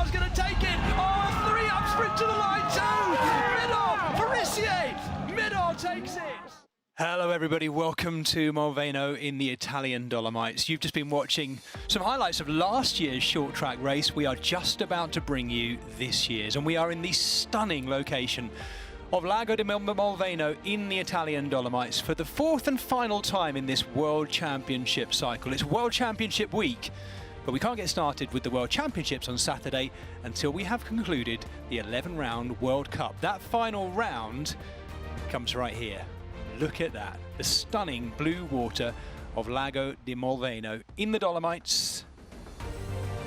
Midor's going to take it. Oh, a three-up sprint to the line too. Midor, Parisier, Midor takes it. Hello everybody, welcome to Molveno in the Italian Dolomites. You've just been watching some highlights of last year's short track race. We are just about to bring you this year's, and we are in the stunning location of Lago di Molveno in the Italian Dolomites for the fourth and final time in this World Championship cycle. It's World Championship week, but we can't get started with the World Championships on Saturday until we have concluded the 11-round World Cup. That final round comes right here. Look at that, the stunning blue water of Lago di Molveno in the Dolomites.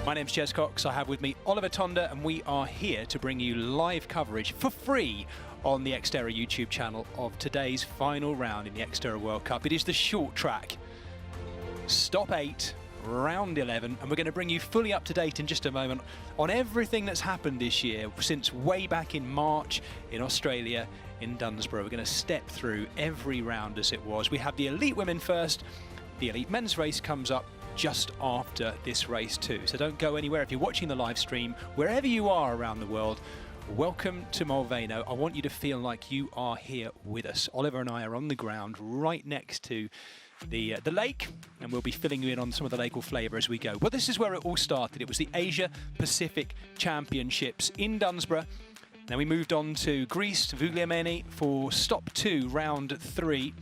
My name's Jez Cox, I have with me Oliver Tonda, and we are here to bring you live coverage for free on the XTERRA YouTube channel of today's final round in the XTERRA World Cup. It is the short track, stop 8, round 11, and we're going to bring you fully up to date in just a moment on everything that's happened this year since way back in March in Australia in Dunsborough. We're going to step through every round as it was. We have the elite women first. The elite men's race comes up just after this race too. So don't go anywhere. If you're watching the live stream, wherever you are around the world, welcome to Molveno. I want you to feel like you are here with us. Oliver and I are on the ground right next to the lake, and we'll be filling you in on some of the local flavour as we go. Well, this is where it all started. It was the Asia Pacific Championships in Dunsborough. Then we moved on to Greece, Vouliagmeni for stop 2, round 3.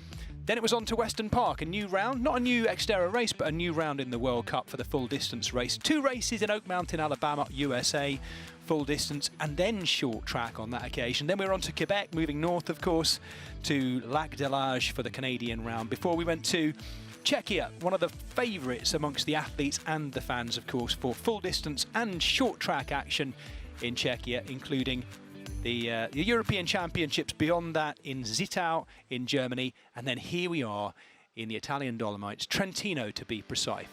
Then it was on to Weston Park, a new round, not a new XTERRA race, but a new round in the World Cup for the full distance race. 2 races in Oak Mountain, Alabama, USA, full distance, and then short track on that occasion. Then we were on to Quebec, moving north, of course, to Lac de Lage for the Canadian round, before we went to Czechia, one of the favourites amongst the athletes and the fans, of course, for full distance and short track action in Czechia, including the European Championships beyond that in Zittau in Germany, and then here we are in the Italian Dolomites, Trentino to be precise.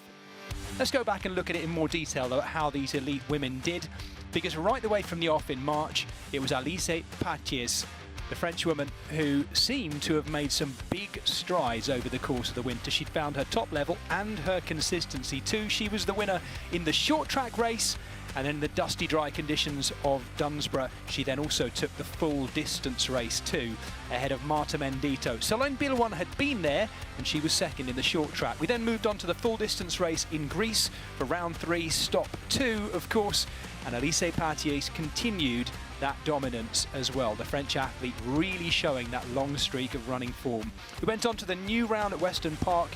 Let's go back and look at it in more detail though, at how these elite women did, because right the way from the off in March, it was Alice Patiès, the French woman, who seemed to have made some big strides over the course of the winter. She'd found her top level and her consistency too. She was the winner in the short track race, and then the dusty, dry conditions of Dunsborough, she then also took the full distance race too, ahead of Marta Mendito. Solène Bilwan had been there, and she was second in the short track. We then moved on to the full distance race in Greece for round 3, stop 2, of course, and Alice Patiès continued that dominance as well. The French athlete really showing that long streak of running form. We went on to the new round at Weston Park,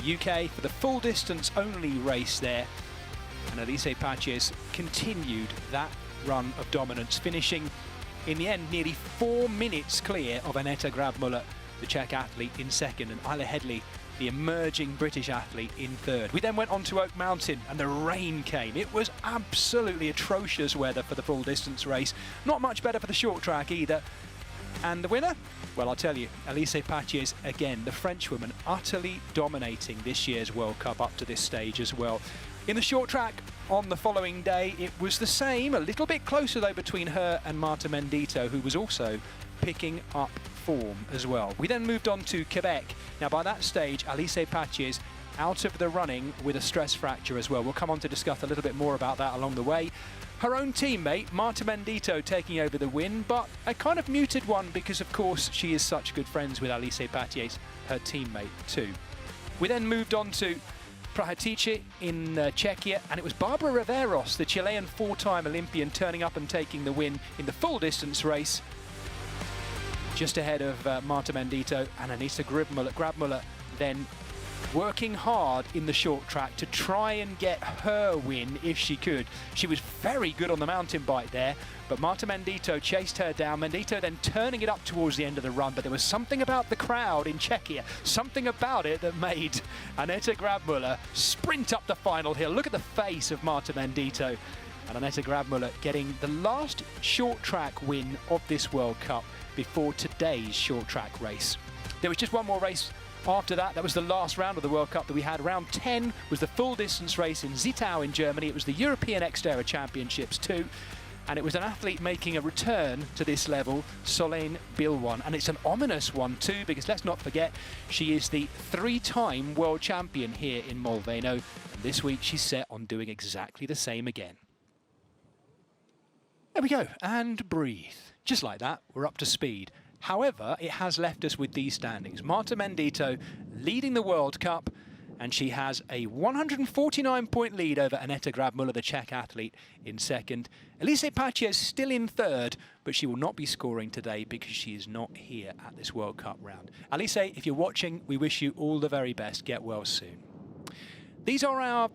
UK, for the full distance only race there. And Alice Patiès continued that run of dominance, finishing in the end nearly 4 minutes clear of Aneta Grabmüller, the Czech athlete, in second, and Isla Headley, the emerging British athlete, in third. We then went on to Oak Mountain, and the rain came. It was absolutely atrocious weather for the full distance race. Not much better for the short track either. And the winner? Well, I'll tell you, Alice Patiès, again, the French woman, utterly dominating this year's World Cup up to this stage as well. In the short track on the following day, it was the same, a little bit closer though between her and Marta Mendito, who was also picking up form as well. We then moved on to Quebec. Now by that stage, Alice Patiès out of the running with a stress fracture as well. We'll come on to discuss a little bit more about that along the way. Her own teammate, Marta Mendito, taking over the win, but a kind of muted one because, of course, she is such good friends with Alice Patiès, her teammate too. We then moved on to Prahatice in Czechia, and it was Barbara Riveros, the Chilean 4-time Olympian, turning up and taking the win in the full distance race, just ahead of Marta Mendito and Aneta Grabmüller, then working hard in the short track to try and get her win if she could. She was very good on the mountain bike there, but Marta Mendito chased her down. Mendito then turning it up towards the end of the run, but there was something about the crowd in Czechia, something about it that made Aneta Grabmüller sprint up the final hill. Look at the face of Marta Mendito, and Aneta Grabmüller getting the last short track win of this World Cup before today's short track race. There was just one more race after that. That was the last round of the World Cup that we had. Round 10 was the full distance race in Zittau in Germany. It was the European XTERRA Championships too, and it was an athlete making a return to this level, Solène Bilwan, and it's an ominous one too, because let's not forget, she is the 3-time world champion here in Molveno, and this week she's set on doing exactly the same again. There we go, and breathe. Just like that, we're up to speed. However, it has left us with these standings. Marta Mendito leading the World Cup, and she has a 149-point lead over Aneta Grabmuller, the Czech athlete, in second. Elise Pace is still in third, but she will not be scoring today because she is not here at this World Cup round. Elise, if you're watching, we wish you all the very best. Get well soon. These are our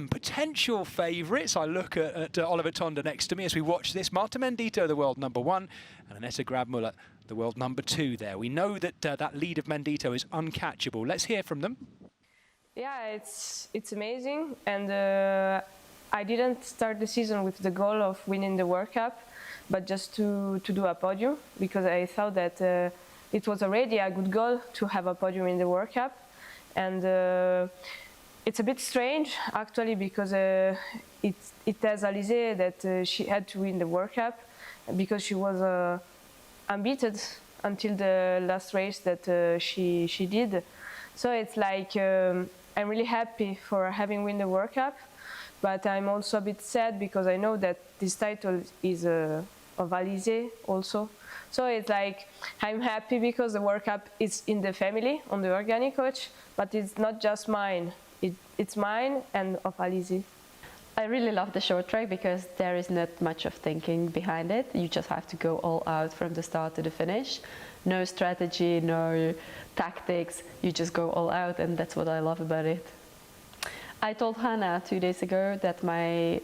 potential favourites. I look at Oliver Tonda next to me as we watch this. Marta Mendito, the world #1, and Aneta Grabmuller, the world #2 there. We know that that lead of Mendito is uncatchable. Let's hear from them. Yeah, it's amazing, and I didn't start the season with the goal of winning the World Cup, but just to do a podium, because I thought that it was already a good goal to have a podium in the World Cup. And it's a bit strange, actually, because it tells Alizé that she had to win the World Cup because she was unbeaten until the last race that she did. So it's like I'm really happy for having won the World Cup, but I'm also a bit sad because I know that this title is of Alizé also. So it's like I'm happy because the World Cup is in the family, on the organic coach, but it's not just mine. It's mine and of Alizé. I really love the short track because there is not much of thinking behind it. You just have to go all out from the start to the finish. No strategy, no tactics, you just go all out, and that's what I love about it. I told Hannah 2 days ago that my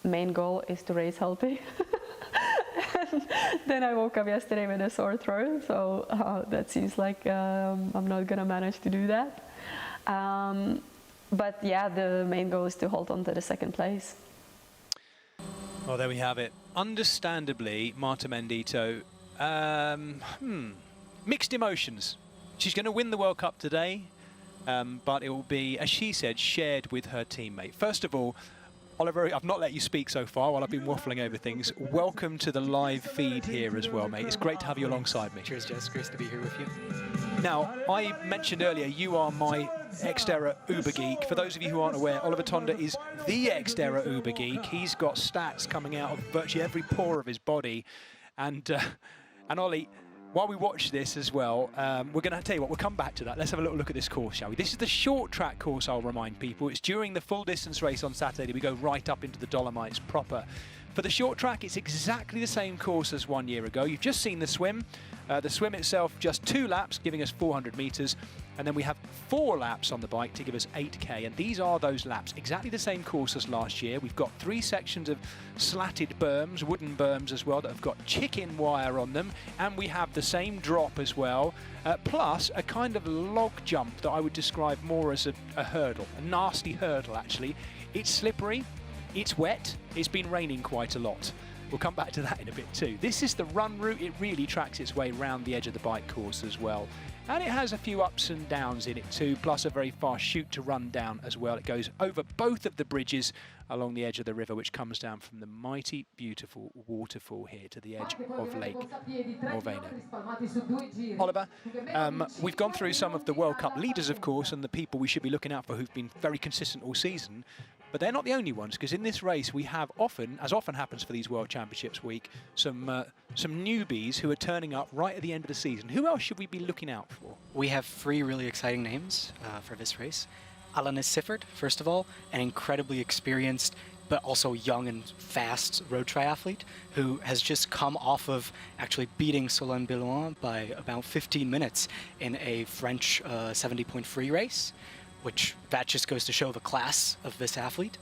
main goal is to race healthy. Then I woke up yesterday with a sore throat, so that seems like I'm not gonna manage to do that. But yeah, the main goal is to hold on to the second place. Well, there we have it. Understandably, Marta Mendito, mixed emotions. She's going to win the World Cup today, but it will be, as she said, shared with her teammate. First of all, Oliver, I've not let you speak so far while I've been waffling over things. Welcome to the live feed here as well, mate. It's great to have you alongside me. Cheers, Jess. Great to be here with you. Now, I mentioned earlier, you are my XTERRA Uber Geek. For those of you who aren't aware, Oliver Tonda is the XTERRA Uber Geek. He's got stats coming out of virtually every pore of his body. And Ollie, while we watch this as well, we're going to tell you what, we'll come back to that. Let's have a little look at this course, shall we? This is the short track course, I'll remind people. It's during the full distance race on Saturday. We go right up into the Dolomites proper. For the short track, it's exactly the same course as 1 year ago. You've just seen the swim. The swim itself, just 2 laps, giving us 400 metres. And then we have 4 laps on the bike to give us 8K. And these are those laps, exactly the same course as last year. We've got 3 sections of slatted berms, wooden berms as well, that have got chicken wire on them. And we have the same drop as well, plus a kind of log jump that I would describe more as a hurdle, a nasty hurdle actually. It's slippery, it's wet, it's been raining quite a lot. We'll come back to that in a bit too. This is the run route. It really tracks its way round the edge of the bike course as well. And it has a few ups and downs in it too, plus a very fast chute to run down as well. It goes over both of the bridges along the edge of the river, which comes down from the mighty, beautiful waterfall here to the edge of Lake Molveno. Oliver, we've gone through some of the World Cup leaders, of course, and the people we should be looking out for who've been very consistent all season. But they're not the only ones, because in this race we have often, as often happens for these World Championships week, some newbies who are turning up right at the end of the season. Who else should we be looking out for? We have 3 really exciting names for this race. Alanis Siffert, first of all, an incredibly experienced but also young and fast road triathlete who has just come off of actually beating Solène Billon by about 15 minutes in a French 70-point free race, which that just goes to show the class of this athlete.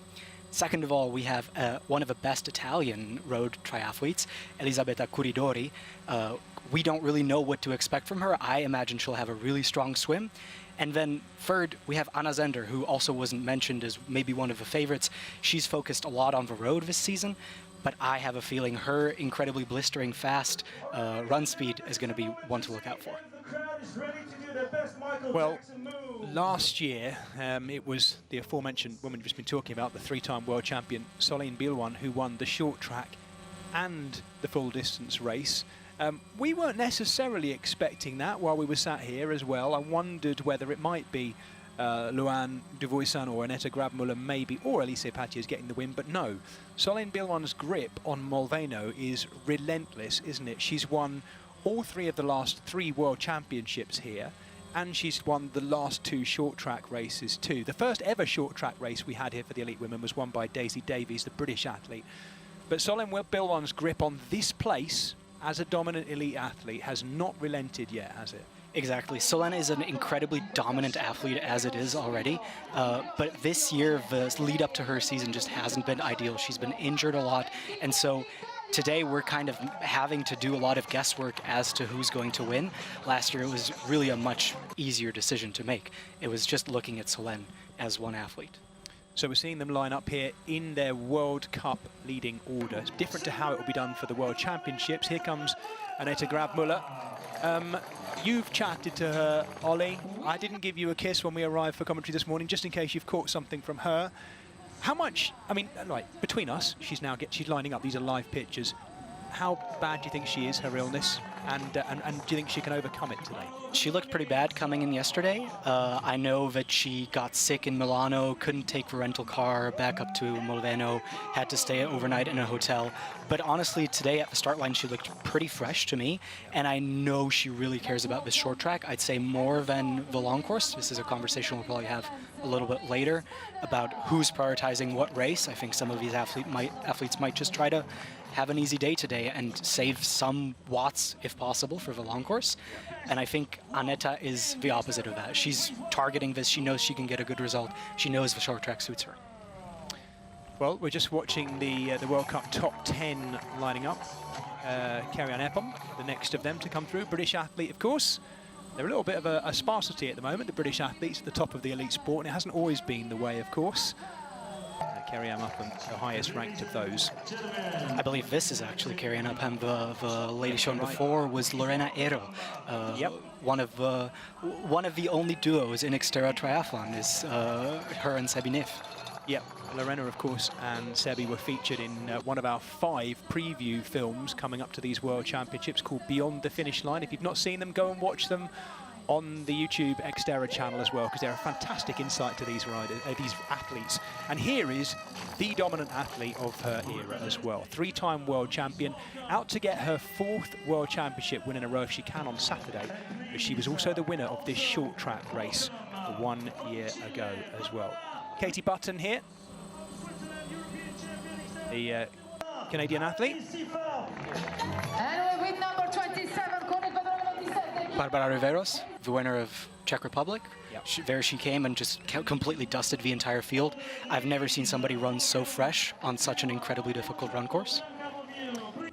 Second of all, we have one of the best Italian road triathletes, Elisabetta Curidori. We don't really know what to expect from her. I imagine she'll have a really strong swim. And then third, we have Anna Zender, who also wasn't mentioned as maybe one of the favorites. She's focused a lot on the road this season, but I have a feeling her incredibly blistering fast run speed is going to be one to look out for. Well, last year it was the aforementioned woman you've just been talking about, the 3-time world champion Solène Billon, who won the short track and the full distance race. We weren't necessarily expecting that while we were sat here as well. I wondered whether it might be Luan Duvoisan or Annette Grabmuller maybe, or Elise Patier is getting the win, but no. Solène Bilon's grip on Molveno is relentless, isn't it? She's won all 3 of the last 3 World Championships here, and she's won the last 2 short track races too. The first ever short track race we had here for the elite women was won by Daisy Davies, the British athlete. But Solène Bilon's grip on this place as a dominant elite athlete has not relented yet, has it? Exactly. Solène is an incredibly dominant athlete as it is already, but this year the lead up to her season just hasn't been ideal. She's been injured a lot, and so today we're kind of having to do a lot of guesswork as to who's going to win. Last year it was really a much easier decision to make. It was just looking at Solène as one athlete. So we're seeing them line up here in their World Cup leading order. It's different to how it will be done for the World Championships. Here comes Annette Grabmuller. You've chatted to her, Ollie. I didn't give you a kiss when we arrived for commentary this morning, just in case you've caught something from her. How much, I mean, like, between us, she's lining up, these are live pictures. How bad do you think she is, her illness? And do you think she can overcome it today? She looked pretty bad coming in yesterday. I know that she got sick in Milano, couldn't take the rental car back up to Molveno, had to stay overnight in a hotel. But honestly, today at the start line, she looked pretty fresh to me. And I know she really cares about this short track. I'd say more than the long course. This is a conversation we'll probably have a little bit later about who's prioritizing what race. I think some of these athletes might just try to have an easy day today and save some watts, if possible, for the long course. And I think Annette is the opposite of that. She's targeting this. She knows she can get a good result. She knows the short track suits her. Well, we're just watching the World Cup top 10 lining up. Kerry-Anne Epom, the next of them to come through. British athlete, of course. They're a little bit of a sparsity at the moment, the British athletes at the top of the elite sport, and it hasn't always been the way, of course. Kerry-Anne Epom, the highest ranked of those. I believe this is actually Kerry-Anne Epom. The lady shown before was Lorena Ero. Yep. One of the only duos in XTERRA Triathlon is her and Sebi Nif. Yep, Lorena, of course, and Sebi were featured in one of our 5 preview films coming up to these World Championships called Beyond the Finish Line. If you've not seen them, go and watch them on the YouTube XTERRA channel as well, because they're a fantastic insight to these riders, these athletes. And here is the dominant athlete of her era as well. 3-time world champion, out to get her 4th World Championship win in a row if she can on Saturday. But she was also the winner of this short track race 1 year ago as well. Katie Button here, the Canadian athlete. And with number 27, Barbara Riveros, the winner of Czech Republic. Yep. There she came and just completely dusted the entire field. I've never seen somebody run so fresh on such an incredibly difficult run course.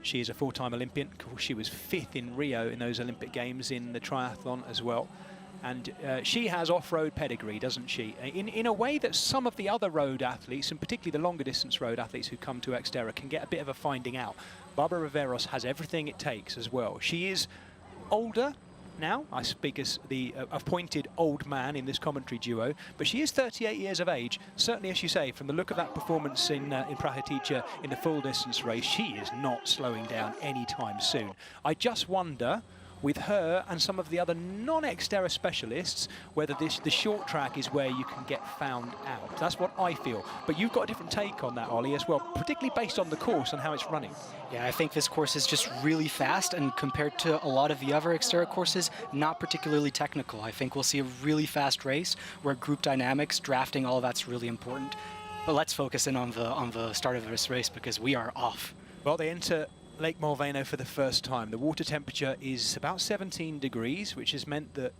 She is a 4-time Olympian. Of course, she was 5th in Rio in those Olympic Games in the triathlon as well. And she has off-road pedigree, doesn't she? In a way that some of the other road athletes, and particularly the longer distance road athletes who come to XTERRA, can get a bit of a finding out. Barbara Riveros has everything it takes as well. She is older now. I speak as the appointed old man in this commentary duo, but she is 38 years of age. Certainly, as you say, from the look of that performance in Prahatica in the full distance race, she is not slowing down anytime soon. I just wonder, with her and some of the other non-XTERRA specialists, whether the short track is where you can get found out. That's what I feel. But you've got a different take on that, Ollie, as well, particularly based on the course and how it's running. Yeah, I think this course is just really fast, and compared to a lot of the other XTERRA courses, not particularly technical. I think we'll see a really fast race where group dynamics, drafting, all that's really important. But let's focus in on the start of this race, because we are off. Well, they enter Lake Molveno for the first time. The water temperature is about 17 degrees, which has meant that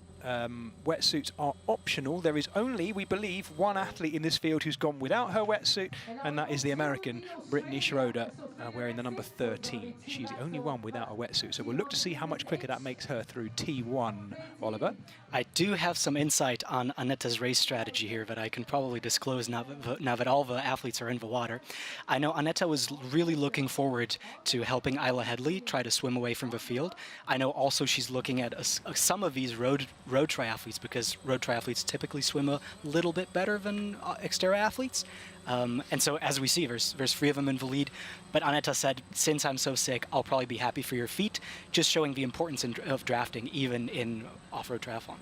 wetsuits are optional. There is only, we believe, one athlete in this field who's gone without her wetsuit, and that is the American Brittany Schroeder, wearing the number 13. She's the only one without a wetsuit, so we'll look to see how much quicker that makes her through T1. Oliver? I do have some insight on Annette's race strategy here that I can probably disclose now that all the athletes are in the water. I know Annette was really looking forward to helping Isla Headley try to swim away from the field. I know also she's looking at some of these road triathletes, because road triathletes typically swim a little bit better than XTERRA athletes. And so, as we see, there's 3 of them in the lead. But Annette said, since I'm so sick, I'll probably be happy for your feet, just showing the importance of drafting even in off-road triathlon.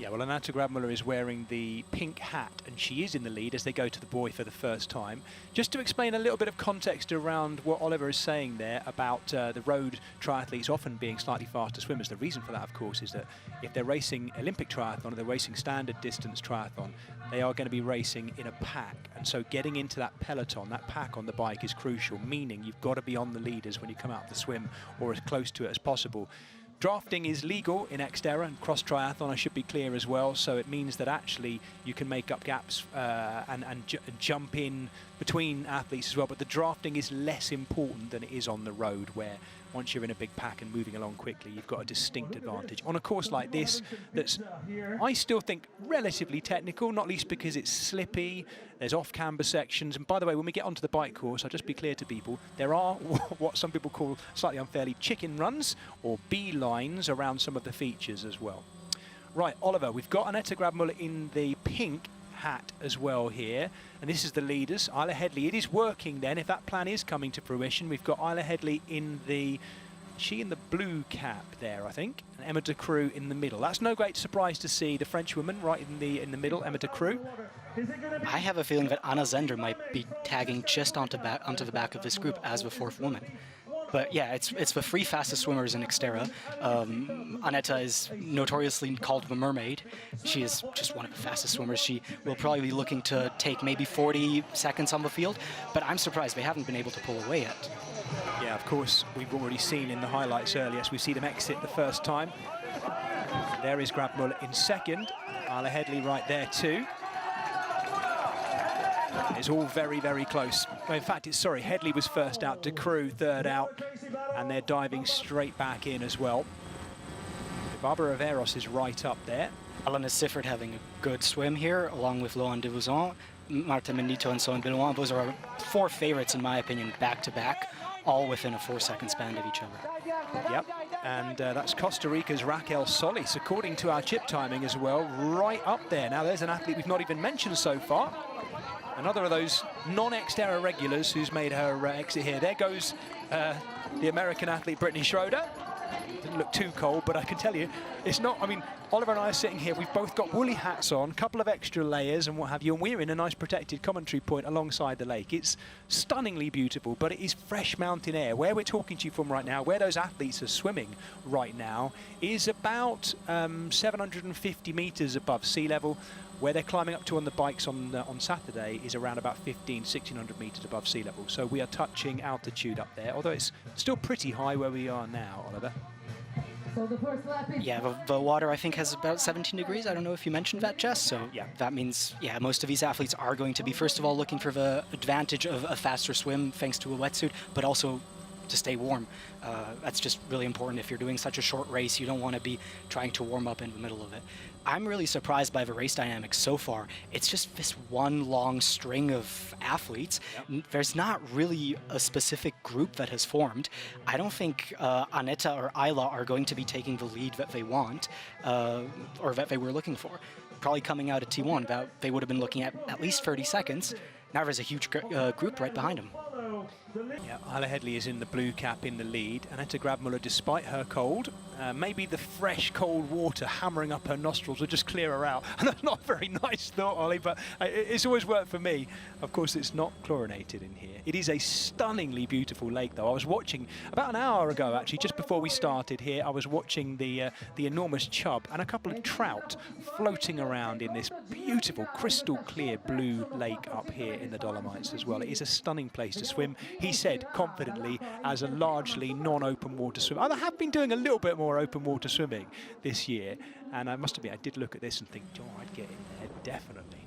Yeah, well, Aneta Grabmuller is wearing the pink hat, and she is in the lead as they go to the buoy for the first time. Just to explain a little bit of context around what Oliver is saying there about the road triathletes often being slightly faster swimmers. The reason for that, of course, is that if they're racing Olympic triathlon or they're racing standard distance triathlon, they are going to be racing in a pack. And so getting into that peloton, that pack on the bike is crucial, meaning you've got to be on the leaders when you come out of the swim or as close to it as possible. Drafting is legal in XTERRA and cross triathlon, I should be clear as well, so it means that actually you can make up gaps and jump in between athletes as well, but the drafting is less important than it is on the road, where once you're in a big pack and moving along quickly, you've got a distinct advantage. On a course like this, that's, I still think, relatively technical, not least because it's slippy, there's off-camber sections, and by the way, when we get onto the bike course, I'll just be clear to people, there are what some people call, slightly unfairly, chicken runs, or B-lines around some of the features as well. Right, Oliver, we've got Aneta Grabmuller in the pink hat as well here, and this is the leaders. Isla Headley, it is working then, if that plan is coming to fruition. We've got Isla Headley in the, she in the blue cap there, I think, and Emma De Croo in the middle. That's no great surprise to see the French woman right in the middle, Emma De Croo. I have a feeling that Anna Zender might be tagging just onto the back of this group as the fourth woman. But yeah, it's the three fastest swimmers in XTERRA. Aneta is notoriously called the mermaid. She is just one of the fastest swimmers. She will probably be looking to take maybe 40 seconds on the field, but I'm surprised they haven't been able to pull away yet. Yeah, of course, we've already seen in the highlights earlier, as we see them exit the first time. There is Grabmuller in second. Isla Headley right there too. It's all very, very close. Well, in fact, Headley was first out, De Croo third out, and they're diving straight back in as well. Barbara Averos is right up there. Alana Sifford having a good swim here, along with Loan de Vouzon, Marta Menito and Soen Belouin. Those are our four favorites, in my opinion, back-to-back, all within a 4-second span of each other. Yep, and that's Costa Rica's Raquel Solis, according to our chip timing as well, right up there. Now, there's an athlete we've not even mentioned so far. Another of those non-XTERRA regulars who's made her exit here. There goes the American athlete Brittany Schroeder. Didn't look too cold, but I can tell you, it's not, I mean, Oliver and I are sitting here, we've both got woolly hats on, a couple of extra layers and what have you, and we're in a nice protected commentary point alongside the lake. It's stunningly beautiful, but it is fresh mountain air. Where we're talking to you from right now, where those athletes are swimming right now, is about 750 meters above sea level. Where they're climbing up to on the bikes on Saturday is around about 1,600 meters above sea level. So we are touching altitude up there, although it's still pretty high where we are now, Oliver. So the first lap is Yeah, the water, I think, has about 17 degrees. I don't know if you mentioned that, Jess. So Yeah. that means, yeah, most of these athletes are going to be, first of all, looking for the advantage of a faster swim thanks to a wetsuit, but also to stay warm. That's just really important. If you're doing such a short race, you don't want to be trying to warm up in the middle of it. I'm really surprised by the race dynamics so far. It's just this one long string of athletes. Yep. There's not really a specific group that has formed. I don't think Aneta or Isla are going to be taking the lead that they want or that they were looking for. Probably coming out of T1, they would have been looking at least 30 seconds. Now there's a huge group right behind them. Yeah, Isla Headley is in the blue cap in the lead. Aneta Grabmuller, despite her cold, maybe the fresh cold water hammering up her nostrils will just clear her out. And that's not a very nice thought, Ollie, but it's always worked for me. Of course, it's not chlorinated in here. It is a stunningly beautiful lake, though. I was watching, about an hour ago, actually, just before we started here, I was watching the enormous chub and a couple of trout floating around in this beautiful, crystal clear blue lake up here in the Dolomites as well. It is a stunning place to swim. He said confidently, as a largely non-open water swimmer. I have been doing a little bit more open water swimming this year, and I must admit, I did look at this and think, oh, I'd get in there, definitely.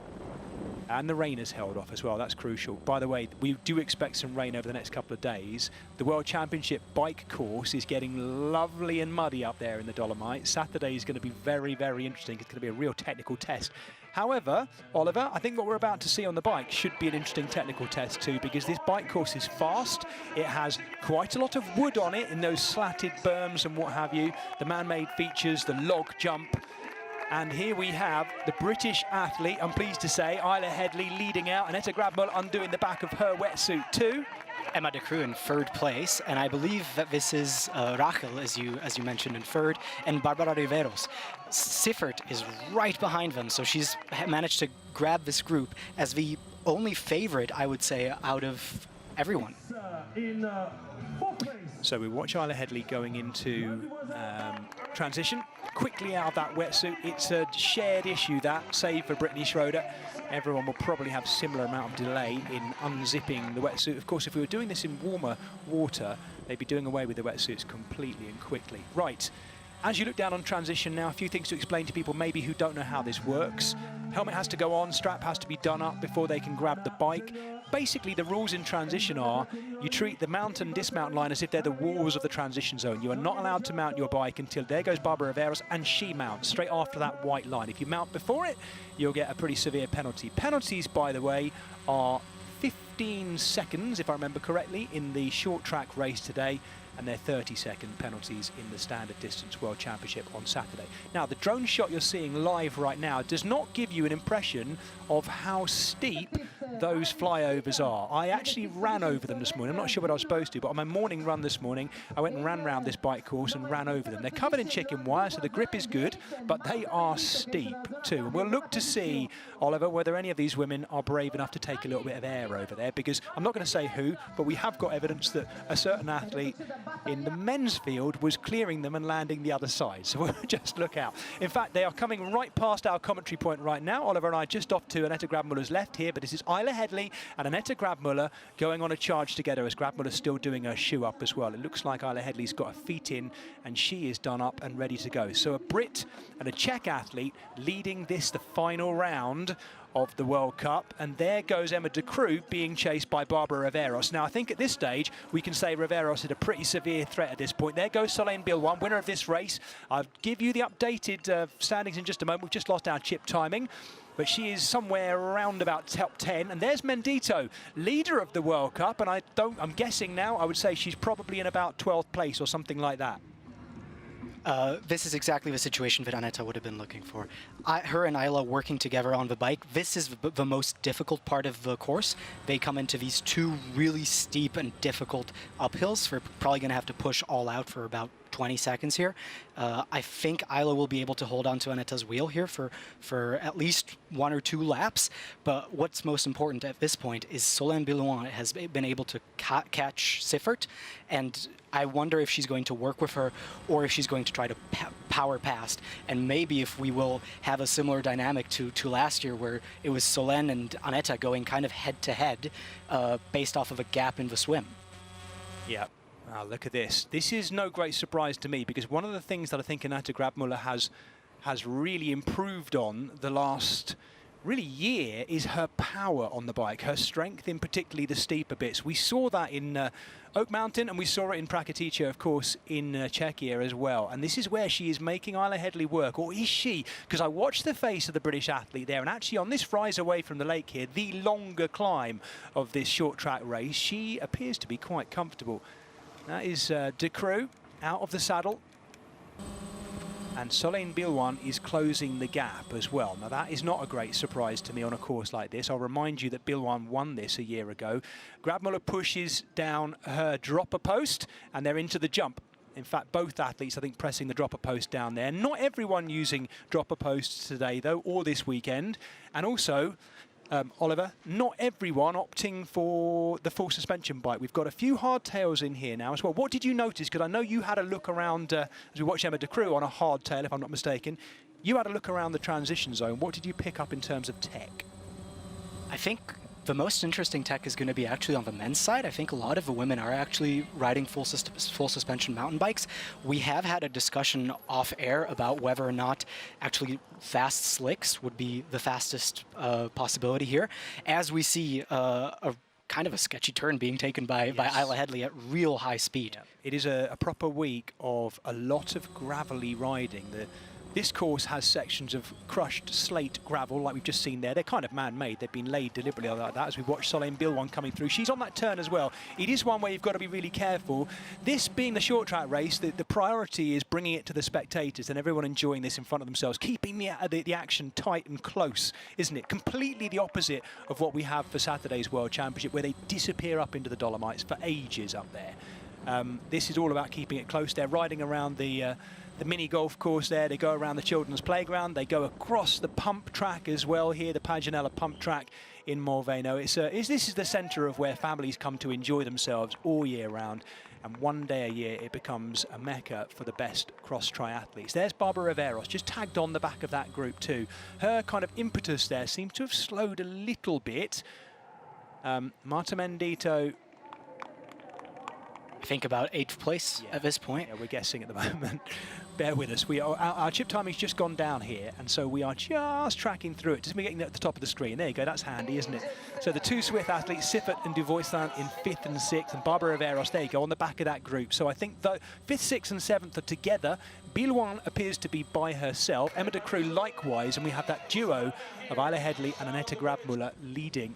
And the rain has held off as well, that's crucial. By the way, we do expect some rain over the next couple of days. The World Championship bike course is getting lovely and muddy up there in the Dolomites. Saturday is going to be very, very interesting. It's going to be a real technical test. However, Oliver, I think what we're about to see on the bike should be an interesting technical test too, because this bike course is fast. It has quite a lot of wood on it in those slatted berms and what have you, the man-made features, the log jump. And here we have the British athlete, I'm pleased to say, Isla Headley leading out, and Etta Grabmuller undoing the back of her wetsuit too. Emma de Croo in third place, and I believe that this is Rachel, as you mentioned, in third, and Barbara Riveros. Siffert is right behind them, so she's managed to grab this group as the only favorite, I would say, out of everyone. So we watch Isla Headley going into transition, quickly out of that wetsuit. It's a shared issue, that, save for Brittany Schroeder. Everyone will probably have similar amount of delay in unzipping the wetsuit. Of course, if we were doing this in warmer water, they'd be doing away with the wetsuits completely and quickly. Right, as you look down on transition now, a few things to explain to people maybe who don't know how this works. Helmet has to go on, strap has to be done up before they can grab the bike. Basically, the rules in transition are you treat the mount and dismount line as if they're the walls of the transition zone. You are not allowed to mount your bike until there goes Barbara Riveros and she mounts straight after that white line. If you mount before it, you'll get a pretty severe penalty. Penalties, by the way, are 15 seconds, if I remember correctly, in the short track race today, and they're 30-second penalties in the standard distance World Championship on Saturday. Now, the drone shot you're seeing live right now does not give you an impression of how steep those flyovers are. I actually ran over them this morning. I'm not sure what I was supposed to, but on my morning run this morning, I went and ran around this bike course and ran over them. They're covered in chicken wire, so the grip is good, but they are steep too. And we'll look to see, Oliver, whether any of these women are brave enough to take a little bit of air over there, because I'm not going to say who, but we have got evidence that a certain athlete in the men's field was clearing them and landing the other side. So we'll just look out. In fact, they are coming right past our commentary point right now. Oliver and I just off to Annette Grabmuller's left here, but this is Isla Headley and Annette Grabmuller going on a charge together as Grabmuller's still doing her shoe up as well. It looks like Isla Headley's got her feet in and she is done up and ready to go. So a Brit and a Czech athlete leading this, the final round of the World Cup, and there goes Emma de Croo being chased by Barbara Riveros. Now, I think at this stage, we can say Riveros is a pretty severe threat at this point. There goes Solène Bilwan, winner of this race. I'll give you the updated standings in just a moment. We've just lost our chip timing, but she is somewhere around about top 10. And there's Mendito, leader of the World Cup, and I'm guessing now, I would say she's probably in about 12th place or something like that. This is exactly the situation that Aneta would have been looking for. Her and Isla working together on the bike. This is the most difficult part of the course. They come into these two really steep and difficult uphills. We're probably going to have to push all out for about 20 seconds here. I think Isla will be able to hold on to Aneta's wheel here for at least 1 or 2 laps. But what's most important at this point is Solène Billouin has been able to catch Siffert, and I wonder if she's going to work with her or if she's going to try to power past. And maybe if we will have a similar dynamic to last year, where it was Solène and Aneta going kind of head-to-head based off of a gap in the swim. Yeah. Look at this. This is no great surprise to me, because one of the things that I think Annette Grabmuller has really improved on the last year is her power on the bike, her strength in particularly the steeper bits. We saw that in Oak Mountain, and we saw it in Praketica, of course, in Czechia as well. And this is where she is making Isla Headley work, or is she? Because I watched the face of the British athlete there, and actually on this rise away from the lake here, the longer climb of this short track race, she appears to be quite comfortable. That is de Croo out of the saddle. And Solène Bilwan is closing the gap as well. Now, that is not a great surprise to me on a course like this. I'll remind you that Bilwan won this a year ago. Grabmuller pushes down her dropper post, and they're into the jump. In fact, both athletes, I think, pressing the dropper post down there. Not everyone using dropper posts today, though, or this weekend. And also, Oliver, not everyone opting for the full suspension bike. We've got a few hardtails in here now as well. What did you notice? Because I know you had a look around, as we watched Emma de Croo on a hardtail, if I'm not mistaken. You had a look around the transition zone. What did you pick up in terms of tech? I think the most interesting tech is going to be actually on the men's side. I think a lot of the women are actually riding full suspension mountain bikes. We have had a discussion off air about whether or not actually fast slicks would be the fastest possibility here, as we see a kind of a sketchy turn being taken by Isla Headley at real high speed. Yeah. It is a proper week of a lot of gravelly riding. This course has sections of crushed slate gravel, like we've just seen there. They're kind of man-made. They've been laid deliberately like that, as we watch Solène Bilwan coming through. She's on that turn as well. It is one where you've got to be really careful. This being the short track race, the priority is bringing it to the spectators and everyone enjoying this in front of themselves, keeping the action tight and close, isn't it? Completely the opposite of what we have for Saturday's World Championship, where they disappear up into the Dolomites for ages up there. This is all about keeping it close. They're riding around the mini golf course there. They go around the children's playground. They go across the pump track as well here, the Paginella pump track in Molveno. This is the centre of where families come to enjoy themselves all year round. And one day a year, it becomes a mecca for the best cross triathletes. There's Barbara Riveros, just tagged on the back of that group too. Her kind of impetus there seems to have slowed a little bit. Marta Mendito, I think about 8th place at this point. Yeah, we're guessing at the moment. Bear with us. Our chip timing's just gone down here, and so we are just tracking through it. Just getting at the top of the screen. There you go. That's handy, isn't it? So the two Swiss athletes, Siffert and Duvoisin, in 5th and 6th, and Barbara Riveros, there you go, on the back of that group. So I think the 5th, 6th, and 7th are together. Bilwan appears to be by herself. Emma de Croo likewise, and we have that duo of Isla Headley and Annette Grabmuller leading.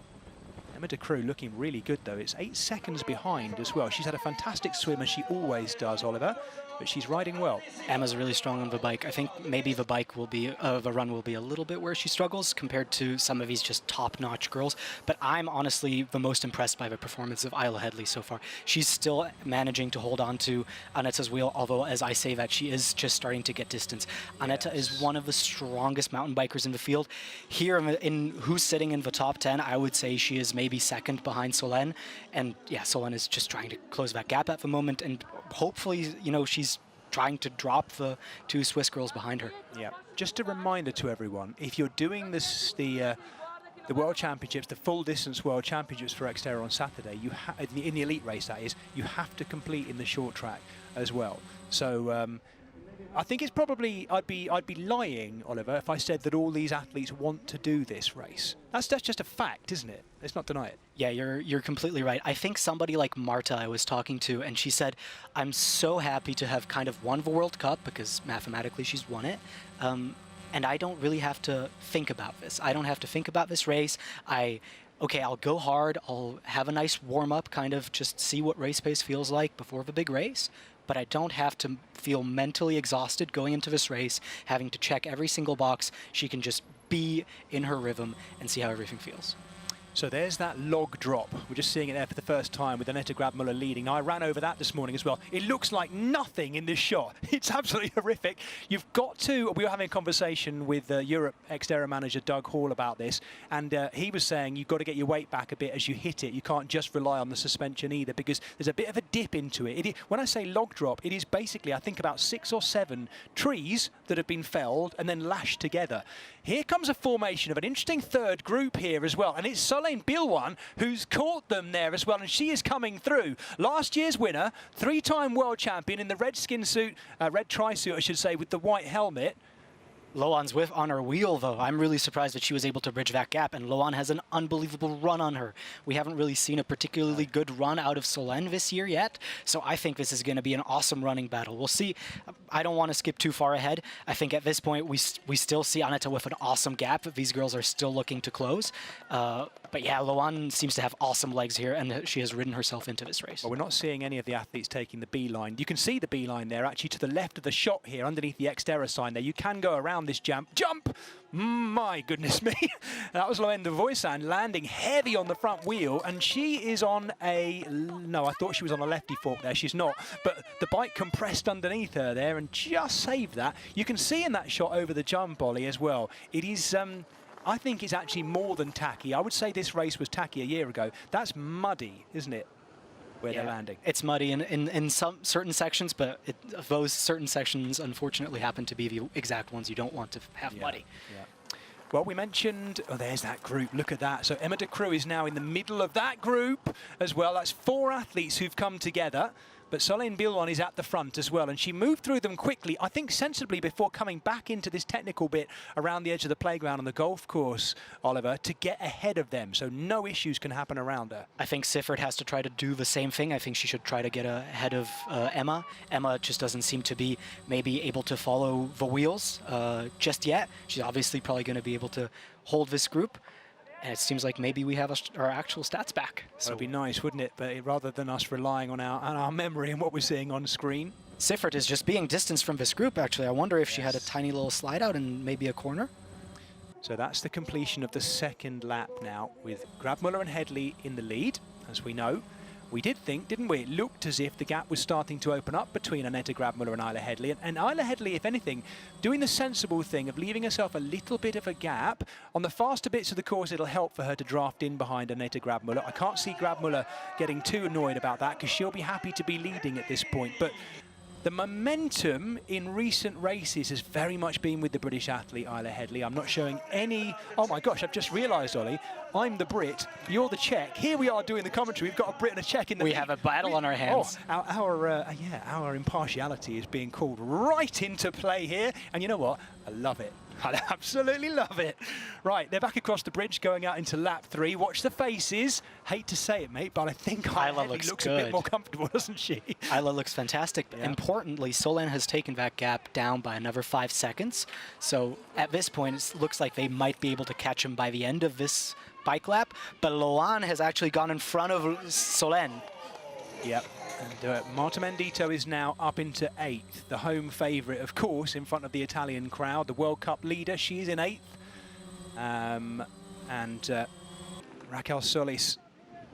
Emma de Croo looking really good, though. It's 8 seconds behind as well. She's had a fantastic swim, as she always does, Oliver, but she's riding well. Emma's really strong on the bike. I think maybe the bike will be, the run will be a little bit where she struggles compared to some of these just top-notch girls. But I'm honestly the most impressed by the performance of Isla Headley so far. She's still managing to hold on to Annette's wheel, although as I say that, she is just starting to get distance. Annette is one of the strongest mountain bikers in the field. Here in who's sitting in the top 10, I would say she is maybe second behind Solène. And yeah, Solène is just trying to close that gap at the moment, and hopefully, you know, she's trying to drop the two Swiss girls behind her. Yeah, just a reminder to everyone, if you're doing this, the World Championships, the full distance World Championships for XTERRA on Saturday, in the elite race that is, you have to complete in the short track as well. So I think it's probably, I'd be lying, Oliver, if I said that all these athletes want to do this race. That's just a fact, isn't it? Let's not deny it. Yeah, you're completely right. I think somebody like Marta I was talking to, and she said, I'm so happy to have kind of won the World Cup, because mathematically she's won it. And I don't really have to think about this. I don't have to think about this race. Okay, I'll go hard. I'll have a nice warm-up, kind of just see what race pace feels like before the big race. But I don't have to feel mentally exhausted going into this race, having to check every single box. She can just be in her rhythm and see how everything feels. So there's that log drop. We're just seeing it there for the first time with Annette Grabmuller leading. Now, I ran over that this morning as well. It looks like nothing in this shot. It's absolutely horrific. You've got to... We were having a conversation with Europe XTERRA manager Doug Hall about this, and he was saying you've got to get your weight back a bit as you hit it. You can't just rely on the suspension either, because there's a bit of a dip into it. When I say log drop, it is basically, I think, about 6 or 7 trees that have been felled and then lashed together. Here comes a formation of an interesting third group here as well, and it's Solène Bilwan who's caught them there as well, and she is coming through. Last year's winner, 3-time world champion in the red skin suit, red tri-suit, I should say, with the white helmet. Loan's whiff on her wheel, though. I'm really surprised that she was able to bridge that gap, and Loan has an unbelievable run on her. We haven't really seen a particularly good run out of Solène this year yet, so I think this is going to be an awesome running battle. We'll see. I don't want to skip too far ahead. I think at this point we still see Annette with an awesome gap. These girls are still looking to close. But yeah, Loan seems to have awesome legs here, and she has ridden herself into this race. Well, we're not seeing any of the athletes taking the B line. You can see the B line there, actually, to the left of the shot here, underneath the XTERRA sign there. You can go around this jump. My goodness me. That was Loen de Voisin landing heavy on the front wheel, and she is on a... No, I thought she was on a lefty fork there. She's not. But the bike compressed underneath her there and just saved that. You can see in that shot over the jump, Ollie, as well. It is... I think it's actually more than tacky. I would say this race was tacky a year ago. That's muddy, isn't it, where they're landing? It's muddy in some certain sections, but those certain sections, unfortunately, happen to be the exact ones you don't want to have muddy. Yeah. Well, we mentioned... Oh, there's that group. Look at that. So Emma de Croo is now in the middle of that group as well. That's 4 athletes who've come together. but Solène Bilwan is at the front as well, and she moved through them quickly, I think sensibly, before coming back into this technical bit around the edge of the playground on the golf course, Oliver, to get ahead of them, so no issues can happen around her. I think Siffert has to try to do the same thing. I think she should try to get ahead of Emma. Emma just doesn't seem to be maybe able to follow the wheels just yet. She's obviously probably going to be able to hold this group. And it seems like maybe we have our actual stats back. So it'd be nice, wouldn't it? But rather than us relying on our memory and what we're seeing on screen. Siffert is just being distanced from this group, actually. I wonder if she had a tiny little slide out and maybe a corner. So that's the completion of the second lap now, with Grabmuller and Headley in the lead, as we know. We did think, didn't we? It looked as if the gap was starting to open up between Annette Grabmuller and Isla Headley. And Isla Headley, if anything, doing the sensible thing of leaving herself a little bit of a gap. On the faster bits of the course, it'll help for her to draft in behind Annette Grabmuller. I can't see Grabmuller getting too annoyed about that, because she'll be happy to be leading at this point. But the momentum in recent races has very much been with the British athlete, Isla Headley. I'm not showing any... Oh my gosh, I've just realised, Ollie, I'm the Brit, you're the Czech. Here we are doing the commentary. We've got a Brit and a Czech in the... We have a battle on our hands. Oh, our impartiality is being called right into play here. And you know what? I love it. I absolutely love it. Right, they're back across the bridge going out into lap 3. Watch the faces. Hate to say it, mate, but I think Isla looks a bit more comfortable, doesn't she? Isla looks fantastic. Yeah. Importantly, Solène has taken that gap down by another 5 seconds. So at this point, it looks like they might be able to catch him by the end of this bike lap. But Loan has actually gone in front of Solène. Yep. And Marta Mendito is now up into 8th, the home favourite, of course, in front of the Italian crowd, the World Cup leader. She's in 8th. Raquel Solis,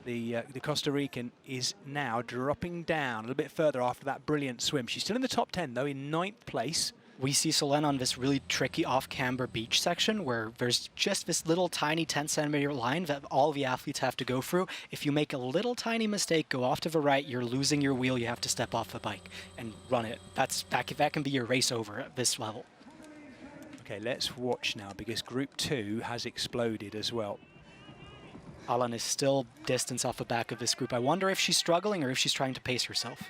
the Costa Rican, is now dropping down a little bit further after that brilliant swim. She's still in the top 10, though, in 9th place. We see Solène on this really tricky off-camber beach section where there's just this little tiny 10-centimeter line that all the athletes have to go through. If you make a little tiny mistake, go off to the right, you're losing your wheel, you have to step off the bike and run it. That can be your race over at this level. Okay, let's watch now, because Group 2 has exploded as well. Alan is still distance off the back of this group. I wonder if she's struggling or if she's trying to pace herself.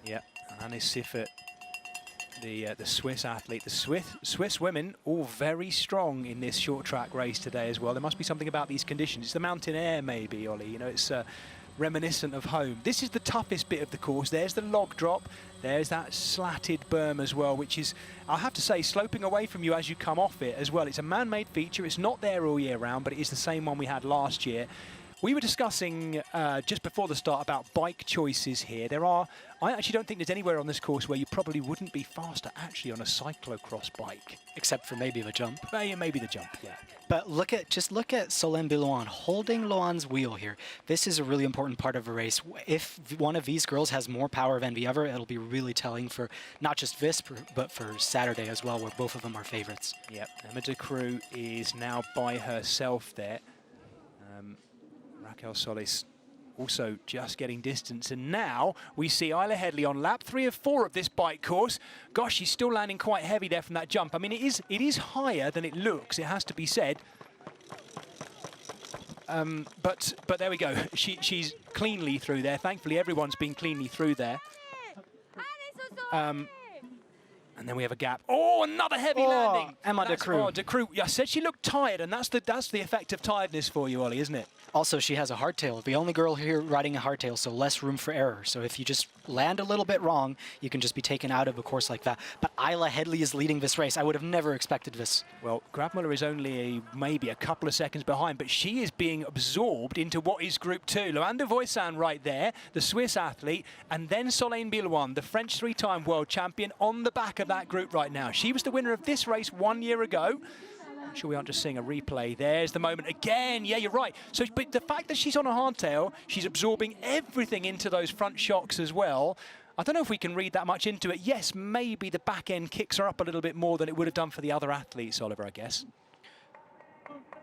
Yeah, Anne Siffert, the Swiss athlete. The Swiss women all very strong in this short track race today as well. There must be something about these conditions. It's the mountain air maybe, Ollie. You know, it's reminiscent of home. This is the toughest bit of the course. There's the log drop. There's that slatted berm as well, which is, I'll have to say, sloping away from you as you come off it as well. It's a man-made feature. It's not there all year round, but it is the same one we had last year. We were discussing just before the start about bike choices here. I actually don't think there's anywhere on this course where you probably wouldn't be faster actually on a cyclocross bike. Except for maybe the jump. Maybe the jump, yeah. But just look at Solène Bilwan holding Loan's wheel here. This is a really important part of a race. If one of these girls has more power than the other, it'll be really telling for not just this, but for Saturday as well, where both of them are favorites. Yep, Emma de Croo is now by herself there. Raquel Solis also just getting distance, and now we see Isla Headley on lap 3 of 4 of this bike course. Gosh, she's still landing quite heavy there from that jump. I mean, it is higher than it looks, it has to be said. But there we go. She's cleanly through there. Thankfully, everyone's been cleanly through there. And then we have a gap. Oh, another heavy landing. Emma de Croo. Oh, de Croo. I said she looked tired, and that's the effect of tiredness for you, Ollie, isn't it? Also, she has a hardtail. The only girl here riding a hardtail, so less room for error. So if you just land a little bit wrong, you can just be taken out of a course like that. But Isla Headley is leading this race. I would have never expected this. Well, Grabmuller is only maybe a couple of seconds behind, but she is being absorbed into what is Group 2. Loan de Voisin right there, the Swiss athlete, and then Solène Bilwan, the French 3-time world champion, on the back of that group right now. She was the winner of this race 1 year ago. I'm sure we aren't just seeing a replay. There's the moment again. Yeah, you're right. So, but the fact that she's on a hardtail, she's absorbing everything into those front shocks as well. I don't know if we can read that much into it. Yes, maybe the back end kicks her up a little bit more than it would have done for the other athletes, Oliver, I guess.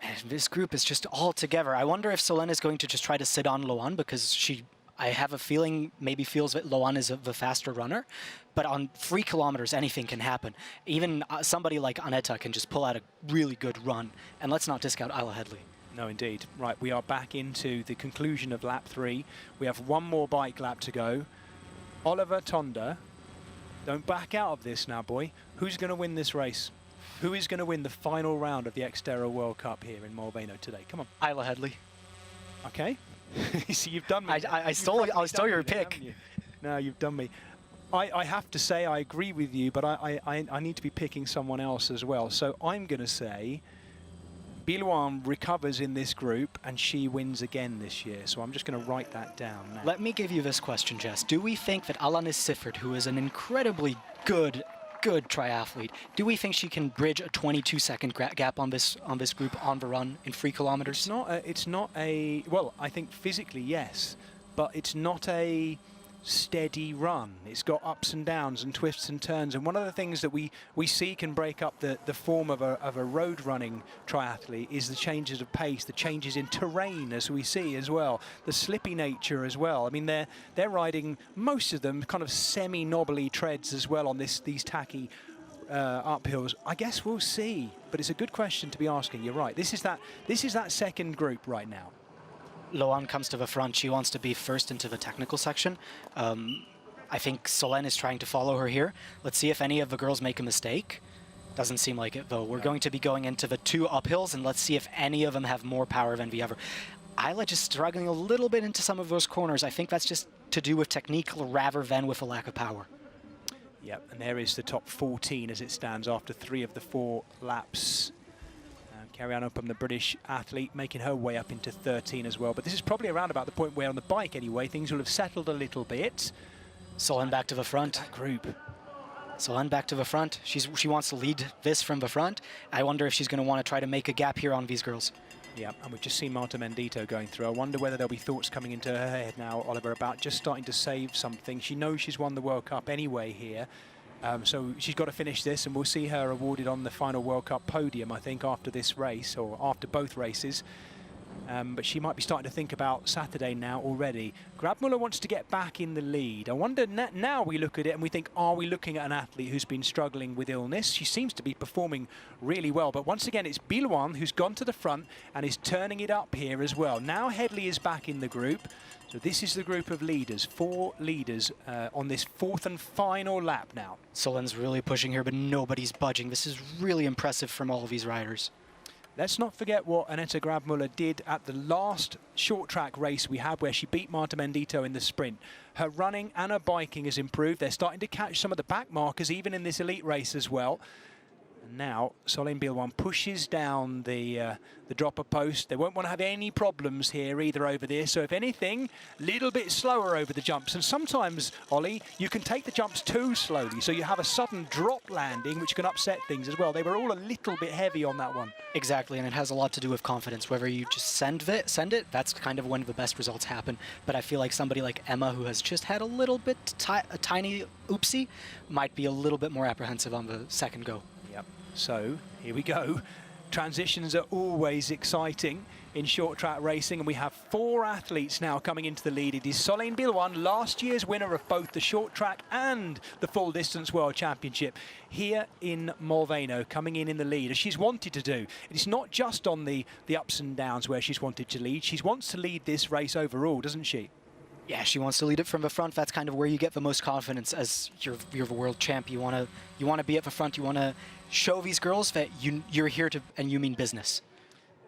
And this group is just all together. I wonder if Solène is going to just try to sit on Loan, because I have a feeling, maybe feels that Loan is the faster runner. But on 3 kilometers, anything can happen. Even somebody like Aneta can just pull out a really good run. And let's not discount Isla Headley. No, indeed. Right, we are back into the conclusion of lap 3. We have one more bike lap to go. Oliver Tonda, don't back out of this now, boy. Who's going to win this race? Who is going to win the final round of the XTERRA World Cup here in Molveno today? Come on. Isla Headley. Okay. See, you've done me. I stole your pick. No, you've done me. I have to say I agree with you, but I need to be picking someone else as well. So I'm going to say Bilouan recovers in this group and she wins again this year. So I'm just going to write that down now. Let me give you this question, Jess. Do we think that Alanis Sifford, who is an incredibly good triathlete, do we think she can bridge a 22-second gap on this group on the run in 3 kilometers? It's not a well, I think physically yes, but it's not a steady run. It's got ups and downs and twists and turns, and one of the things that we see can break up the form of a road running triathlete is the changes of pace, the changes in terrain, as we see as well, the slippy nature as well. I mean, they're riding, most of them, kind of semi-knobbly treads as well on these tacky uphills. I guess we'll see, but it's a good question to be asking. You're right. This is that second group right now. Loan comes to the front. She wants to be first into the technical section. I think Solène is trying to follow her here. Let's see if any of the girls make a mistake. Doesn't seem like it, though. We're going to be going into the 2 uphills, and let's see if any of them have more power than the other. Isla just struggling a little bit into some of those corners. I think that's just to do with technique rather than with a lack of power. Yep, and there is the top 14 as it stands after 3 of the 4 laps. Carry on up on the British athlete, making her way up into 13 as well. But this is probably around about the point where, on the bike anyway, things will have settled a little bit. Solène back to the front. That group. Solène back to the front. She wants to lead this from the front. I wonder if she's going to want to try to make a gap here on these girls. Yeah, and we've just seen Marta Mendito going through. I wonder whether there'll be thoughts coming into her head now, Oliver, about just starting to save something. She knows she's won the World Cup anyway here. So she's got to finish this, and we'll see her awarded on the final World Cup podium, I think, after this race, or after both races. But she might be starting to think about Saturday now already. Grabmuller wants to get back in the lead. I wonder, now we look at it and we think, are we looking at an athlete who's been struggling with illness? She seems to be performing really well. But once again, it's Bilouan who's gone to the front and is turning it up here as well. Now Headley is back in the group. So this is the group of leaders, 4 leaders on this 4th and final lap now. Solène's really pushing here, but nobody's budging. This is really impressive from all of these riders. Let's not forget what Annette Grabmuller did at the last short track race we had, where she beat Marta Mendito in the sprint. Her running and her biking has improved. They're starting to catch some of the back markers even in this elite race as well. And now Solène Bilouan pushes down the dropper post. They won't want to have any problems here either over there. So if anything, a little bit slower over the jumps. And sometimes, Ollie, you can take the jumps too slowly. So you have a sudden drop landing, which can upset things as well. They were all a little bit heavy on that one. Exactly, and it has a lot to do with confidence. Whether you just send it, that's kind of when the best results happen. But I feel like somebody like Emma, who has just had a little bit, a tiny oopsie, might be a little bit more apprehensive on the second go. Yep. So here we go. Transitions are always exciting in short track racing, and we have 4 athletes now coming into the lead. It is Solène Bilouan, last year's winner of both the short track and the full distance world championship, here in Molveno, coming in the lead as she's wanted to do. It's not just on the ups and downs where she's wanted to lead. She wants to lead this race overall, doesn't she? Yeah, she wants to lead it from the front. That's kind of where you get the most confidence as you're the world champ. You want to be at the front. You want to show these girls that you're here to, and you mean business.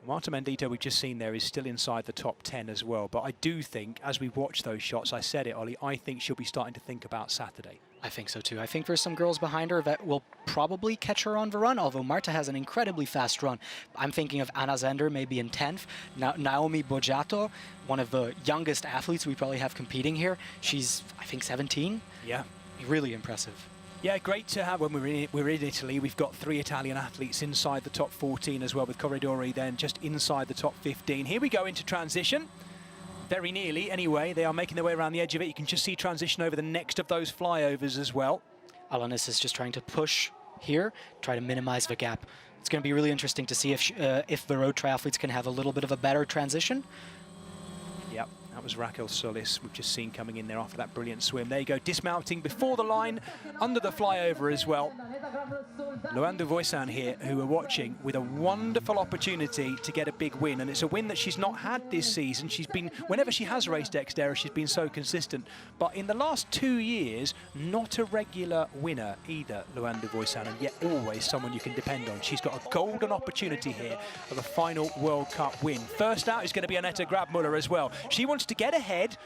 Marta Mendito, we've just seen there, is still inside the top 10 as well. But I do think, as we watch those shots, I said it, Ollie, I think she'll be starting to think about Saturday. I think so too. I think there's some girls behind her that will probably catch her on the run, although Marta has an incredibly fast run. I'm thinking of Anna Zender maybe in 10th. Naomi Boggiato, one of the youngest athletes we probably have competing here. She's, I think, 17. Yeah. Really impressive. Yeah, great to have when we're in Italy. We've got 3 Italian athletes inside the top 14 as well, with Corridori then just inside the top 15. Here we go into transition. Very nearly, anyway. They are making their way around the edge of it. You can just see transition over the next of those flyovers as well. Alanis is just trying to push here, try to minimize the gap. It's going to be really interesting to see if the road triathletes can have a little bit of a better transition. Yep, that was Raquel Solis we've just seen coming in there after that brilliant swim. There you go, dismounting before the line, under the flyover as well. Luanda Voisin here, who are watching, with a wonderful opportunity to get a big win, and it's a win that she's not had this season. She's been, whenever she has raced XTERRA, she's been so consistent, but in the last 2 years, not a regular winner either, Luanda Voisin, and yet always someone you can depend on. She's got a golden opportunity here of a final World Cup win. First out is going to be Annette Grabmuller as well. She wants to get ahead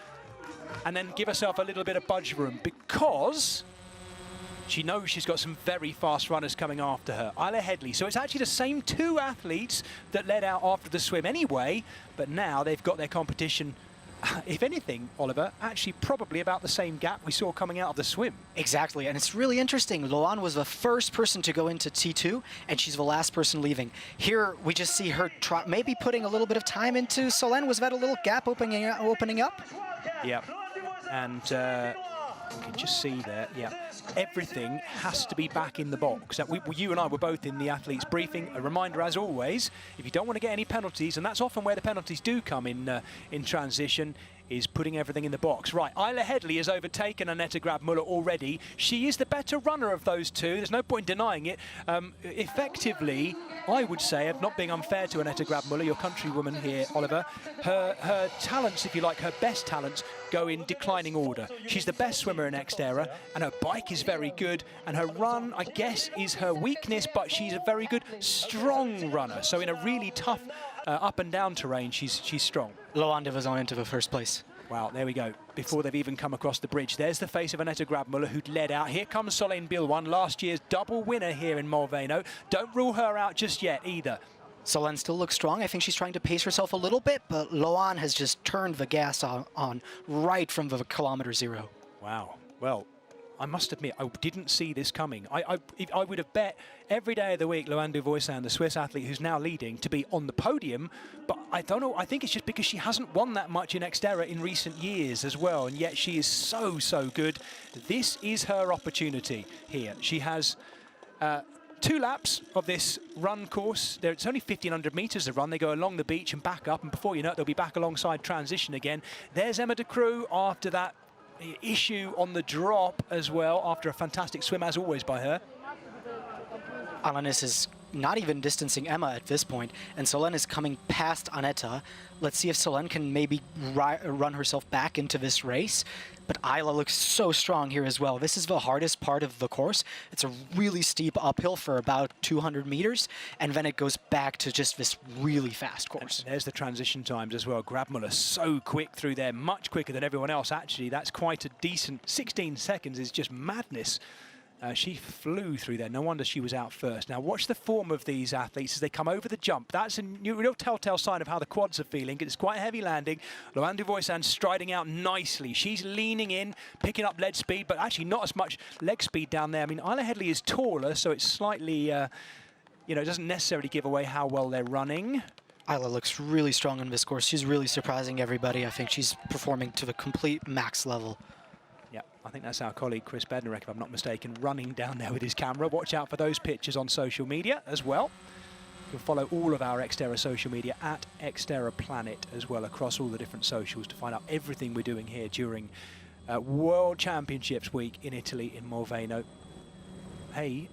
and then give herself a little bit of budge room, because she knows she's got some very fast runners coming after her. Isla Headley. So it's actually the same 2 athletes that led out after the swim anyway, but now they've got their competition, if anything, Oliver, actually probably about the same gap we saw coming out of the swim. Exactly, and it's really interesting. Loan was the first person to go into T2, and she's the last person leaving. Here, we just see her maybe putting a little bit of time into Solène. Was that a little gap opening up? Yeah, and you can just see there, yeah. Everything has to be back in the box. You and I were both in the athletes' briefing. A reminder, as always, if you don't want to get any penalties, and that's often where the penalties do come in transition, is putting everything in the box. Right, Isla Headley has overtaken Annette Grabmuller already. She is the better runner of those 2. There's no point denying it. Effectively, I would say, of not being unfair to Annette Grabmuller, your countrywoman here, Oliver, her talents, if you like, her best talents, go in declining order. She's the best swimmer in XTERRA, and her bike is very good, and her run, I guess, is her weakness, but she's a very good, strong runner. So in a really tough up and down terrain, she's strong. Loanda was on into the first place. Wow, there we go. Before they've even come across the bridge. There's the face of Annette Grabmuller, who'd led out. Here comes Solène Bilwan, last year's double winner here in Molveno. Don't rule her out just yet either. Solène still looks strong. I think she's trying to pace herself a little bit, but Loan has just turned the gas on right from the kilometer 0. Wow. Well, I must admit, I didn't see this coming. I would have bet every day of the week Luanda Voisin, the Swiss athlete who's now leading, to be on the podium, but I don't know. I think it's just because she hasn't won that much in XTERRA in recent years as well, and yet she is so good. This is her opportunity here. She has 2 laps of this run course. It's only 1,500 meters to run. They go along the beach and back up, and before you know it, they'll be back alongside transition again. There's Emma de Croo after that issue on the drop as well, after a fantastic swim, as always, by her. Alanis is not even distancing Emma at this point, and Solène is coming past Annette. Let's see if Solène can maybe run herself back into this race. But Isla looks so strong here as well. This is the hardest part of the course. It's a really steep uphill for about 200 meters, and then it goes back to just this really fast course. And there's the transition times as well. Grabmuller so quick through there, much quicker than everyone else, actually. That's quite a decent 16 seconds is just madness. She flew through there. No wonder she was out first. Now watch the form of these athletes as they come over the jump. That's a real telltale sign of how the quads are feeling. It's quite a heavy landing. Luanda Voisin striding out nicely. She's leaning in, picking up leg speed, but actually not as much leg speed down there. I mean, Isla Headley is taller, so it's slightly, it doesn't necessarily give away how well they're running. Isla looks really strong on this course. She's really surprising everybody. I think she's performing to the complete max level. Yeah, I think that's our colleague Chris Bednarek, if I'm not mistaken, running down there with his camera. Watch out for those pictures on social media as well. You can follow all of our XTERRA social media at XTERRA Planet as well, across all the different socials, to find out everything we're doing here during World Championships week in Italy, in Molveno. Hey,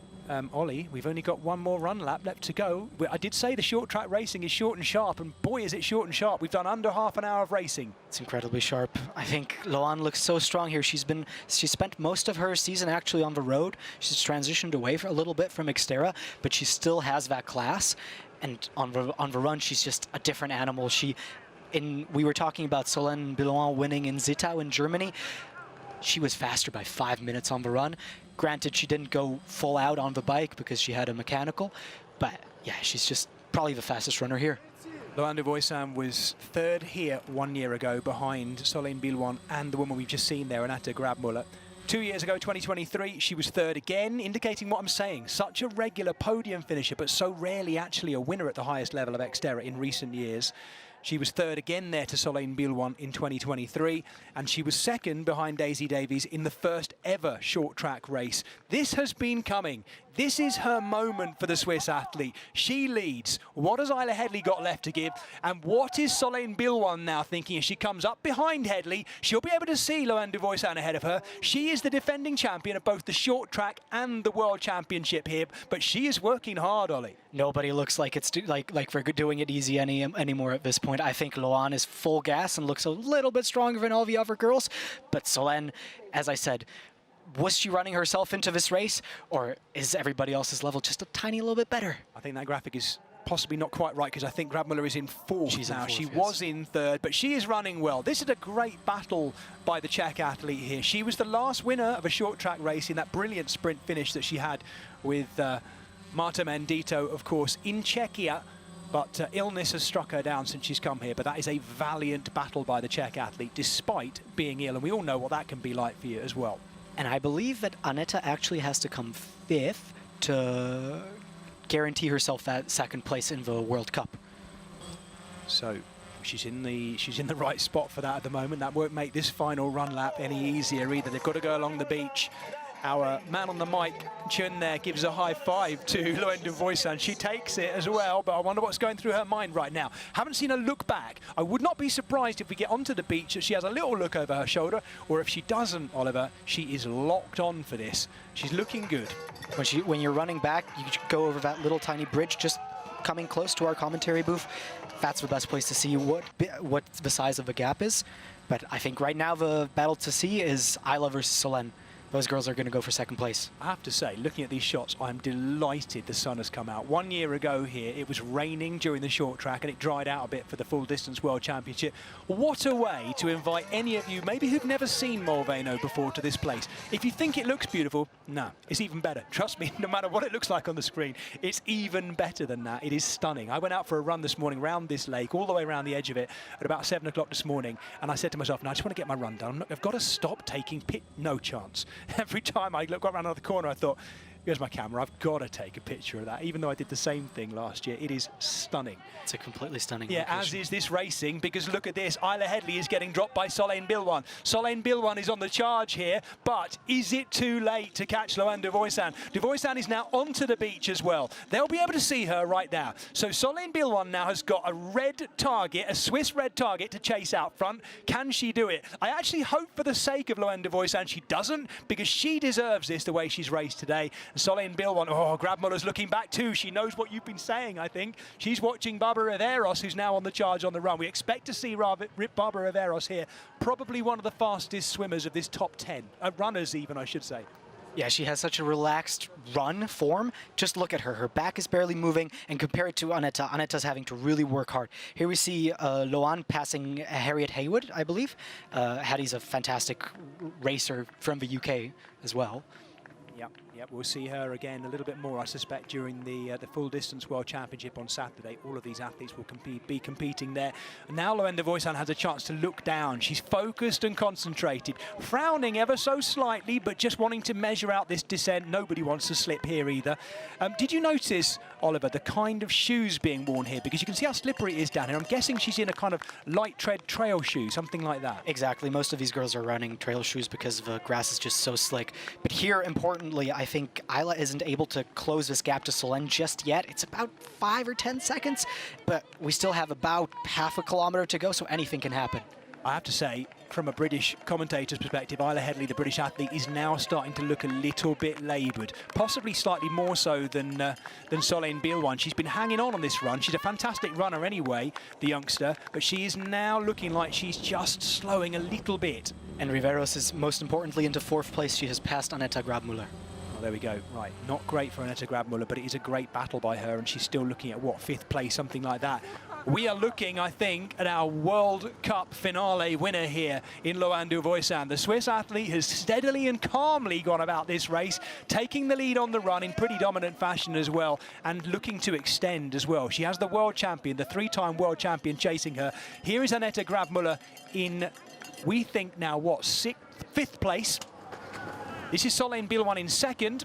Ollie, we've only got 1 more run lap left to go. I did say the short track racing is short and sharp, and boy is it short and sharp. We've done under half an hour of racing. It's incredibly sharp. I think Loan looks so strong here. She spent most of her season actually on the road. She's transitioned away for a little bit from XTERRA, but she still has that class. And on the run, she's just a different animal. We were talking about Solène Bilwan winning in Zittau in Germany. She was faster by 5 minutes on the run. Granted, she didn't go full out on the bike because she had a mechanical, but yeah, she's just probably the fastest runner here. Luanda Voisin was 3rd here 1 year ago, behind Solène Bilwan and the woman we've just seen there, Annette Grabmuller. 2 years ago, 2023, she was 3rd again, indicating what I'm saying. Such a regular podium finisher, but so rarely actually a winner at the highest level of XTERRA in recent years. She was 3rd again there to Solène Bilwan in 2023, and she was 2nd behind Daisy Davies in the first ever short track race. This has been coming. This is her moment for the Swiss athlete. She leads. What has Isla Headley got left to give? And what is Solène Bilwan now thinking as she comes up behind Headley? She'll be able to see Loane de Voisin ahead of her. She is the defending champion of both the short track and the World Championship here, but she is working hard, Ollie. Nobody looks like it's like we're doing it easy anymore at this point. I think Loane is full gas and looks a little bit stronger than all the other girls, but Solène, as I said, was she running herself into this race, or is everybody else's level just a tiny little bit better? I think that graphic is possibly not quite right, because I think Grabmuller is in fourth She's now. in fourth, she yes. was in third, but she is running well. This is a great battle by the Czech athlete here. She was the last winner of a short track race in that brilliant sprint finish that she had with Marta Mendito, of course, in Czechia. But illness has struck her down since she's come here. But that is a valiant battle by the Czech athlete, despite being ill. And we all know what that can be like for you as well. And I believe that Aneta actually has to come fifth to guarantee herself that second place in the World Cup. So she's in the right spot for that at the moment. That won't make this final run lap any easier either. They've got to go along the beach. Our man on the mic, Chun, there gives a high five to Loane de Voisin. She takes it as well, but I wonder what's going through her mind right now. Haven't seen her look back. I would not be surprised if we get onto the beach that she has a little look over her shoulder, or if she doesn't, Oliver, she is locked on for this. She's looking good. When you're running back, you go over that little tiny bridge, just coming close to our commentary booth. That's the best place to see what the size of the gap is. But I think right now the battle to see is Isla versus Solène. Those girls are going to go for second place. I have to say, looking at these shots, I'm delighted the sun has come out. 1 year ago here, it was raining during the short track and it dried out a bit for the full distance World Championship. What a way to invite any of you, maybe who've never seen Molveno before, to this place. If you think it looks beautiful, no, it's even better. Trust me, no matter what it looks like on the screen, it's even better than that. It is stunning. I went out for a run this morning around this lake, all the way around the edge of it, at about 7 o'clock this morning, and I said to myself, no, I just want to get my run done. I've got to stop taking no chance. Every time I got around another corner, I thought, here's my camera, I've got to take a picture of that, even though I did the same thing last year. It is stunning. It's a completely stunning Yeah, location. as is this racing, because look at this. Isla Headley is getting dropped by Solène Bilwan. Solène Bilwan is on the charge here, but is it too late to catch Loane de Voisin? De Voisin is now onto the beach as well. They'll be able to see her right now. So Solène Bilwan now has got a red target, a Swiss red target to chase out front. Can she do it? I actually hope for the sake of Loane de Voisin she doesn't, because she deserves this the way she's raced today. And Solène Bilwan, oh, Grabmuller's looking back too. She knows what you've been saying, I think. She's watching Barbara Riveros, who's now on the charge on the run. We expect to see Barbara Riveros here, probably one of the fastest swimmers of this top 10, runners even, I should say. Yeah, she has such a relaxed run form. Just look at her. Her back is barely moving, and compare it to Aneta. Aneta's having to really work hard. Here we see Loane passing Harriet Haywood, I believe. Hattie's a fantastic racer from the UK as well. Yep, we'll see her again a little bit more, I suspect, during the full distance World Championship on Saturday. All of these athletes will be competing there. And now Loane de Voisin has a chance to look down. She's focused and concentrated, frowning ever so slightly, but just wanting to measure out this descent. Nobody wants to slip here either. Did you notice, Oliver, the kind of shoes being worn here? Because you can see how slippery it is down here. I'm guessing she's in a kind of light tread trail shoe, something like that. Exactly. Most of these girls are running trail shoes because the grass is just so slick. But here, importantly, I think Isla isn't able to close this gap to Solène just yet. It's about 5 or 10 seconds, but we still have about half a kilometer to go, so anything can happen. I have to say, from a British commentator's perspective, Isla Headley, the British athlete, is now starting to look a little bit laboured, possibly slightly more so than Solène Bilwan. She's been hanging on this run. She's a fantastic runner anyway, the youngster, but she is now looking like she's just slowing a little bit. And Riveros is most importantly into 4th place. She has passed Aneta Grabmuller. Oh, there we go. Right, not great for Aneta Grabmuller, but it is a great battle by her, and she's still looking at, what, 5th place, something like that. We are looking, I think, at our World Cup finale winner here in Loane de Voisin. The Swiss athlete has steadily and calmly gone about this race, taking the lead on the run in pretty dominant fashion as well, and looking to extend as well. She has the world champion, the 3-time world champion, chasing her. Here is Aneta Grabmuller in, we think now, what, 5th place. This is Solène Bilwan in 2nd,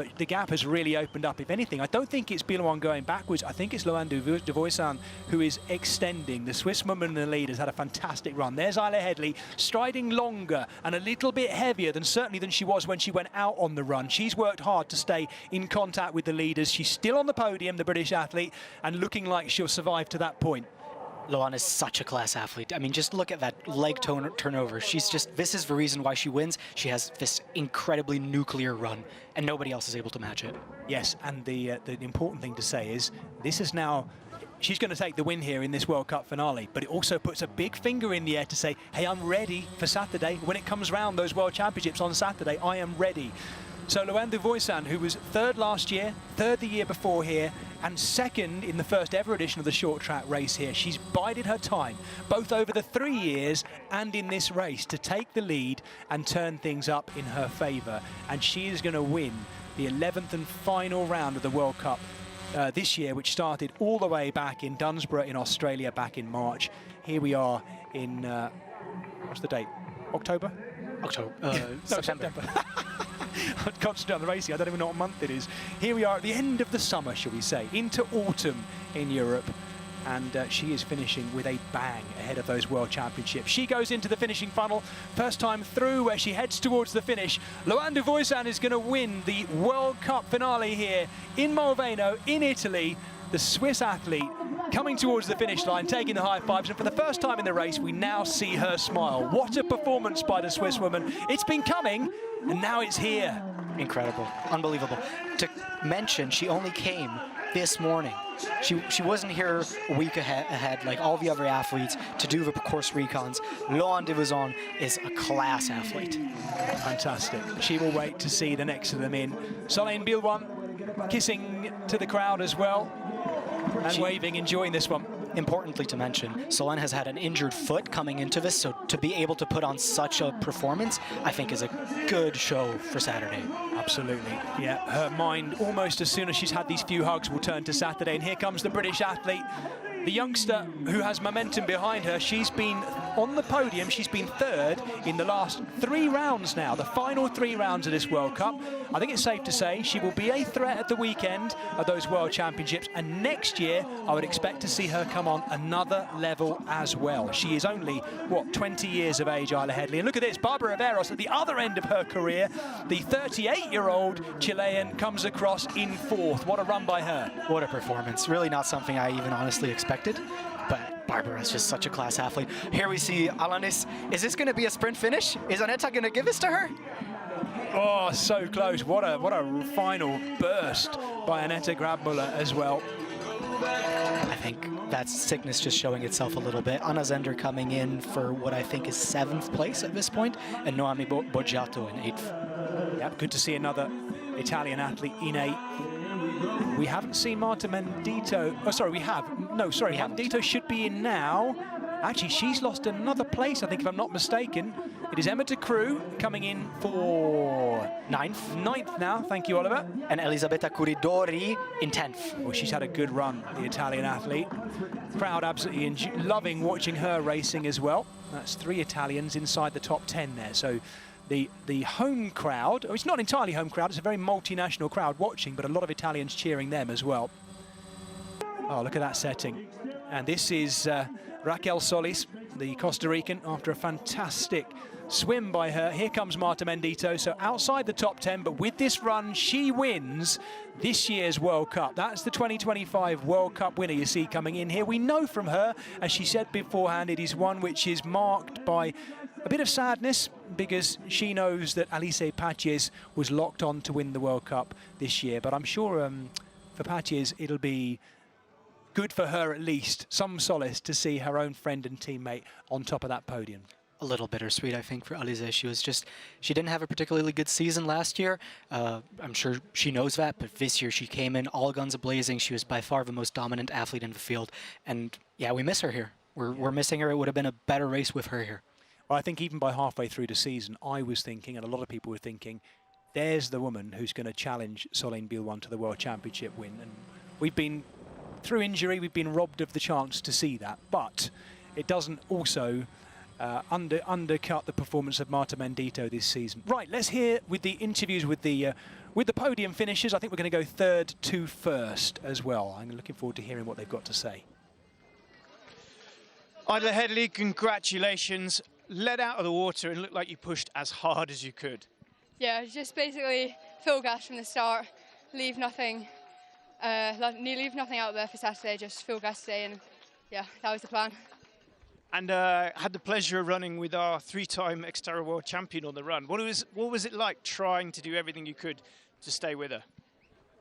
but the gap has really opened up. If anything, I don't think it's Bilouan going backwards. I think it's Loan de Voisin who is extending. The Swiss woman in the lead has had a fantastic run. There's Isla Headley striding longer and a little bit heavier than certainly than she was when she went out on the run. She's worked hard to stay in contact with the leaders. She's still on the podium, the British athlete, and looking like she'll survive to that point. Loan is such a class athlete. I mean, just look at that leg turnover. This is the reason why she wins. She has this incredibly nuclear run, and nobody else is able to match it. Yes, and the important thing to say is this is now, she's going to take the win here in this World Cup finale, but it also puts a big finger in the air to say, hey, I'm ready for Saturday. When it comes round, those World Championships on Saturday, I am ready. So Loan de Voisin, who was third last year, third the year before here, and second in the first ever edition of the short track race here. She's bided her time, both over the 3 years and in this race, to take the lead and turn things up in her favour. And she is going to win the 11th and final round of the World Cup this year, which started all the way back in Dunsborough in Australia back in March. Here we are in, what's the date? October? October. No, September. I'm concentrating on the racing, I don't even know what month it is. Here we are at the end of the summer, shall we say, into autumn in Europe. And she is finishing with a bang ahead of those World Championships. She goes into the finishing funnel, first time through, where she heads towards the finish. Loan de Voisin is going to win the World Cup finale here in Molveno, in Italy. The Swiss athlete coming towards the finish line, taking the high fives, and for the first time in the race, we now see her smile. What a performance by the Swiss woman. It's been coming, and now it's here. Incredible, unbelievable. To mention, she only came this morning. She wasn't here a week ahead like all the other athletes to do the course recons. Loan de Voisin is a class athlete. Fantastic. She will wait to see the next of them in. Solène Bilouan kissing to the crowd as well and waving, enjoying this one. Importantly to mention, Solène has had an injured foot coming into this, so to be able to put on such a performance, I think is a good show for Saturday. Absolutely, yeah. Her mind, almost as soon as she's had these few hugs, will turn to Saturday. And here comes the British athlete, the youngster who has momentum behind her. She's been on the podium. She's been third in the last 3 rounds now, the final 3 rounds of this World Cup. I think it's safe to say she will be a threat at the weekend of those World Championships. And next year, I would expect to see her come on another level as well. She is only, what, 20 years of age, Isla Headley. And look at this, Barbara Averos at the other end of her career. The 38-year-old Chilean comes across in 4th. What a run by her. What a performance. Really not something I even honestly expected. But Barbara is just such a class athlete. Here we see Alanis. Is this going to be a sprint finish? Is Aneta going to give this to her? Oh, so close. What a final burst by Aneta Grabmuller as well. I think that's sickness just showing itself a little bit. Anna Zender coming in for what I think is 7th place at this point, and Noemi Boggiato in 8th. Yeah, good to see another Italian athlete in 8th. We haven't seen Marta Mendito. Oh, sorry, we have. No, sorry, Mendito should be in now. Actually, she's lost another place, I think, if I'm not mistaken. It is Emma de Croo coming in for 9th now. Thank you, Oliver. And Elisabetta Curidori in 10th. Well, she's had a good run, the Italian athlete. Crowd absolutely loving watching her racing as well. That's 3 Italians inside the top 10 there. So the home crowd, it's not entirely home crowd, it's a very multinational crowd watching, but a lot of Italians cheering them as well. Oh, look at that setting. And this is Raquel Solis, the Costa Rican, after a fantastic swim by her. Here comes Marta Mendito, so outside the top 10, but with this run, she wins this year's World Cup. That's the 2025 World Cup winner you see coming in here. We know from her, as she said beforehand, it is one which is marked by a bit of sadness because she knows that Alice Patjes was locked on to win the World Cup this year. But I'm sure for Patjes, it'll be good for her at least, some solace to see her own friend and teammate on top of that podium. A little bittersweet, I think, for Alize. She didn't have a particularly good season last year. I'm sure she knows that, but this year she came in all guns a-blazing. She was by far the most dominant athlete in the field. And yeah, we miss her here. We're missing her. It would have been a better race with her here. Well, I think even by halfway through the season, I was thinking, and a lot of people were thinking, there's the woman who's going to challenge Solène Bilouan to the World Championship win. And we've been, through injury, we've been robbed of the chance to see that. But it doesn't also undercut the performance of Marta Mendito this season. Right, let's hear with the interviews with the podium finishers. I think we're going to go third to first as well. I'm looking forward to hearing what they've got to say. Isla Headley, congratulations. Let out of the water and looked like you pushed as hard as you could. Yeah, just basically full gas from the start, leave nothing out there for Saturday, just full gas today, and yeah, that was the plan. And had the pleasure of running with our three-time XTERRA World Champion on the run. What was it like trying to do everything you could to stay with her?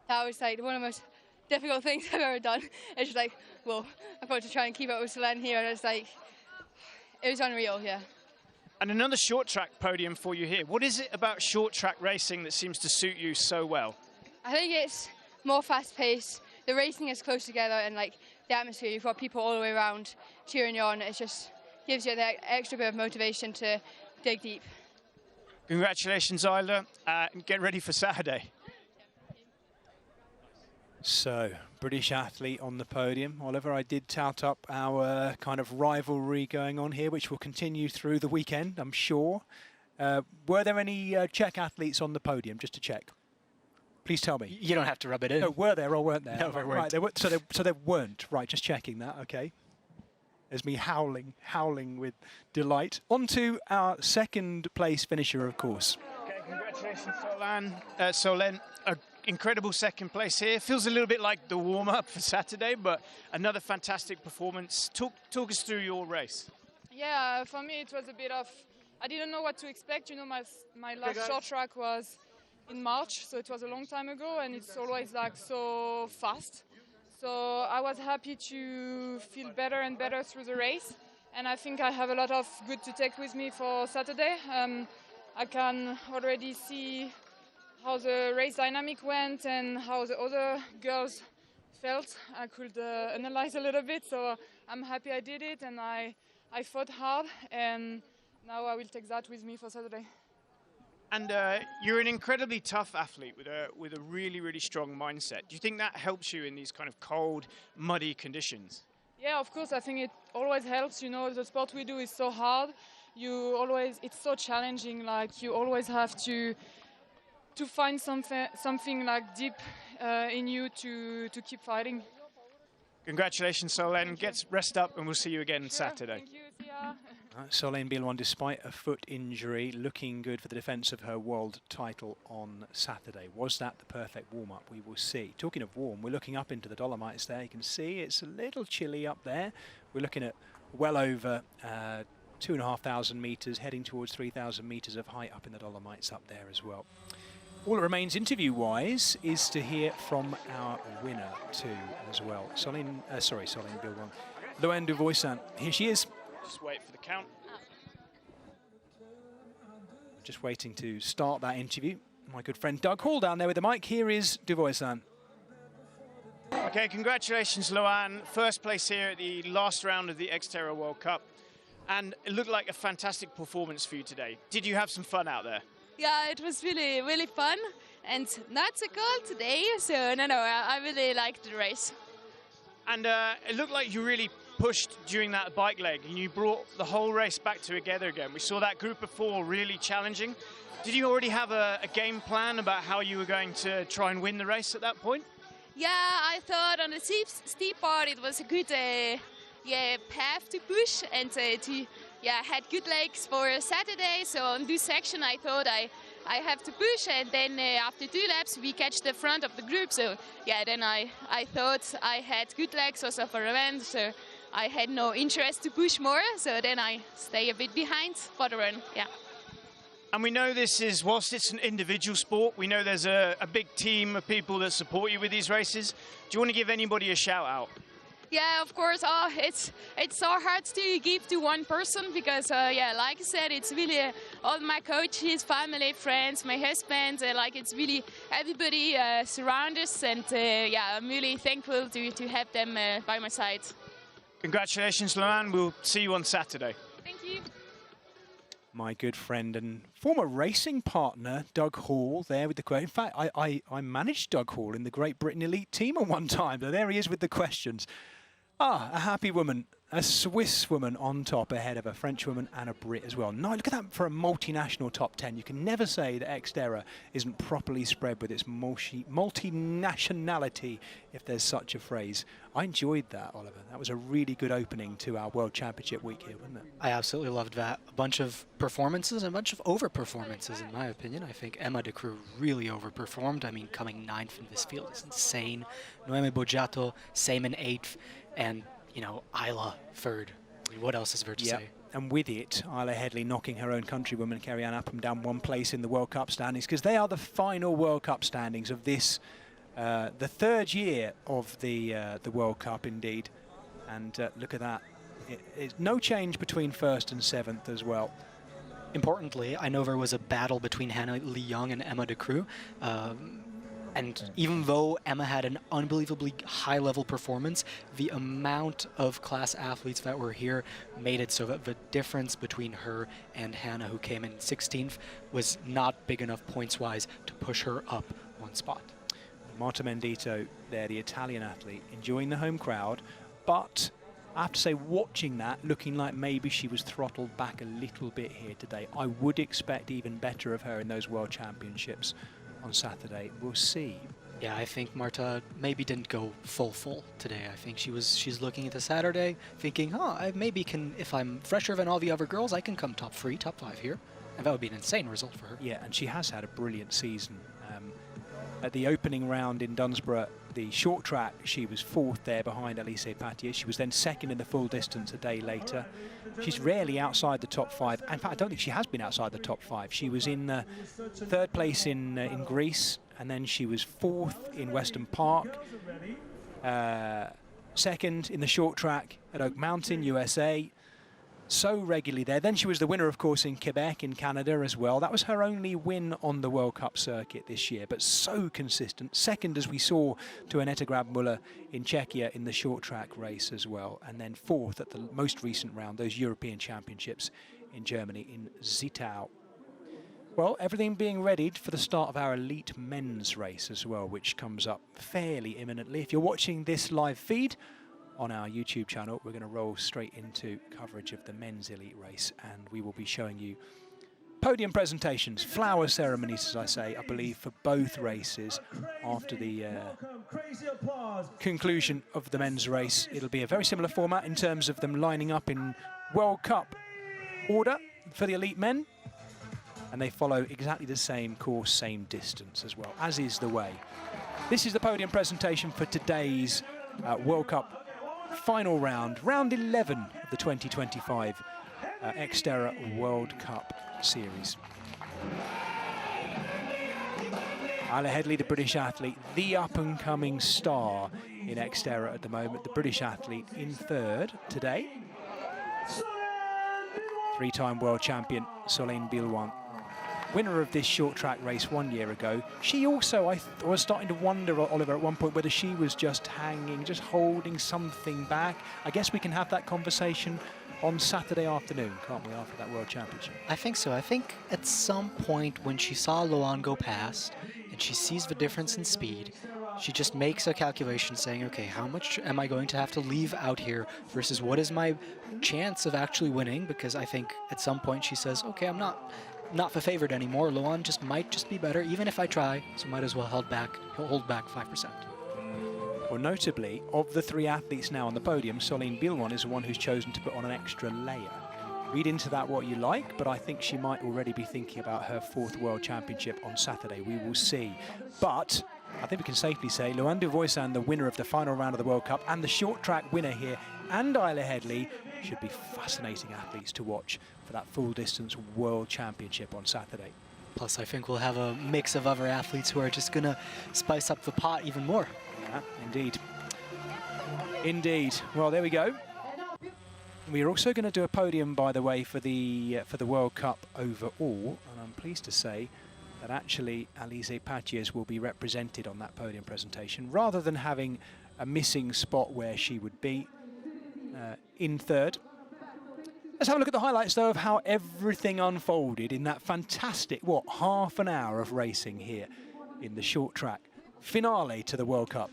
That was like one of the most difficult things I've ever done. It's just like, well, I've got to try and keep up with Solène here, and it's like, it was unreal, yeah. And another short track podium for you here. What is it about short track racing that seems to suit you so well? I think it's more fast paced. The racing is close together, and like the atmosphere, you've got people all the way around cheering you on. It just gives you that extra bit of motivation to dig deep. Congratulations, Isla, and get ready for Saturday. So, British athlete on the podium. Oliver, I did tout up our kind of rivalry going on here, which will continue through the weekend, I'm sure. Were there any Czech athletes on the podium, just to check? Please tell me. You don't have to rub it in. No, were there or weren't there? No, there weren't. Right, so there weren't. Right, just checking that, okay. There's me howling with delight. On to our second place finisher, of course. Okay, congratulations, Solène. Incredible second place here. Feels a little bit like the warm-up for Saturday, but another fantastic performance. Talk us through your race. Yeah, for me it was a bit of, I didn't know what to expect. You know, my last short track was in March, so it was a long time ago, and it's always like so fast. So I was happy to feel better and better through the race, and I think I have a lot of good to take with me for Saturday. I can already see how the race dynamic went and how the other girls felt. I could analyze a little bit, so I'm happy I did it, and I fought hard, and now I will take that with me for Saturday. And you're an incredibly tough athlete with a really, really strong mindset. Do you think that helps you in these kind of cold, muddy conditions? Yeah, of course. I think it always helps. You know, the sport we do is so hard. It's so challenging. Like, you always have to find something like deep in you to keep fighting. Congratulations, Solène. Get rest up, and we'll see you again Saturday. Thank you. See ya. Solène Bilouin, despite a foot injury, looking good for the defence of her world title on Saturday. Was that the perfect warm-up? We will see. Talking of warm, we're looking up into the Dolomites there. You can see it's a little chilly up there. We're looking at well over 2,500 metres, heading towards 3,000 metres of height up in the Dolomites up there as well. All that remains interview-wise is to hear from our winner too as well. Solène Bilouin. Loane Duvoisin, here she is. Just wait for the count. Just waiting to start that interview. My good friend Doug Hall down there with the mic. Here is Duvoisin. Okay, congratulations, Loane. First place here at the last round of the XTERRA World Cup. And it looked like a fantastic performance for you today. Did you have some fun out there? Yeah, it was really, really fun and not so cold today, so I really liked the race. And it looked like you really pushed during that bike leg and you brought the whole race back together again. We saw that group of four really challenging. Did you already have a game plan about how you were going to try and win the race at that point? Yeah, I thought on the steep part it was a good path to push and had good legs for Saturday. So on this section I thought I have to push, and then after 2 laps we catch the front of the group. So yeah, then I thought I had good legs also for revenge. So I had no interest to push more. So then I stay a bit behind for the run. Yeah. And we know whilst it's an individual sport, we know there's a big team of people that support you with these races. Do you want to give anybody a shout out? Yeah, of course. Oh, it's so hard to give to one person because, like I said, it's really all my coaches, family, friends, my husband. It's really everybody surround us, and I'm really thankful to have them by my side. Congratulations, Loane. We'll see you on Saturday. Thank you. My good friend and former racing partner, Doug Hall, there with the question. In fact, I managed Doug Hall in the Great Britain Elite team at one time. So there he is with the questions. A happy woman, A Swiss woman on top ahead of a French woman and a Brit as well. No, look at that for a multinational top 10. You can never say that XTERRA isn't properly spread with its multinationality, if there's such a phrase. I enjoyed that, Oliver. That was a really good opening to our World Championship week here, wasn't it? I absolutely loved that. A bunch of performances, a bunch of over-performances, in my opinion. I think Emma de Croo really overperformed. I mean, coming 9th in this field is insane. Noemi Boggiato, same in 8th, and you know, Isla 3rd. I mean, what else is there to say? And with it, Isla Headley knocking her own countrywoman Kerry-Ann Upham down 1 place in the World Cup standings, because they are the final World Cup standings of this, the 3rd year of the World Cup indeed. And look at that. It's no change between 1st and 7th as well. Importantly, I know there was a battle between Hannah Lee Young and Emma de Croo. And even though Emma had an unbelievably high-level performance, the amount of class athletes that were here made it so that the difference between her and Hannah, who came in 16th, was not big enough points-wise to push her up 1 spot. Marta Mendito there, the Italian athlete, enjoying the home crowd, but I have to say, watching that, looking like maybe she was throttled back a little bit here today. I would expect even better of her in those World Championships on Saturday. We'll see. Yeah, I think Marta maybe didn't go full today. I think she's looking at the Saturday thinking, I maybe can, if I'm fresher than all the other girls, I can come top 3, top 5 here. And that would be an insane result for her. Yeah, and she has had a brilliant season. At the opening round in Dunsborough, the short track, she was 4th there behind Elise Patier. She was then 2nd in the full distance a day later. She's rarely outside the top 5. In fact, I don't think she has been outside the top 5. She was in 3rd place in Greece, and then she was 4th in Weston Park, 2nd in the short track at Oak Mountain, USA. So regularly there. Then she was the winner, of course, in Quebec in Canada as well. That was her only win on the World Cup circuit this year, but so consistent. 2nd, as we saw, to Annette Grabmuller in Czechia in the short track race as well. And then 4th at the most recent round, those European Championships in Germany in Zittau. Well, everything being readied for the start of our elite men's race as well, which comes up fairly imminently. If you're watching this live feed on our YouTube channel, we're going to roll straight into coverage of the men's elite race, and we will be showing you podium presentations, flower ceremonies, as I say, I believe, for both races after the conclusion of the men's race. It'll be a very similar format in terms of them lining up in World Cup order for the elite men, and they follow exactly the same course, same distance as well, as is the way. This is the podium presentation for today's World Cup final round, round 11 of the 2025 XTERRA World Cup Series. Isla Headley, the British athlete, the up-and-coming star in XTERRA at the moment, the British athlete in 3rd today. 3-time world champion Solène Billouin, winner of this short track race 1 year ago. She also, I was starting to wonder, Oliver, at one point whether she was just hanging, just holding something back. I guess we can have that conversation on Saturday afternoon, can't we, after that World Championship? I think so. I think at some point when she saw Loan go past and she sees the difference in speed, she just makes a calculation saying, okay, how much am I going to have to leave out here versus what is my chance of actually winning? Because I think at some point she says, okay, I'm not the favorite anymore. Loan might just be better, even if I try, so might as well hold back 5%. Well, notably, of the 3 athletes now on the podium, Solène Billouin is the one who's chosen to put on an extra layer. Read into that what you like, but I think she might already be thinking about her 4th World Championship on Saturday. We will see. But I think we can safely say Loan de Voisin, the winner of the final round of the World Cup, and the short track winner here, and Isla Headley, should be fascinating athletes to watch for that full distance World Championship on Saturday. Plus, I think we'll have a mix of other athletes who are just going to spice up the pot even more. Yeah, indeed. Indeed. Well, there we go. We are also going to do a podium, by the way, for the World Cup overall, and I'm pleased to say that actually Elise Patier will be represented on that podium presentation, rather than having a missing spot where she would be in 3rd. Let's have a look at the highlights, though, of how everything unfolded in that fantastic, half an hour of racing here in the short track finale to the World Cup.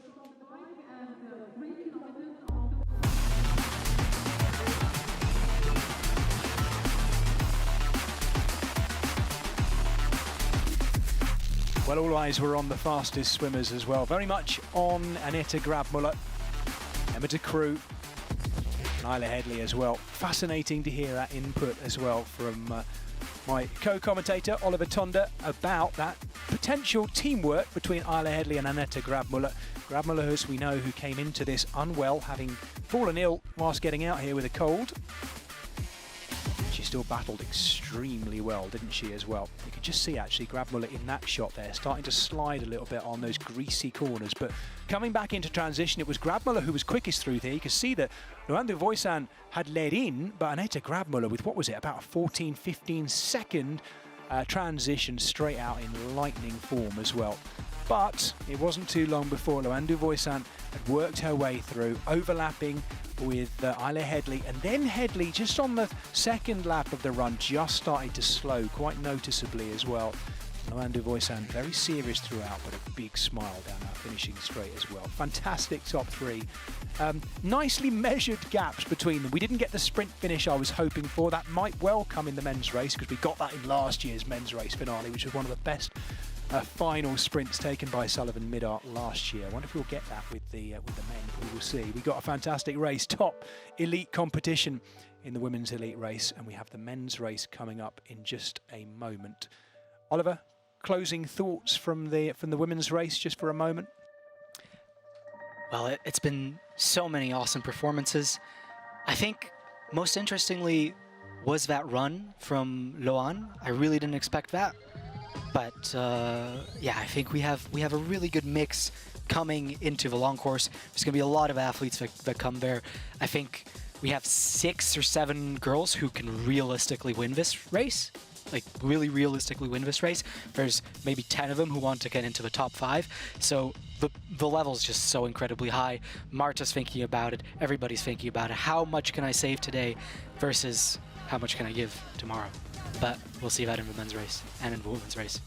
Well, all eyes were on the fastest swimmers as well. Very much on Anette Grabmuller, Emma de Croo, and Isla Headley as well. Fascinating to hear that input as well from my co-commentator Oliver Tonda about that potential teamwork between Isla Headley and Anette Grabmuller. Grabmuller, as we know, who came into this unwell, having fallen ill whilst getting out here with a cold. She still battled extremely well, didn't she, as well? You could just see, actually, Grabmuller in that shot there, starting to slide a little bit on those greasy corners. But coming back into transition, it was Grabmuller who was quickest through there. You could see that Loando Voisin had led in, but Anette Grabmuller with, what was it, about a 14, 15 second transition straight out in lightning form as well. But it wasn't too long before Loando Voisin had worked her way through, overlapping with Isla Headley, and then Headley, just on the second lap of the run, just started to slow quite noticeably as well. Loando Voisin very serious throughout, but a big smile down that finishing straight as well. Fantastic top three. Nicely measured gaps between them. We didn't get the sprint finish I was hoping for. That might well come in the men's race, because we got that in last year's men's race finale, which was one of the best final sprints taken by Sullivan Midart last year. I wonder if we'll get that with the men. We will see. We got a fantastic race, top elite competition in the women's elite race, and we have the men's race coming up in just a moment. Oliver, closing thoughts from the women's race, just for a moment. Well, it's been so many awesome performances. I think most interestingly was that run from Loan. I really didn't expect that. But yeah, I think we have a really good mix coming into the long course. There's going to be a lot of athletes that come there. I think we have 6 or 7 girls who can realistically win this race. Like, really realistically win this race. There's maybe 10 of them who want to get into the top 5. So the level's just so incredibly high. Marta's thinking about it. Everybody's thinking about it. How much can I save today versus how much can I give tomorrow? But we'll see that in the men's race and in the women's race.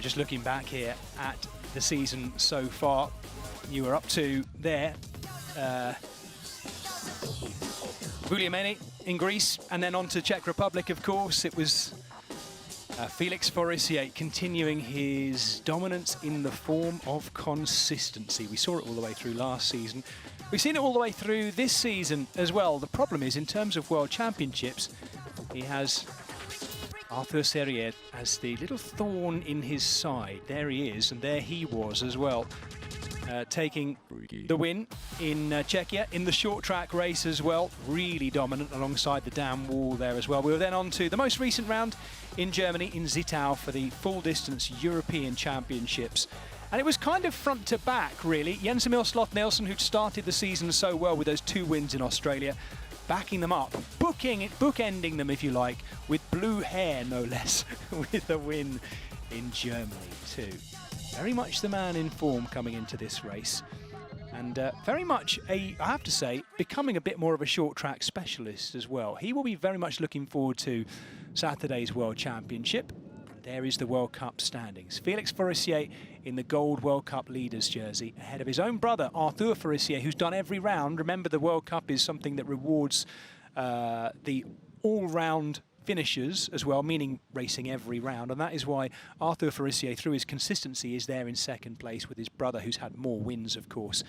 Just looking back here at the season so far, you were up to there, Vouliagmeni in Greece, and then on to Czech Republic, of course. It was Felix Forissier continuing his dominance in the form of consistency. We saw it all the way through last season. We've seen it all the way through this season as well. The problem is, in terms of World Championships, he has Arthur Serrier as the little thorn in his side. There he is, and there he was as well, taking the win in Czechia in the short track race as well. Really dominant alongside the dam wall there as well. We were then on to the most recent round in Germany, in Zittau, for the full distance European Championships. And it was kind of front to back, really. Jens Emil Sloth Nielsen, who'd started the season so well with those 2 wins in Australia, backing them up, bookending them, if you like, with blue hair, no less, with a win in Germany too. Very much the man in form coming into this race, and very much I have to say, becoming a bit more of a short track specialist as well. He will be very much looking forward to Saturday's World Championship. There is the World Cup standings. Felix Forissier in the gold World Cup leaders jersey, ahead of his own brother, Arthur Forissier, who's done every round. Remember, the World Cup is something that rewards the all-round finishers as well, meaning racing every round. And that is why Arthur Forissier, through his consistency, is there in second place with his brother, who's had more wins, of course,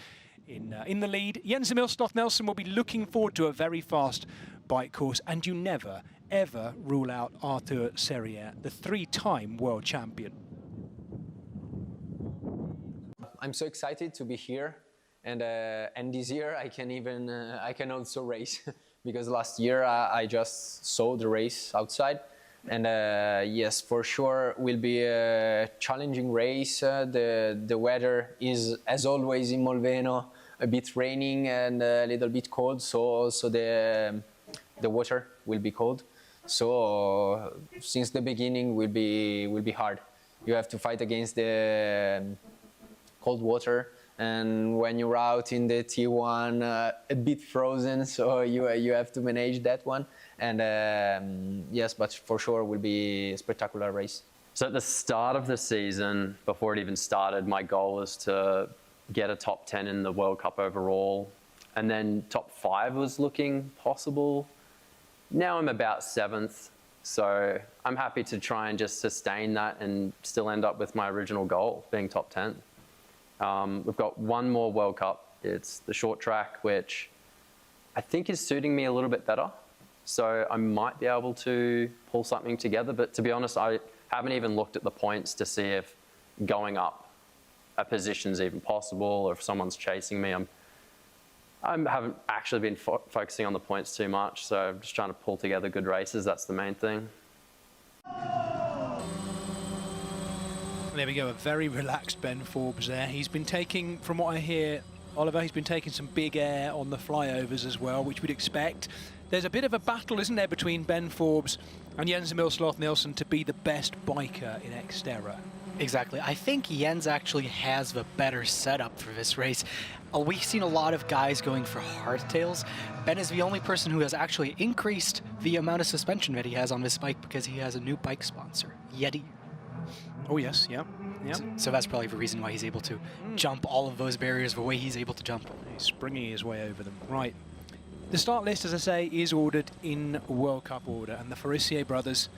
in the lead. Jens Emil Sloth-Nielsen will be looking forward to a very fast bike course, and you never, ever rule out Arthur Serrière, the 3-time world champion. I'm so excited to be here, and this year I can also race because last year I just saw the race outside, and yes, for sure will be a challenging race. The weather is, as always in Molveno, a bit raining and a little bit cold, so also the water will be cold. So since the beginning will be hard. You have to fight against the cold water, and when you're out in the T1, a bit frozen, so you have to manage that one. And yes, but for sure will be a spectacular race. So at the start of the season, before it even started, my goal was to get a top 10 in the World Cup overall, and then top 5 was looking possible. Now I'm about 7th, so I'm happy to try and just sustain that and still end up with my original goal, being top 10. We've got one more World Cup. It's the short track, which I think is suiting me a little bit better. So I might be able to pull something together, but to be honest, I haven't even looked at the points to see if going up a position is even possible, or if someone's chasing me. I haven't actually been focusing on the points too much, so I'm just trying to pull together good races. That's the main thing. There we go, a very relaxed Ben Forbes there. He's been taking, from what I hear, Oliver, he's been taking some big air on the flyovers as well, which we'd expect. There's a bit of a battle, isn't there, between Ben Forbes and Jens Emil Sloth-Nielsen to be the best biker in XTERRA. Exactly. I think Jens actually has the better setup for this race. We've seen a lot of guys going for hardtails. Ben is the only person who has actually increased the amount of suspension that he has on this bike because he has a new bike sponsor, Yeti. Oh yes, yeah. So that's probably the reason why he's able to jump all of those barriers the way he's able to jump. He's springing his way over them. Right. The start list, as I say, is ordered in World Cup order, and the Forissier brothers,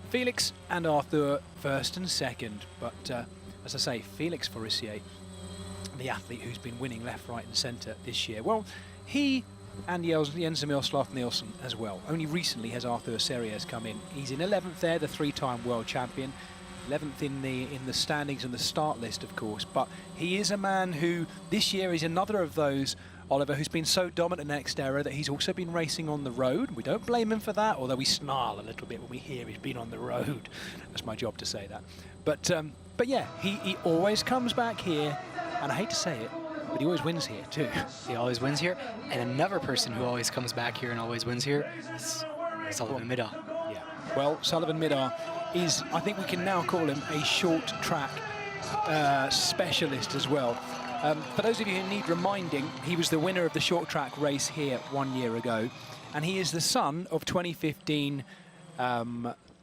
Felix and Arthur, first and second. But as I say, Felix Forissier, the athlete who's been winning left, right and centre this year, well, he and Jens Emil Sloth-Nielsen as well. Only recently has Arthur Serrière come in. He's in 11th there, the 3-time world champion. 11th in the standings and the start list, of course, but he is a man who this year is another of those, Oliver, who's been so dominant in XTERRA that he's also been racing on the road. We don't blame him for that, although we snarl a little bit when we hear he's been on the road. That's my job to say that. But yeah, he always comes back here, and I hate to say it, but he always wins here too. He always wins here, and another person who always comes back here and always wins here is Sullivan Middaugh. Yeah. Well, Sullivan Middaugh is, I think we can now call him a short track specialist as well. For those of you who need reminding, he was the winner of the short track race here 1 year ago, and he is the son of 2015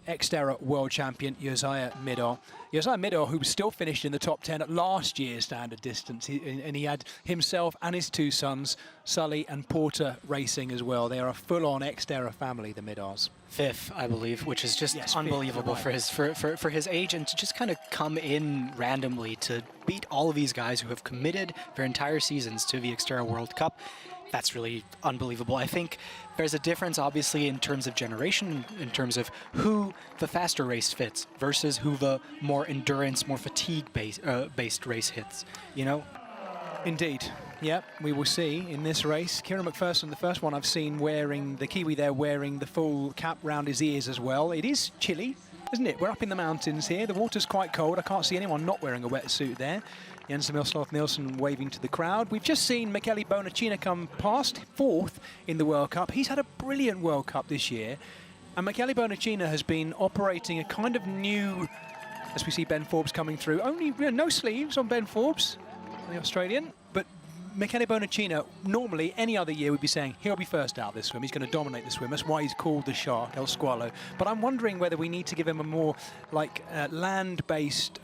XTERRA world champion Josiah Middaugh. Josiah Middaugh, who was still finished in the top 10 at last year's standard distance, and he had himself and his two sons, Sully and Porter, racing as well. They are a full-on XTERRA family, the Middaughs. 5th, I believe, which is just unbelievable for his age, and to just kind of come in randomly to beat all of these guys who have committed their entire seasons to the XTERRA World Cup. That's really unbelievable. I think there's a difference, obviously, in terms of generation, in terms of who the faster race fits versus who the more endurance, more fatigue-based race hits, you know? Indeed. Yep, we will see in this race. Kieran McPherson, the first one I've seen wearing, the Kiwi there, wearing the full cap round his ears as well. It is chilly, isn't it? We're up in the mountains here. The water's quite cold. I can't see anyone not wearing a wetsuit there. Jens Emil Sloth-Nielsen waving to the crowd. We've just seen Michele Bonacina come past, 4th in the World Cup. He's had a brilliant World Cup this year. And Michele Bonacina has been operating a kind of new, as we see Ben Forbes coming through. Only no sleeves on Ben Forbes, the Australian. But Michele Bonacina, normally any other year, would be saying he'll be first out this swim. He's going to dominate the swim. That's why he's called the Shark, El Squalo. But I'm wondering whether we need to give him a more like land-based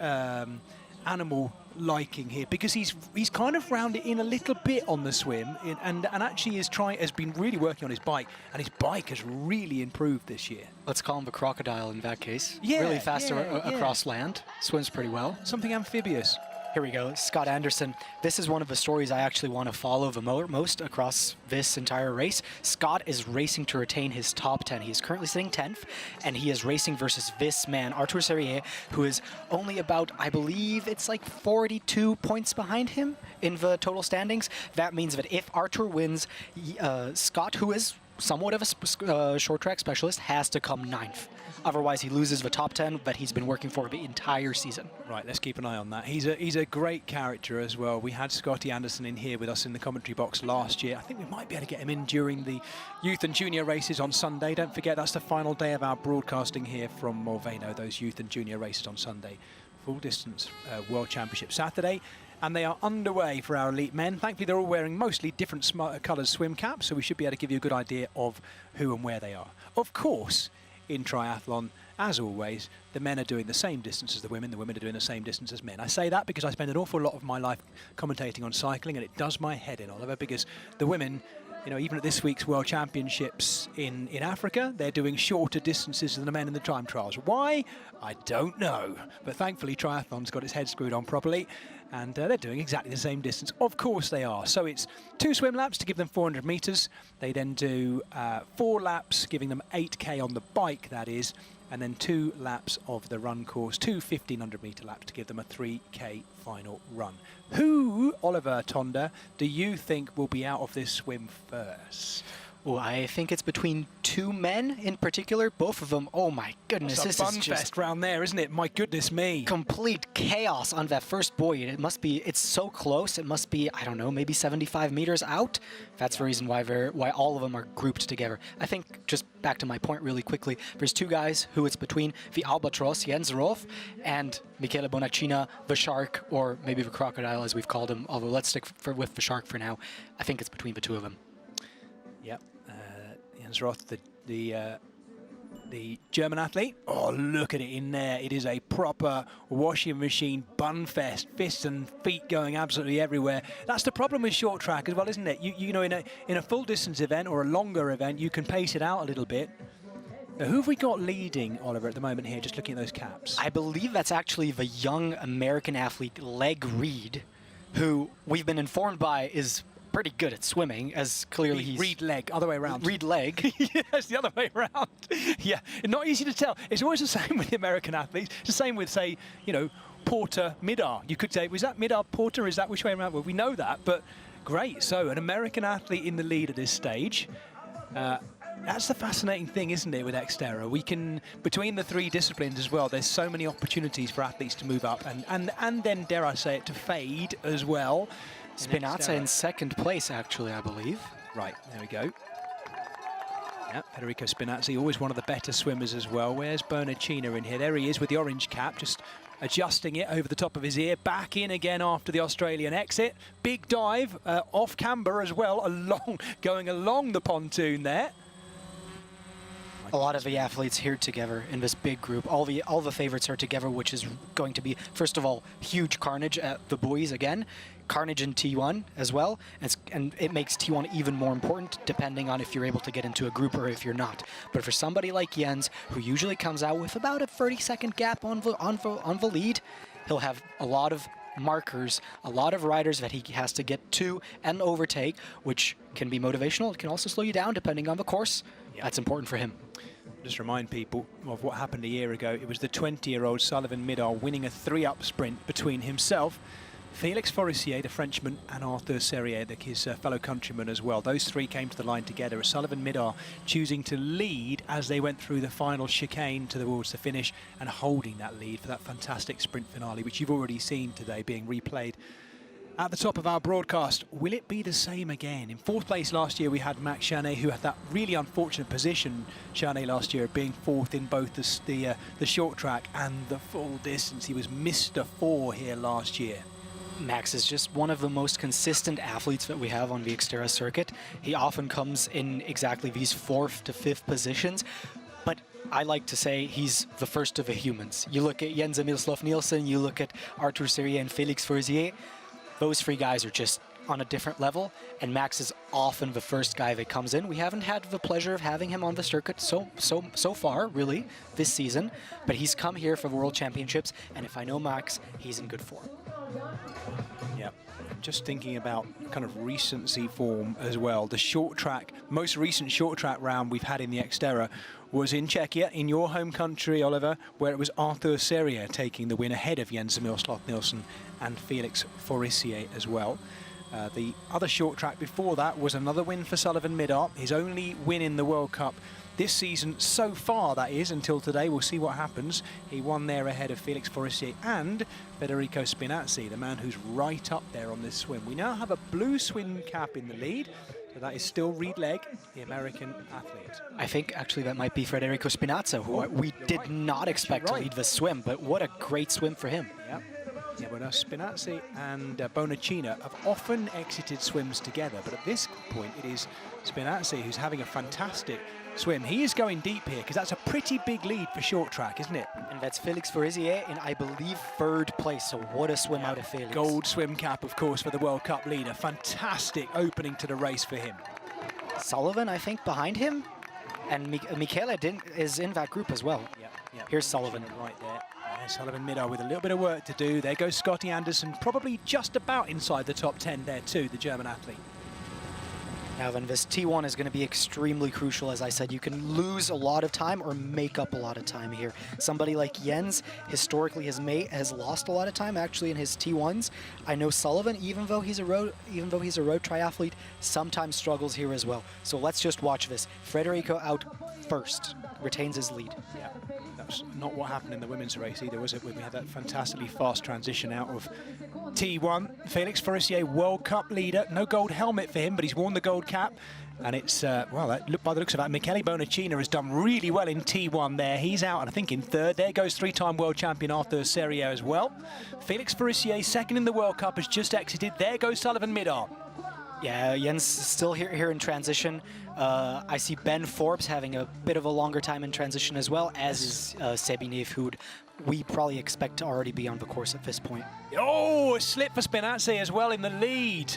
animal liking here, because he's kind of rounded in a little bit on the swim, and actually has been really working on his bike, and his bike has really improved this year. Let's call him the crocodile in that case. Yeah, really fast across land, swims pretty well. Something amphibious. Here we go, Scott Anderson. This is one of the stories I actually want to follow the most across this entire race. Scott is racing to retain his top 10. He is currently sitting 10th, and he is racing versus this man, Arthur Serrier, who is only about, I believe it's like 42 points behind him in the total standings. That means that if Arthur wins, Scott, who is somewhat of a short track specialist, has to come 9th. Otherwise, he loses the top 10 that he's been working for the entire season. Right, let's keep an eye on that. He's a great character as well. We had Scotty Anderson in here with us in the commentary box last year. I think we might be able to get him in during the youth and junior races on Sunday. Don't forget, that's the final day of our broadcasting here from Molveno, those youth and junior races on Sunday. Full distance World Championship Saturday. And they are underway for our elite men. Thankfully, they're all wearing mostly different coloured swim caps, so we should be able to give you a good idea of who and where they are. Of course, in triathlon, as always, the men are doing the same distance as the women are doing the same distance as men. I say that because I spend an awful lot of my life commentating on cycling, and it does my head in, Oliver, because the women, you know, even at this week's World Championships in Africa, they're doing shorter distances than the men in the time trials. Why? I don't know. But thankfully, triathlon's got its head screwed on properly, and they're doing exactly the same distance. Of course they are. So it's 2 swim laps to give them 400 metres. They then do 4 laps, giving them 8K on the bike, that is, and then 2 laps of the run course, 2 1,500-metre laps to give them a 3K final run. Who, Oliver Tonda, do you think will be out of this swim first? Well, I think it's between 2 men in particular. Both of them, oh my goodness, this is just round there, isn't it? My goodness me. Complete chaos on that first buoy. It must be, it's so close. It must be, I don't know, maybe 75 meters out. That's the reason why all of them are grouped together. I think, just back to my point really quickly, there's 2 guys who it's between: the albatross, Jens Rolf, and Michele Bonaccina, the shark, or maybe the crocodile as we've called him, although let's stick with the shark for now. I think it's between the 2 of them. Yep. Jens Roth, the German athlete. Oh, look at it in there. It is a proper washing machine bun fest. Fists and feet going absolutely everywhere. That's the problem with short track as well, isn't it? You know, in a full distance event or a longer event, you can pace it out a little bit. Now, who have we got leading, Oliver, at the moment here, just looking at those caps? I believe that's actually the young American athlete, Leg Reed, who we've been informed by is pretty good at swimming, as clearly he's... Reed Leg, other way around. Reed Leg. Yes, the other way around. Yeah, not easy to tell. It's always the same with the American athletes. It's the same with, say, you know, Porter Midar. You could say, was that Midar Porter? Is that which way around? Well, we know that, but great. So, an American athlete in the lead at this stage. That's the fascinating thing, isn't it, with XTERRA? We can, between the 3 disciplines as well, there's so many opportunities for athletes to move up and then, dare I say it, to fade as well. Spinazza in 2nd place, actually, I believe. Right, there we go. Yep, Federico Spinazzi, always one of the better swimmers as well. Where's Bonaccina in here? There he is with the orange cap, just adjusting it over the top of his ear. Back in again after the Australian exit. Big dive off camber as well, going along the pontoon there. A lot of the athletes here together in this big group. All the favorites are together, which is going to be, first of all, huge carnage at the buoys again. Carnage in T1 as well, and it makes T1 even more important depending on if you're able to get into a group or if you're not. But for somebody like Jens, who usually comes out with about a 30-second gap on the lead, he'll have a lot of markers, a lot of riders that he has to get to and overtake, which can be motivational. It can also slow you down depending on the course. Yeah. That's important for him. Just remind people of what happened a year ago. It was the 20-year-old Sullivan Midar winning a 3-up sprint between himself, Felix Forissier, the Frenchman, and Arthur Serrier, his fellow countryman as well. Those 3 came to the line together. Sullivan Midar choosing to lead as they went through the final chicane towards the finish and holding that lead for that fantastic sprint finale, which you've already seen today being replayed at the top of our broadcast. Will it be the same again? In 4th place last year, we had Max Chanet, who had that really unfortunate position, Chanet, last year, being 4th in both the short track and the full distance. He was Mr. 4 here last year. Max is just one of the most consistent athletes that we have on the XTERRA circuit. He often comes in exactly these 4th to 5th positions, but I like to say he's the first of the humans. You look at Jens Emil Sloff Nielsen, you look at Arthur Serrier and Felix Forissier, those 3 guys are just on a different level, and Max is often the first guy that comes in. We haven't had the pleasure of having him on the circuit so far, really, this season, but he's come here for the World Championships, and if I know Max, he's in good form. Yeah, just thinking about kind of recency form as well. The short track, most recent short track round we've had in the XTERRA was in Czechia, in your home country, Oliver, where it was Arthur Serrier taking the win ahead of Jens Emil Sloth-Nielsen and Felix Forissier as well. The other short track before that was another win for Sullivan Midart, his only win in the World Cup this season so far, that is, until today. We'll see what happens. He won there ahead of Felix Forissier and Federico Spinazzi, the man who's right up there on this swim. We now have a blue swim cap in the lead. So that is still Reed Legg, the American athlete. I think actually that might be Federico Spinazza, who we did not expect to lead the swim, but what a great swim for him. Yep. Yeah, well, Spinazzi and Bonacina have often exited swims together, but at this point it is Spinazzi who's having a fantastic swim. He is going deep here because that's a pretty big lead for short track, isn't it? And that's Felix Forissier in, I believe, 3rd place, so what a swim out of Felix. Gold swim cap, of course, for the World Cup leader. Fantastic opening to the race for him. Sullivan, I think, behind him, and Michele is in that group as well. Yep. Here's Sullivan. Right there. Sullivan Midart with a little bit of work to do. There goes Scotty Anderson, probably just about inside the top 10 there too, the German athlete. Now then, this T1 is going to be extremely crucial. As I said, you can lose a lot of time or make up a lot of time here. Somebody like Jens historically has lost a lot of time actually in his T1s. I know Sullivan, even though he's a road triathlete, sometimes struggles here as well. So let's just watch this. Federico out first, retains his lead. Yeah, that's not what happened in the women's race either, was it? When we had that fantastically fast transition out of T1. Felix Forissier, World Cup leader. No gold helmet for him, but he's worn the gold cap. And it's, well, by the looks of that, Michele Bonacina has done really well in T1 there. He's out, I think, in 3rd. There goes 3-time world champion Arthur Serrier as well. Felix Forissier, 2nd in the World Cup, has just exited. There goes Sullivan Midart. Yeah, Jens still here in transition. I see Ben Forbes having a bit of a longer time in transition as well, as is Sebinev, who we probably expect to already be on the course at this point. Oh, a slip for Spinazzi as well in the lead.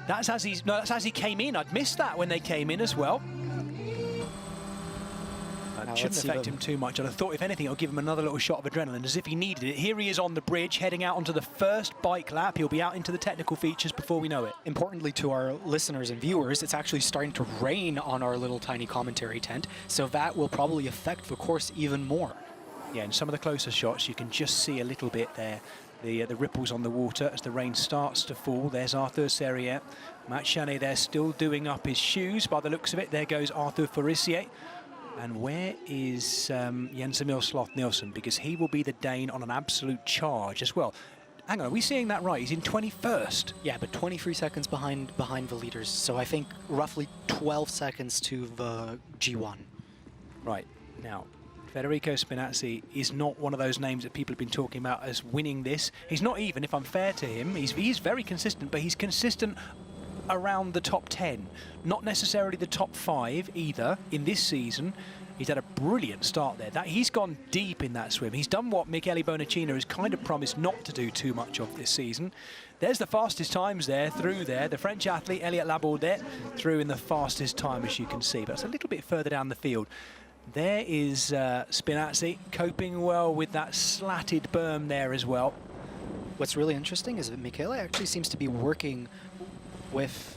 That's as he came in. I'd missed that when they came in as well. That shouldn't affect him too much. And I thought, if anything, it'll give him another little shot of adrenaline, as if he needed it. Here he is on the bridge, heading out onto the first bike lap. He'll be out into the technical features before we know it. Importantly to our listeners and viewers, it's actually starting to rain on our little tiny commentary tent, so that will probably affect the course even more. Yeah, in some of the closer shots, you can just see a little bit there. The ripples on the water as the rain starts to fall. There's Arthur Serrier. Matt Chanet there still doing up his shoes by the looks of it. There goes Arthur Forissier. And where is Jens Emil Sloth-Nielsen? Because he will be the Dane on an absolute charge as well. Hang on, are we seeing that right? He's in 21st. Yeah, but 23 seconds behind the leaders. So I think roughly 12 seconds to the G1. Right, now, Federico Spinazzi is not one of those names that people have been talking about as winning this. He's not even, if I'm fair to him. He's very consistent, but he's consistent around the top 10. Not necessarily the top 5 either in this season. He's had a brilliant start there. He's gone deep in that swim. He's done what Michele Bonacina has kind of promised not to do too much of this season. There's the fastest times there, through there. The French athlete, Elliot Laborde, through in the fastest time, as you can see. But it's a little bit further down the field. There is Spinazzi coping well with that slatted berm there as well. What's really interesting is that Michele actually seems to be working with...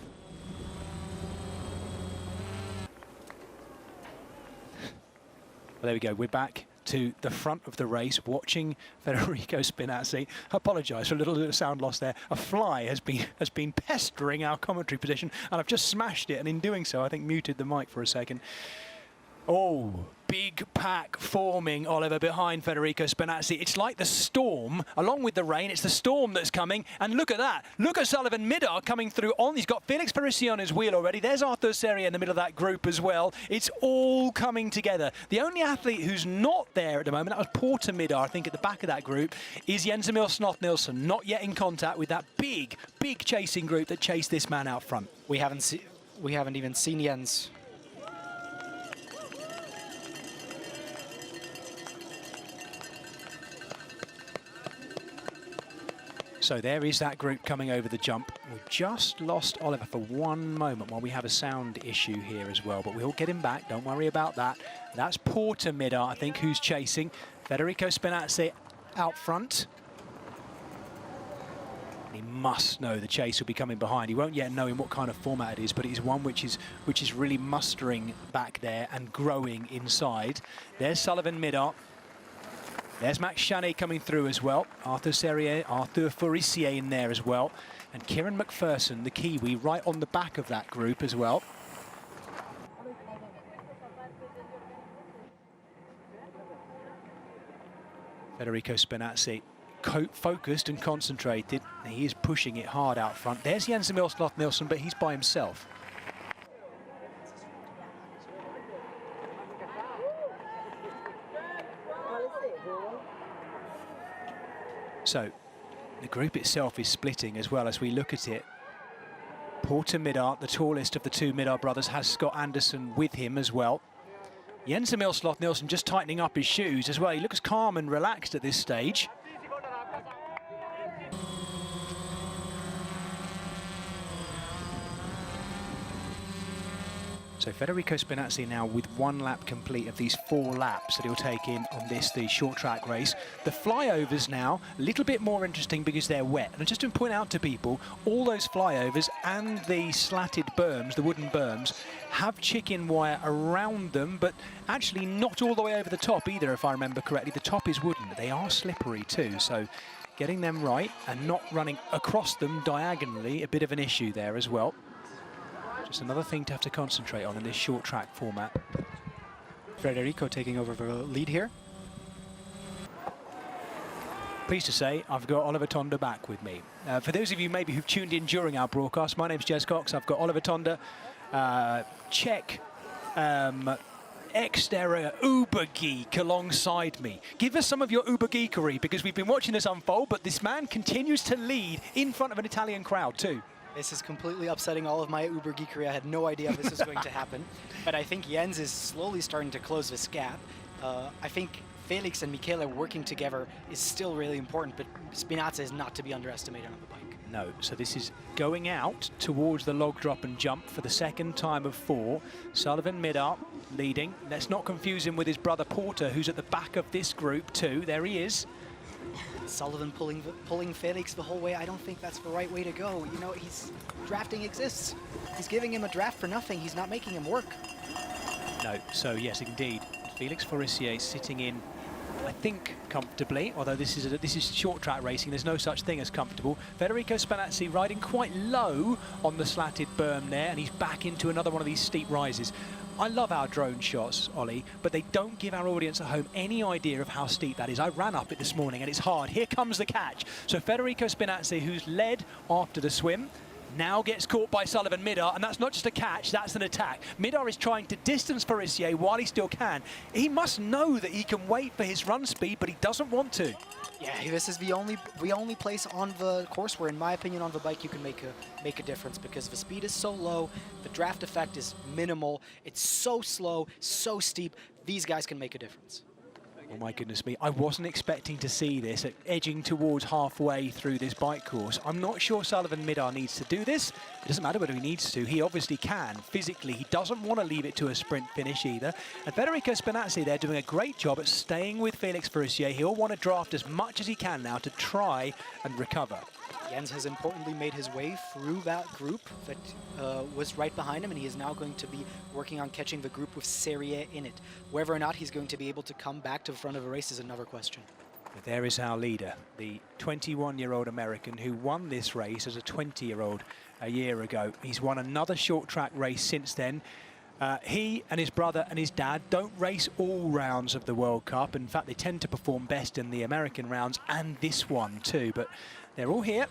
Well, there we go. We're back to the front of the race, watching Federico Spinazzi. I apologise for a little bit of sound loss there. A fly has been pestering our commentary position, and I've just smashed it, and in doing so, I think muted the mic for a second. Oh, big pack forming, Oliver, behind Federico Spinazzi. It's like the storm, along with the rain, it's the storm that's coming. And look at that. Look at Sullivan Midart coming through on. He's got Felix Forissier on his wheel already. There's Arthur Serrier in the middle of that group as well. It's all coming together. The only athlete who's not there at the moment, that was Porter Midart, I think, at the back of that group, is Jens Emil Sloth-Nielsen, not yet in contact with that big chasing group that chased this man out front. We haven't even seen Jens. So there is that group coming over the jump. We've just lost Oliver for one moment while we have a sound issue here as well, but we'll get him back, don't worry about that. That's Porter mid-art, I think, who's chasing. Federico Spinazzi out front. He must know the chase will be coming behind. He won't yet know in what kind of format it is, but it is one which is really mustering back there and growing inside. There's Sullivan mid-art. There's Max Chanet coming through as well. Arthur Forissier in there as well. And Kieran McPherson, the Kiwi, right on the back of that group as well. Federico Spinazzi, focused and concentrated. He is pushing it hard out front. There's Jens Emil Sloth-Nielsen, but he's by himself. So the group itself is splitting as well as we look at it. Porter mid-art, the tallest of the two mid-art brothers, has Scott Anderson with him as well. Jens Emil Sloth-Nielsen just tightening up his shoes as well. He looks calm and relaxed at this stage. So Federico Spinazzi now with 1 lap complete of these 4 laps that he'll take in on the short track race. The flyovers now, a little bit more interesting because they're wet. And just to point out to people, all those flyovers and the slatted berms, the wooden berms, have chicken wire around them, but actually not all the way over the top either, if I remember correctly. The top is wooden, but they are slippery too. So getting them right and not running across them diagonally, a bit of an issue there as well. Just another thing to have to concentrate on in this short track format. Federico taking over the lead here. Pleased to say I've got Oliver Tonda back with me. For those of you maybe who've tuned in during our broadcast, my name's Jez Cox. I've got Oliver Tonda, Czech, XTERRA Uber geek alongside me. Give us some of your Uber geekery because we've been watching this unfold, but this man continues to lead in front of an Italian crowd too. This is completely upsetting all of my Uber geekery. I had no idea this was going to happen. But I think Jens is slowly starting to close this gap. I think Felix and Michele working together is still really important, but Spinazzi is not to be underestimated on the bike. No, so this is going out towards the log drop and jump for the second time of 4. Sullivan mid-up, leading. Let's not confuse him with his brother Porter, who's at the back of this group too. There he is. Sullivan pulling Felix the whole way. I don't think that's the right way to go. You know, drafting exists. He's giving him a draft for nothing. He's not making him work. No, so yes, indeed. Felix Forissier sitting in, I think, comfortably, although this is short track racing. There's no such thing as comfortable. Federico Spinazzi riding quite low on the slatted berm there, and he's back into another one of these steep rises. I love our drone shots, Ollie, but they don't give our audience at home any idea of how steep that is. I ran up it this morning and it's hard. Here comes the catch. So Federico Spinazzi, who's led after the swim, now gets caught by Sullivan mid-art, and that's not just a catch, that's an attack. Mid-art is trying to distance Forissier while he still can. He must know that he can wait for his run speed, but he doesn't want to. Yeah, this is the only place on the course where, in my opinion, on the bike you can make a difference, because the speed is so low, the draft effect is minimal, it's so slow, so steep. These guys can make a difference. Oh my goodness me, I wasn't expecting to see this edging towards halfway through this bike course. I'm not sure Sullivan mid-art needs to do this. It doesn't matter whether he needs to, he obviously can. Physically, he doesn't want to leave it to a sprint finish either. And Federico Spinazzi there doing a great job at staying with Felix Forissier. He'll want to draft as much as he can now to try and recover. Jens has importantly made his way through that group that was right behind him, and he is now going to be working on catching the group with Serie in it. Whether or not he's going to be able to come back to the front of the race is another question. But there is our leader, the 21-year-old American who won this race as a 20-year-old a year ago. He's won another short track race since then. He and his brother and his dad don't race all rounds of the World Cup. In fact, they tend to perform best in the American rounds and this one too. But they're all here.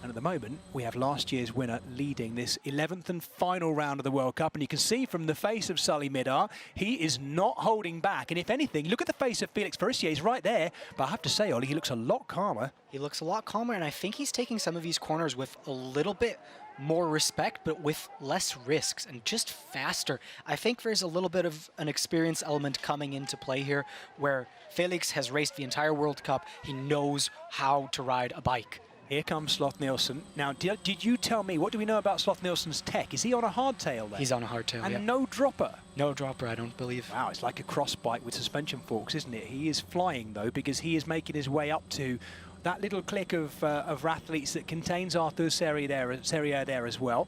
And at the moment, we have last year's winner leading this 11th and final round of the World Cup. And you can see from the face of Sully mid-art, he is not holding back. And if anything, look at the face of Felix Forissier. He's right there. But I have to say, Ollie, he looks a lot calmer. He looks a lot calmer, and I think he's taking some of these corners with a little bit more respect, but with less risks and just faster. I think there's a little bit of an experience element coming into play here, where Felix has raced the entire World Cup. He knows how to ride a bike. Here comes Sloth Nielsen. Now, did you tell me, what do we know about Sloth Nielsen's tech? Is he on a hardtail there? He's on a hardtail, and yeah. no dropper? No dropper, I don't believe. Wow, it's like a cross bike with suspension forks, isn't it? He is flying, though, because he is making his way up to that little clique of athletes that contains Arthur Seria there as well.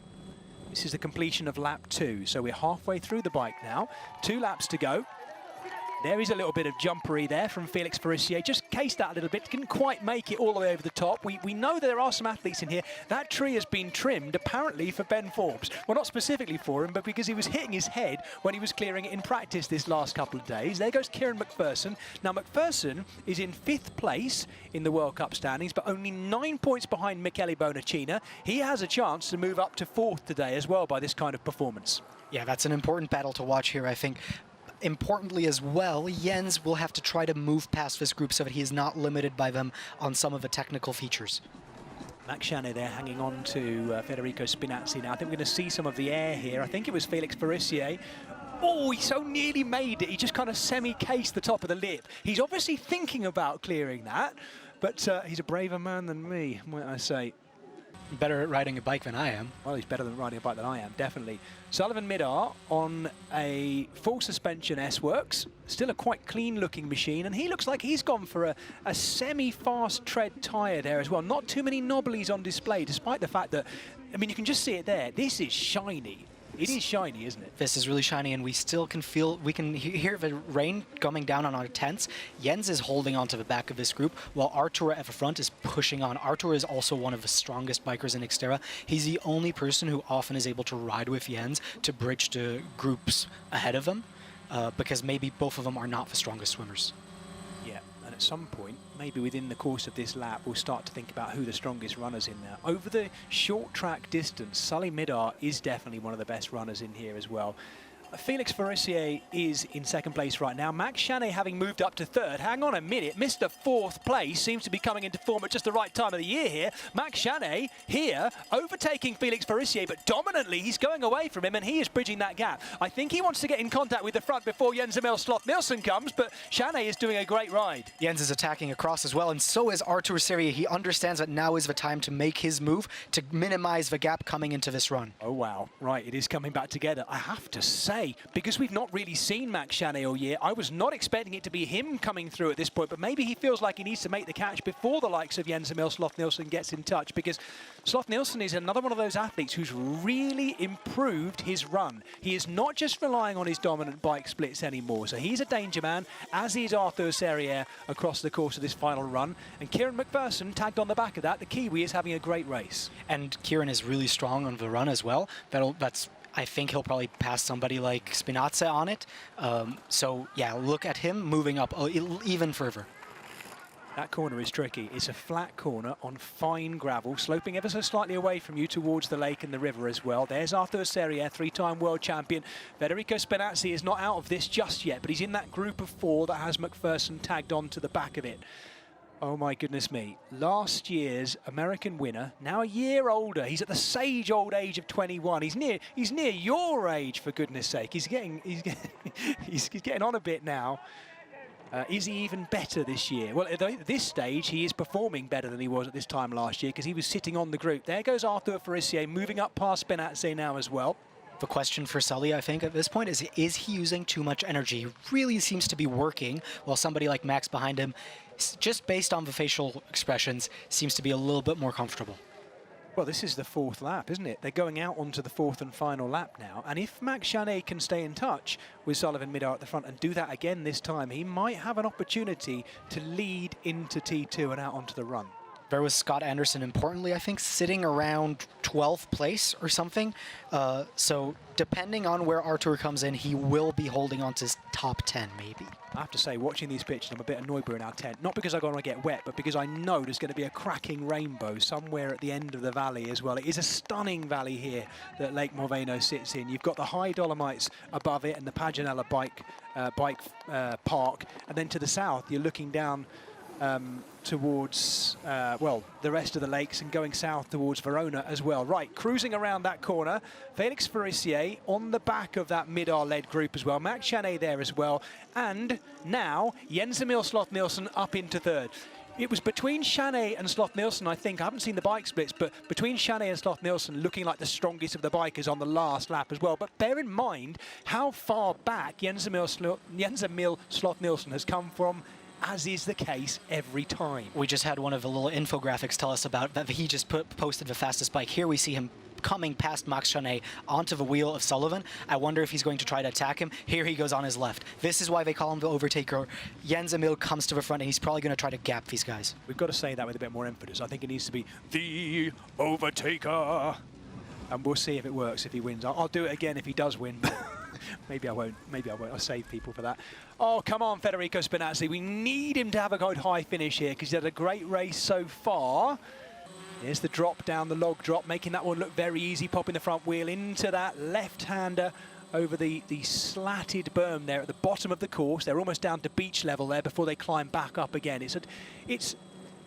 This is the completion of lap 2, so we're halfway through the bike now. 2 laps to go. There is a little bit of jumpery there from Felix Farissier. Just cased that a little bit. Didn't quite make it all the way over the top. We know there are some athletes in here. That tree has been trimmed, apparently, for Ben Forbes. Well, not specifically for him, but because he was hitting his head when he was clearing it in practice this last couple of days. There goes Kieran McPherson. Now, McPherson is in 5th place in the World Cup standings, but only 9 points behind Michele Bonacina. He has a chance to move up to 4th today as well by this kind of performance. Yeah, that's an important battle to watch here, I think. Importantly as well, Jens will have to try to move past this group so that he is not limited by them on some of the technical features. Max Chanet there hanging on to Federico Spinazzi now. I think we're going to see some of the air here. I think it was Felix Farissier. Oh, he so nearly made it. He just kind of semi-cased the top of the lip. He's obviously thinking about clearing that, but he's a braver man than me, might I say. Better at riding a bike than I am. Well, he's better than riding a bike than I am, definitely. Sullivan Midar on a full suspension S-Works. Still a quite clean-looking machine, and he looks like he's gone for a semi-fast tread tyre there as well. Not too many knobblies on display, despite the fact that, I mean, you can just see it there. This is shiny. It is shiny, isn't it? This is really shiny, and we still can feel, we can hear the rain coming down on our tents. Jens is holding onto the back of this group, while Artur at the front is pushing on. Artur is also one of the strongest bikers in XTERRA. He's the only person who often is able to ride with Jens to bridge the groups ahead of him, because maybe both of them are not the strongest swimmers. Yeah, and at some point, maybe within the course of this lap, we'll start to think about who the strongest runners in there. Over the short track distance, Sully Midar is definitely one of the best runners in here as well. Felix Farissier is in 2nd place right now. Max Chanet having moved up to 3rd. Hang on a minute, Mr. 4th place seems to be coming into form at just the right time of the year here. Max Chanet here overtaking Felix Farissier, but dominantly he's going away from him and he is bridging that gap. I think he wants to get in contact with the front before Jens Emil Sloth Nielsen comes, but Chanet is doing a great ride. Jens is attacking across as well, and so is Artur Seria. He understands that now is the time to make his move to minimize the gap coming into this run. Oh wow, right, it is coming back together. I have to say, because we've not really seen Max Chanet all year, I was not expecting it to be him coming through at this point, but maybe he feels like he needs to make the catch before the likes of Jens Emil Sloth Nielsen gets in touch, because Sloth Nielsen is another one of those athletes who's really improved his run. He is not just relying on his dominant bike splits anymore, so he's a danger man, as is Arthur Seria across the course of this final run, and Kieran McPherson tagged on the back of that. The Kiwi is having a great race. And Kieran is really strong on the run as well. I think he'll probably pass somebody like Spinazza on it. So, yeah, look at him moving up even further. That corner is tricky. It's a flat corner on fine gravel, sloping ever so slightly away from you towards the lake and the river as well. There's Arthur Seria, 3-time world champion. Federico Spinazzi is not out of this just yet, but he's in that group of 4 that has McPherson tagged on to the back of it. Oh my goodness me. Last year's American winner, now a year older. He's at the sage old age of 21. He's near your age, for goodness sake. He's getting on a bit now. Is he even better this year? Well, at this stage, he is performing better than he was at this time last year because he was sitting on the group. There goes Arthur Farissier moving up past Spinazzi now as well. The question for Sully, I think, at this point is he using too much energy? He really seems to be working, while somebody like Max behind him, just based on the facial expressions, seems to be a little bit more comfortable. Well, this is the 4th lap, isn't it? They're going out onto the 4th and final lap now. And if Max Chanet can stay in touch with Sullivan Midar at the front and do that again this time, he might have an opportunity to lead into T2 and out onto the run. There was Scott Anderson, importantly, I think, sitting around 12th place or something. So depending on where Artur comes in, he will be holding on to his top 10, maybe. I have to say, watching these pictures, I'm a bit annoyed we're in our tent. Not because I don't want to get wet, but because I know there's going to be a cracking rainbow somewhere at the end of the valley as well. It is a stunning valley here that Lake Molveno sits in. You've got the high Dolomites above it and the Paginella bike park. And then to the south, you're looking down towards, well, the rest of the lakes and going south towards Verona as well. Right, cruising around that corner, Felix Farissier on the back of that Midar-led group as well. Max Chanet there as well. And now, Jens Emil Sloth Nielsen up into 3rd. it was between Chaney and Sloth-Nielsen, I think. I haven't seen the bike splits, but between Chaney and Sloth-Nielsen looking like the strongest of the bikers on the last lap as well. But bear in mind how far back Jens Emil Sloth-Nielsen has come from, as is the case every time. We just had one of the little infographics tell us about that he just posted the fastest bike. Here we see him coming past Max Chaney onto the wheel of Sullivan. I wonder if he's going to try to attack him. Here he goes on his left. This is why they call him the overtaker. Jens Emil comes to the front and he's probably going to try to gap these guys. We've got to say that with a bit more emphasis. I think it needs to be the overtaker. And we'll see if it works if he wins. I'll do it again if he does win. Maybe I won't. Maybe I won't. I'll save people for that. Oh, come on, Federico Spinazzi. We need him to have a good high finish here because he's had a great race so far. Here's the drop down, the log drop, making that one look very easy, popping the front wheel into that left-hander over the slatted berm there at the bottom of the course. They're almost down to beach level there before they climb back up again.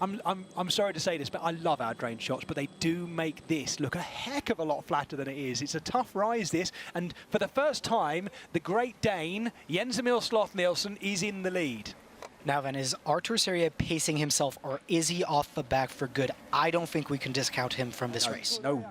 I'm sorry to say this, but I love our drain shots, but they do make this look a heck of a lot flatter than it is. It's a tough rise, this, and for the first time, the Great Dane, Jens Emil Sloth-Nielsen, is in the lead. Now then, is Artur Seria pacing himself, or is he off the back for good? I don't think we can discount him from this race. No,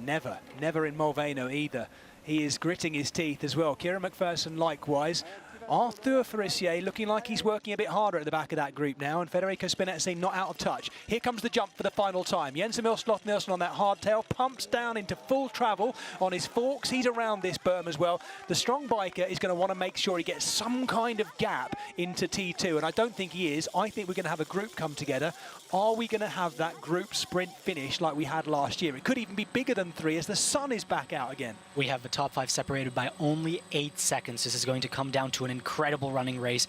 never. Never in Molveno either. He is gritting his teeth as well. Kieran McPherson likewise. Arthur Farissier looking like he's working a bit harder at the back of that group now, and Federico Spinazzi not out of touch. Here comes the jump for the final time. Jens Emil Sloth-Nielsen on that hardtail, pumps down into full travel on his forks. He's around this berm as well. The strong biker is going to want to make sure he gets some kind of gap into T2, and I don't think he is. I think we're going to have a group come together. Are we going to have that group sprint finish like we had last year? It could even be bigger than 3 as the sun is back out again. We have the top 5 separated by only 8 seconds. This is going to come down to an incredible running race.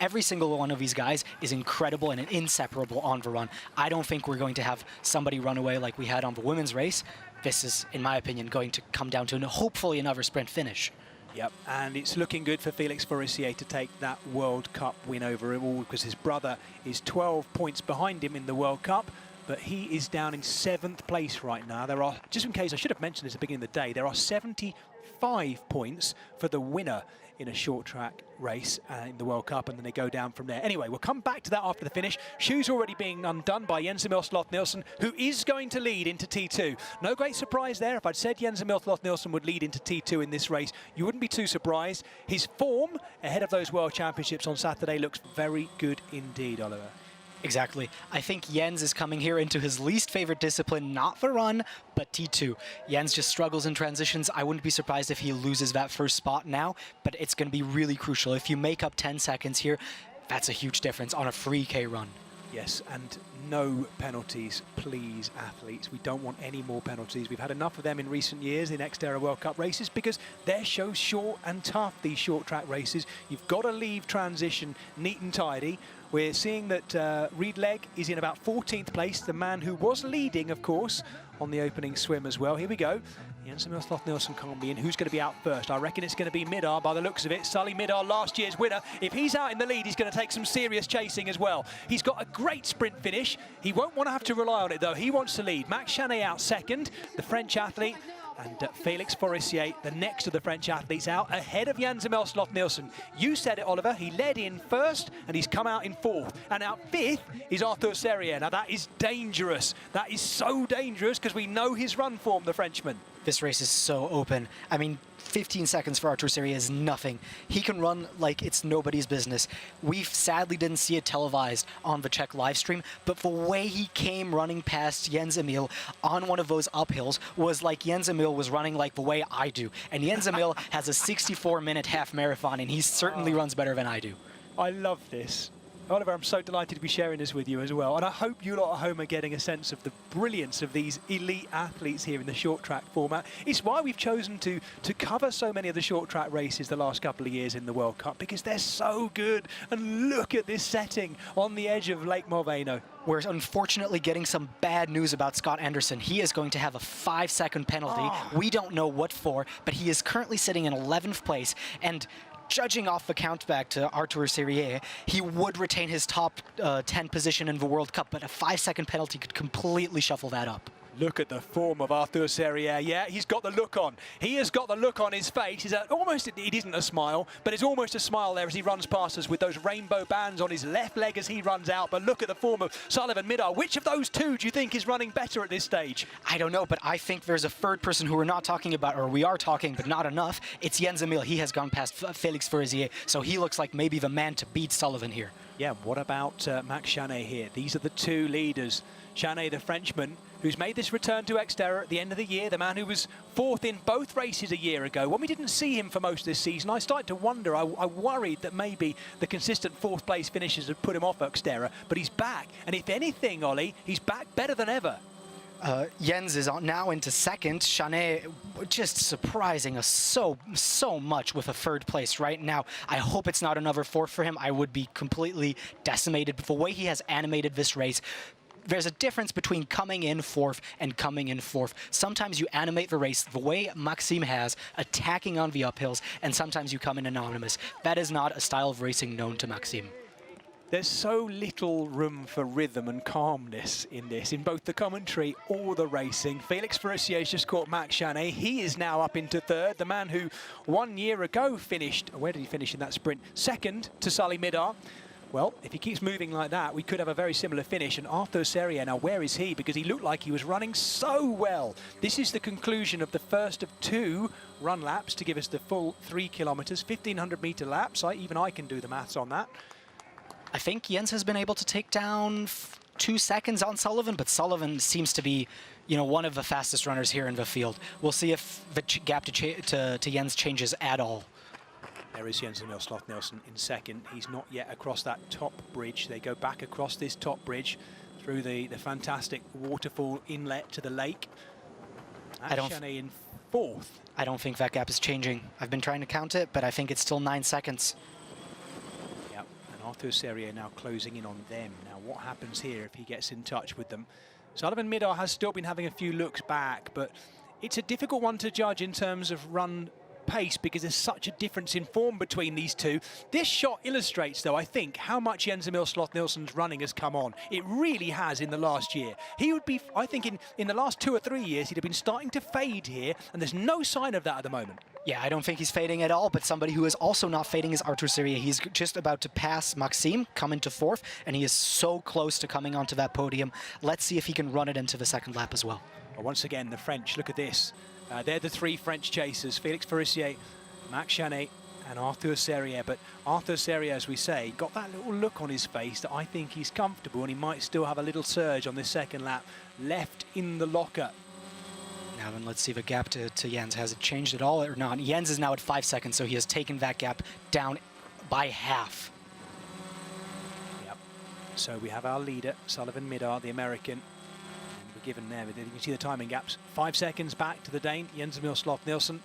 Every single one of these guys is incredible and inseparable on the run. I don't think we're going to have somebody run away like we had on the women's race. This is, in my opinion, going to come down to hopefully another sprint finish. Yep, and it's looking good for Felix Farissier to take that World Cup win over him all because his brother is 12 points behind him in the World Cup, but he is down in 7th place right now. There are, just in case, I should have mentioned this at the beginning of the day, there are 75 points for the winner in a short track race in the World Cup, and then they go down from there. Anyway, we'll come back to that after the finish. Shoes already being undone by Jens Emil Sloth-Nielsen, who is going to lead into T2. No great surprise there. If I'd said Jens Emil Sloth-Nielsen would lead into T2 in this race, you wouldn't be too surprised. His form ahead of those World Championships on Saturday looks very good indeed, Oliver. Exactly. I think Jens is coming here into his least favorite discipline, not the run, but T2. Jens just struggles in transitions. I wouldn't be surprised if he loses that first spot now, but it's going to be really crucial. If you make up 10 seconds here, that's a huge difference on a free K run. Yes, and no penalties, please, athletes. We don't want any more penalties. We've had enough of them in recent years in XTERRA World Cup races because they're so short and tough, these short track races. You've got to leave transition neat and tidy. We're seeing that Reed Legg is in about 14th place, the man who was leading, of course, on the opening swim as well. Here we go. Jens Emil Sloth-Nielsen can't be in. Who's going to be out first? I reckon it's going to be Midar by the looks of it. Sully Midar, last year's winner. If he's out in the lead, he's going to take some serious chasing as well. He's got a great sprint finish. He won't want to have to rely on it, though. He wants to lead. Max Chaney out second, the French athlete. And Felix Farissier, the next of the French athletes, out ahead of Jens Emil Sloth-Nielsen. You said it, Oliver. He led in first, and he's come out in 4th. And out 5th is Arthur Seria. Now, that is dangerous. That is so dangerous because we know his run form, the Frenchman. This race is so open. I mean, 15 seconds for Artur Seria is nothing. He can run like it's nobody's business. We sadly didn't see it televised on the Czech live stream, but the way he came running past Jens Emil on one of those uphills was like Jens Emil was running like the way I do. And Jens Emil has a 64-minute half marathon, and he certainly runs better than I do. I love this. Oliver, I'm so delighted to be sharing this with you as well. And I hope you lot at home are getting a sense of the brilliance of these elite athletes here in the short track format. It's why we've chosen to cover so many of the short track races the last couple of years in the World Cup, because they're so good. And look at this setting on the edge of Lake Molveno. We're unfortunately getting some bad news about Scott Anderson. He is going to have a 5-second penalty. We don't know what for, but he is currently sitting in 11th place. And judging off the count back to Artur Seria, he would retain his top 10 position in the World Cup, but a 5-second penalty could completely shuffle that up. Look at the form of Arthur Serrier. Yeah, he's got the look on. He has got the look on his face. It isn't a smile, but it's almost a smile there as he runs past us with those rainbow bands on his left leg as he runs out. But look at the form of Sullivan Midar. Which of those two do you think is running better at this stage? I don't know, but I think there's a third person who we're not talking about, or we are talking, but not enough. It's Jens Emil. He has gone past Felix Furizier, so he looks like maybe the man to beat Sullivan here. Yeah, what about Max Chanet here? These are the two leaders. Chanet, the Frenchman, who's made this return to XTERRA at the end of the year, the man who was fourth in both races a year ago. When we didn't see him for most of this season, I started to wonder, I worried that maybe the consistent fourth place finishes had put him off XTERRA, but he's back. And if anything, Ollie, he's back better than ever. Jens is now into second. Chanet just surprising us so much with a third place right now. I hope it's not another fourth for him. I would be completely decimated. But the way he has animated this race, there's a difference between coming in fourth and coming in fourth. Sometimes you animate the race the way Maxime has, attacking on the uphills, and sometimes you come in anonymous. That is not a style of racing known to Maxime. There's so little room for rhythm and calmness in this, in both the commentary or the racing. Felix Furissier's just caught Max Chanet. He is now up into third. The man who 1 year ago finished, where did he finish in that sprint? Second to Sully Midar. Well, if he keeps moving like that, we could have a very similar finish. And Arthur Serrier, now where is he? Because he looked like he was running so well. This is the conclusion of the first of 2 run laps to give us the full 3 kilometers, 1,500 meter laps. Even I can do the maths on that. I think Jens has been able to take down 2 seconds on Sullivan, but Sullivan seems to be, you know, one of the fastest runners here in the field. We'll see if the gap to Jens changes at all. There is Jens Emil Sloth-Nielsen in second. He's not yet across that top bridge. They go back across this top bridge through the fantastic waterfall inlet to the lake. Chanet in fourth. I don't think that gap is changing. I've been trying to count it, but I think it's still 9 seconds. Arthur Serrier now closing in on them. Now what happens here if he gets in touch with them? Sullivan Midar has still been having a few looks back, but it's a difficult one to judge in terms of run pace because there's such a difference in form between these two. This shot illustrates, though, I think, how much Jens Emil Sloth-Nielsen's running has come on. It really has in the last year. He would be, I think, in the last 2 or 3 years, he'd have been starting to fade here, and there's no sign of that at the moment. Yeah, I don't think he's fading at all, but somebody who is also not fading is Arthur Serrier. He's just about to pass Maxime, come into fourth, and he is so close to coming onto that podium. Let's see if he can run it into the second lap as well. Well, once again, the French, look at this. They're the 3 French chasers, Felix Furissier, Max Chanet, and Arthur Serrier. But Arthur Serrier, as we say, got that little look on his face that I think he's comfortable, and he might still have a little surge on this second lap left in the locker. Now then, let's see the gap to Jens. Has it changed at all or not? Jens is now at 5 seconds, so he has taken that gap down by half. Yep. So we have our leader, Sullivan Midar, the American. And we're given there, you can see the timing gaps. 5 seconds back to the Dane, Jens Emil Sloth-Nielsen.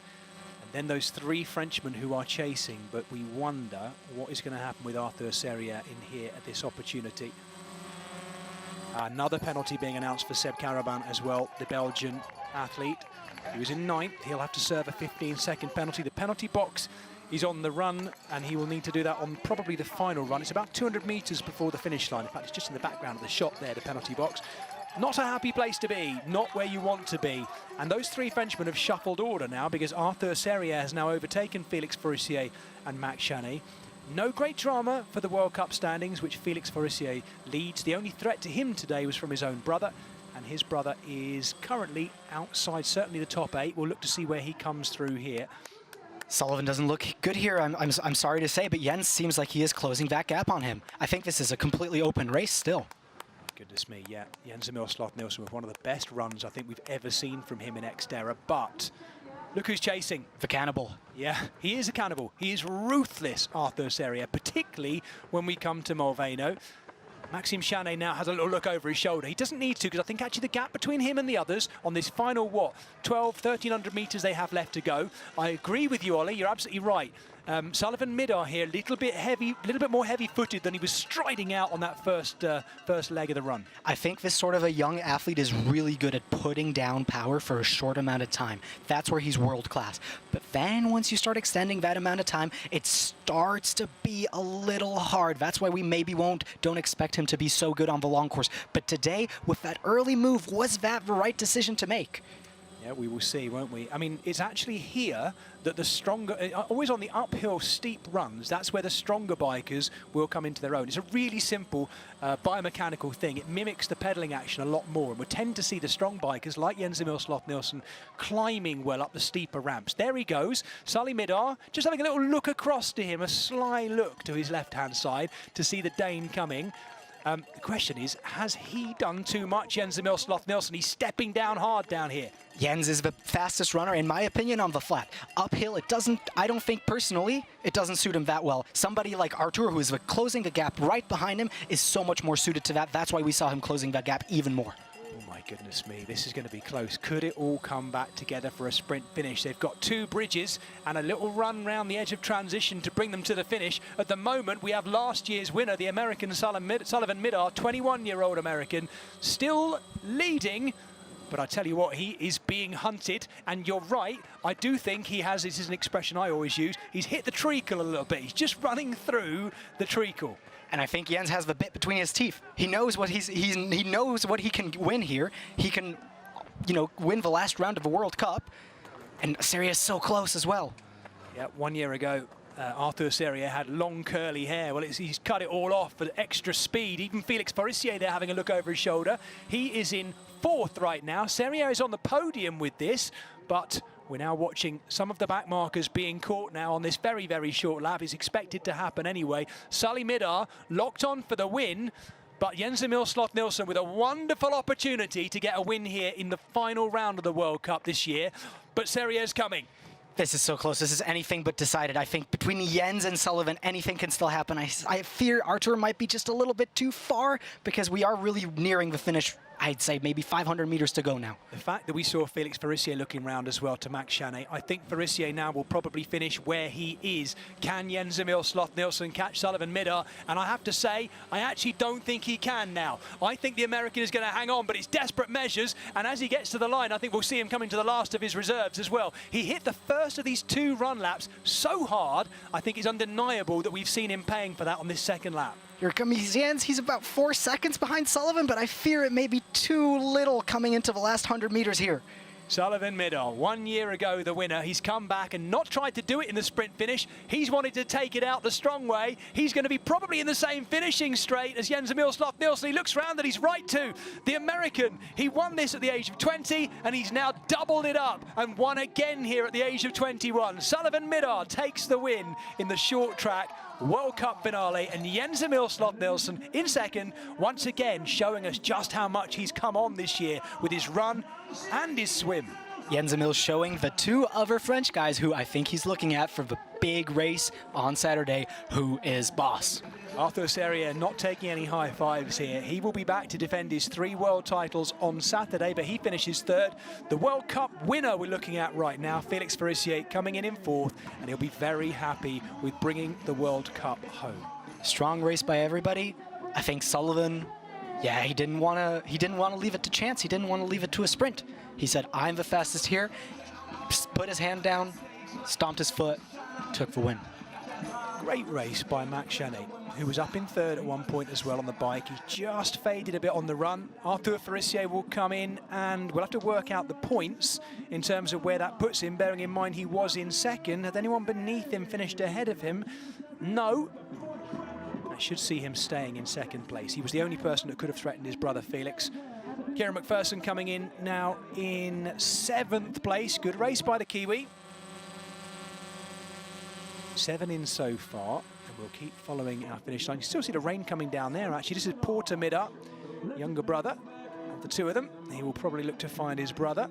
And then those 3 Frenchmen who are chasing, but we wonder what is going to happen with Arthur Serrier in here at this opportunity. Another penalty being announced for Seb Caraban as well, the Belgian athlete. He was in 9th. He'll have to serve a 15-second penalty. The penalty box is on the run, and he will need to do that on probably the final run. It's about 200 meters before the finish line. In fact, it's just in the background of the shot there, the penalty box. Not a happy place to be, not where you want to be. And those 3 Frenchmen have shuffled order now because Arthur Serrier has now overtaken Felix Furissier and Max Chanet. No great drama for the World Cup standings, which Felix Furissier leads. The only threat to him today was from his own brother, and his brother is currently outside, certainly the top 8. We'll look to see where he comes through here. Sullivan doesn't look good here, I'm sorry to say, but Jens seems like he is closing that gap on him. I think this is a completely open race still. Goodness me, yeah. Jens Emil Sloth-Nielsen with one of the best runs I think we've ever seen from him in XTERRA, but look who's chasing. The cannibal. Yeah, he is a cannibal. He is ruthless, Arthur Serrier, particularly when we come to Molveno. Maxime Chanet now has a little look over his shoulder. He doesn't need to, because I think actually the gap between him and the others on this final, 1,300 meters they have left to go. I agree with you, Ollie. You're absolutely right. Sullivan Midar here, a little bit more heavy-footed than he was striding out on that first leg of the run. I think this sort of a young athlete is really good at putting down power for a short amount of time. That's where he's world class. But then once you start extending that amount of time, it starts to be a little hard. That's why we maybe don't expect him to be so good on the long course. But today, with that early move, was that the right decision to make? Yeah, we will see, won't we? I mean, it's actually here that the stronger, always on the uphill steep runs, that's where the stronger bikers will come into their own. It's a really simple biomechanical thing. It mimics the pedaling action a lot more, and we tend to see the strong bikers like Jens-Emil Sloth-Nielsen climbing well up the steeper ramps. There he goes, Sully Midar, just having a little look across to him, a sly look to his left-hand side to see the Dane coming. The question is, has he done too much, Jens-Emil Sloth-Nielsen? He's stepping down hard down here. Jens is the fastest runner, in my opinion, on the flat. Uphill, I don't think personally, it doesn't suit him that well. Somebody like Artur, who is closing the gap right behind him, is so much more suited to that. That's why we saw him closing that gap even more. Oh my goodness me, this is going to be close. Could it all come back together for a sprint finish? They've got 2 bridges and a little run round the edge of transition to bring them to the finish. At the moment, we have last year's winner, the American Sullivan Midar, 21-year-old American, still leading. But I tell you what, he is being hunted, and you're right, I do think he has, this is an expression I always use, he's hit the treacle a little bit. He's just running through the treacle. And I think Jens has the bit between his teeth. He knows what he knows what he can win here. He can, you know, win the last round of the World Cup, and Seria is so close as well. Yeah, 1 year ago, Arthur Seria had long curly hair. Well, he's cut it all off for extra speed. Even Felix Forissier there having a look over his shoulder. He is in 4th right now. Seria is on the podium with this, but we're now watching some of the back markers being caught now on this very, very short lap. It's expected to happen anyway. Sully Midar locked on for the win, but Jens-Emil Sloth-Nielsen with a wonderful opportunity to get a win here in the final round of the World Cup this year. But Seria is coming. This is so close. This is anything but decided. I think between Jens and Sullivan, anything can still happen. I fear Artur might be just a little bit too far because we are really nearing the finish. I'd say maybe 500 meters to go now. The fact that we saw Felix Forissier looking round as well to Max Chanet, I think Forissier now will probably finish where he is. Can Jens-Emil Sloth-Nielsen catch Sullivan Midar? And I have to say, I actually don't think he can now. I think the American is going to hang on, but it's desperate measures. And as he gets to the line, I think we'll see him coming to the last of his reserves as well. He hit the first of these 2 run laps so hard, I think it's undeniable that we've seen him paying for that on this second lap. Here comes Jens. He's about 4 seconds behind Sullivan, but I fear it may be too little coming into the last 100 meters here. Sullivan Midar, 1 year ago the winner. He's come back and not tried to do it in the sprint finish. He's wanted to take it out the strong way. He's going to be probably in the same finishing straight as Jens-Emil Sloth-Nielsen. He looks round and he's right too. The American, he won this at the age of 20 and he's now doubled it up and won again here at the age of 21. Sullivan Midar takes the win in the short track World Cup finale, and Jens-Emil Sloth-Nielsen in second, once again showing us just how much he's come on this year with his run and his swim. Jens-Emil showing the 2 other French guys who I think he's looking at for the big race on Saturday, who is boss. Arthur Seria not taking any high fives here. He will be back to defend his 3 world titles on Saturday, but he finishes 3rd. The World Cup winner we're looking at right now, Felix Forissier, coming in 4th, and he'll be very happy with bringing the World Cup home. Strong race by everybody. I think Sullivan, yeah, he didn't want to leave it to chance. He didn't want to leave it to a sprint. He said, I'm the fastest here. Put his hand down, stomped his foot, took the win. Great race by Max Chanet, who was up in 3rd at one point as well on the bike. He just faded a bit on the run. Arthur Forissier will come in and we'll have to work out the points in terms of where that puts him, bearing in mind he was in 2nd. Had anyone beneath him finished ahead of him? No. I should see him staying in 2nd place. He was the only person that could have threatened his brother Felix. Kieran McPherson coming in now in 7th place. Good race by the Kiwi. 7 in so far, and we'll keep following our finish line. You still see the rain coming down there, actually. This is Porter Midar, younger brother of the 2 of them. He will probably look to find his brother.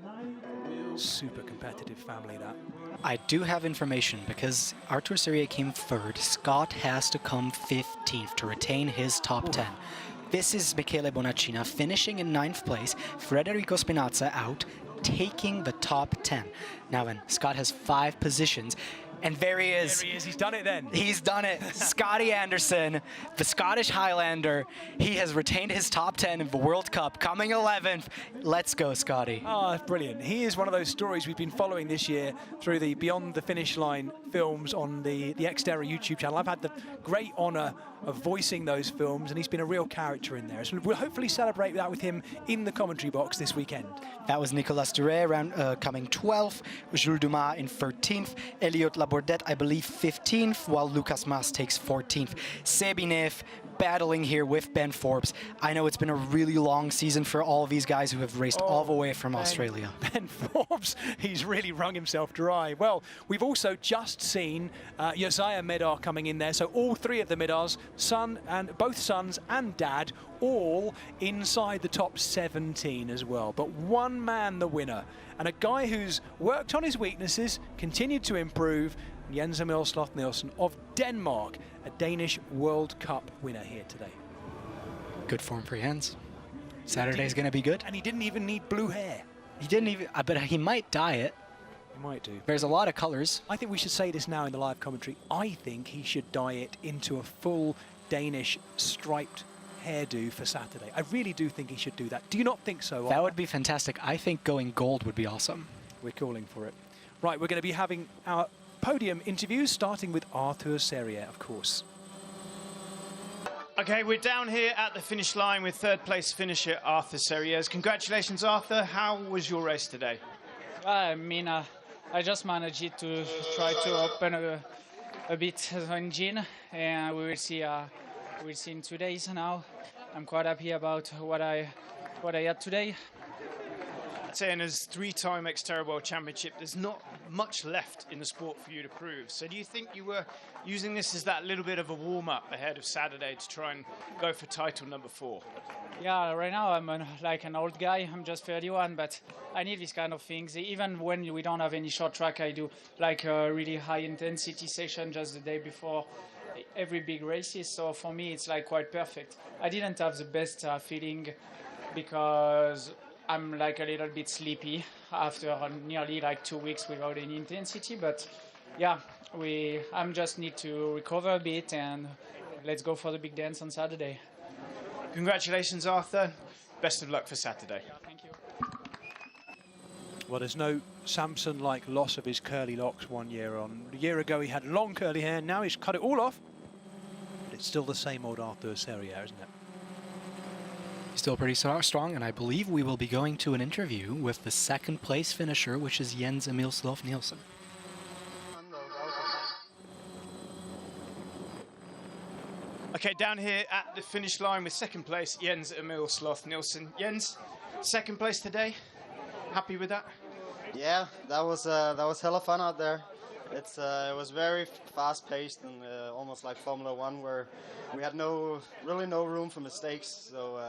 Super competitive family, that. I do have information, because Artur Seria came 3rd. Scott has to come 15th to retain his top 10. This is Michele Bonaccina finishing in 9th place. Federico Spinazza out, taking the top 10. Now then, Scott has 5 positions. And there he is. There he is. He's done it then. He's done it. Scotty Anderson, the Scottish Highlander. He has retained his top 10 in the World Cup, coming 11th. Let's go, Scotty. Ah, brilliant. He is one of those stories we've been following this year through the Beyond the Finish Line films on the XTERRA YouTube channel. I've had the great honour of voicing those films, and he's been a real character in there. So we'll hopefully celebrate that with him in the commentary box this weekend. That was Nicolas Duret coming 12th, Jules Dumas in 13th, Elliot Labordette, I believe, 15th, while Lucas Mas takes 14th. Sebinev battling here with Ben Forbes. I know it's been a really long season for all of these guys who have raced all the way from Australia. Ben Forbes, he's really wrung himself dry. Well, we've also just seen Josiah Medar coming in there, so all three of the Medars, both sons and dad, all inside the top 17 as well. But one man the winner, and a guy who's worked on his weaknesses, continued to improve, Jens Emil Sloth Nielsen of Denmark, a Danish World Cup winner here today. Good form for Jens. Saturday's going to be good. And he didn't even need blue hair. He didn't even, but he might dye it. He might do. There's a lot of colors. I think we should say this now in the live commentary. I think he should dye it into a full Danish striped hairdo for Saturday. I really do think he should do that. Do you not think so? That would be fantastic. I think going gold would be awesome. We're calling for it. Right, we're going to be having our podium interviews, starting with Arthur Serrier, of course. Okay, we're down here at the finish line with third place finisher Arthur Serrier. Congratulations, Arthur. How was your race today? I mean, I just managed to try to open a bit the engine, and we will see. We'll see in 2 days now. I'm quite happy about what I had today. Saying as three-time XTERRA World Championship, there's not much left in the sport for you to prove. So do you think you were using this as that little bit of a warm-up ahead of Saturday to try and go for title number 4? Yeah, right now I'm like an old guy. I'm just 31, but I need these kind of things. Even when we don't have any short track, I do like a really high-intensity session just the day before every big races. So for me, it's like quite perfect. I didn't have the best feeling because I'm like a little bit sleepy after nearly like 2 weeks without any intensity, but yeah, I'm just need to recover a bit and let's go for the big dance on Saturday. Congratulations, Arthur. Best of luck for Saturday. Yeah, thank you. Well, there's no Samson-like loss of his curly locks 1 year on. A year ago he had long curly hair, now he's cut it all off. But it's still the same old Arthur Serrier, isn't it? Still pretty strong, and I believe we will be going to an interview with the second place finisher, which is Jens Emil Sloth Nielsen. Okay, down here at the finish line with second place, Jens Emil Sloth Nielsen. Jens, second place today. Happy with that? Yeah, that was hella fun out there. It was very fast-paced and almost like Formula One, where we had really no room for mistakes. So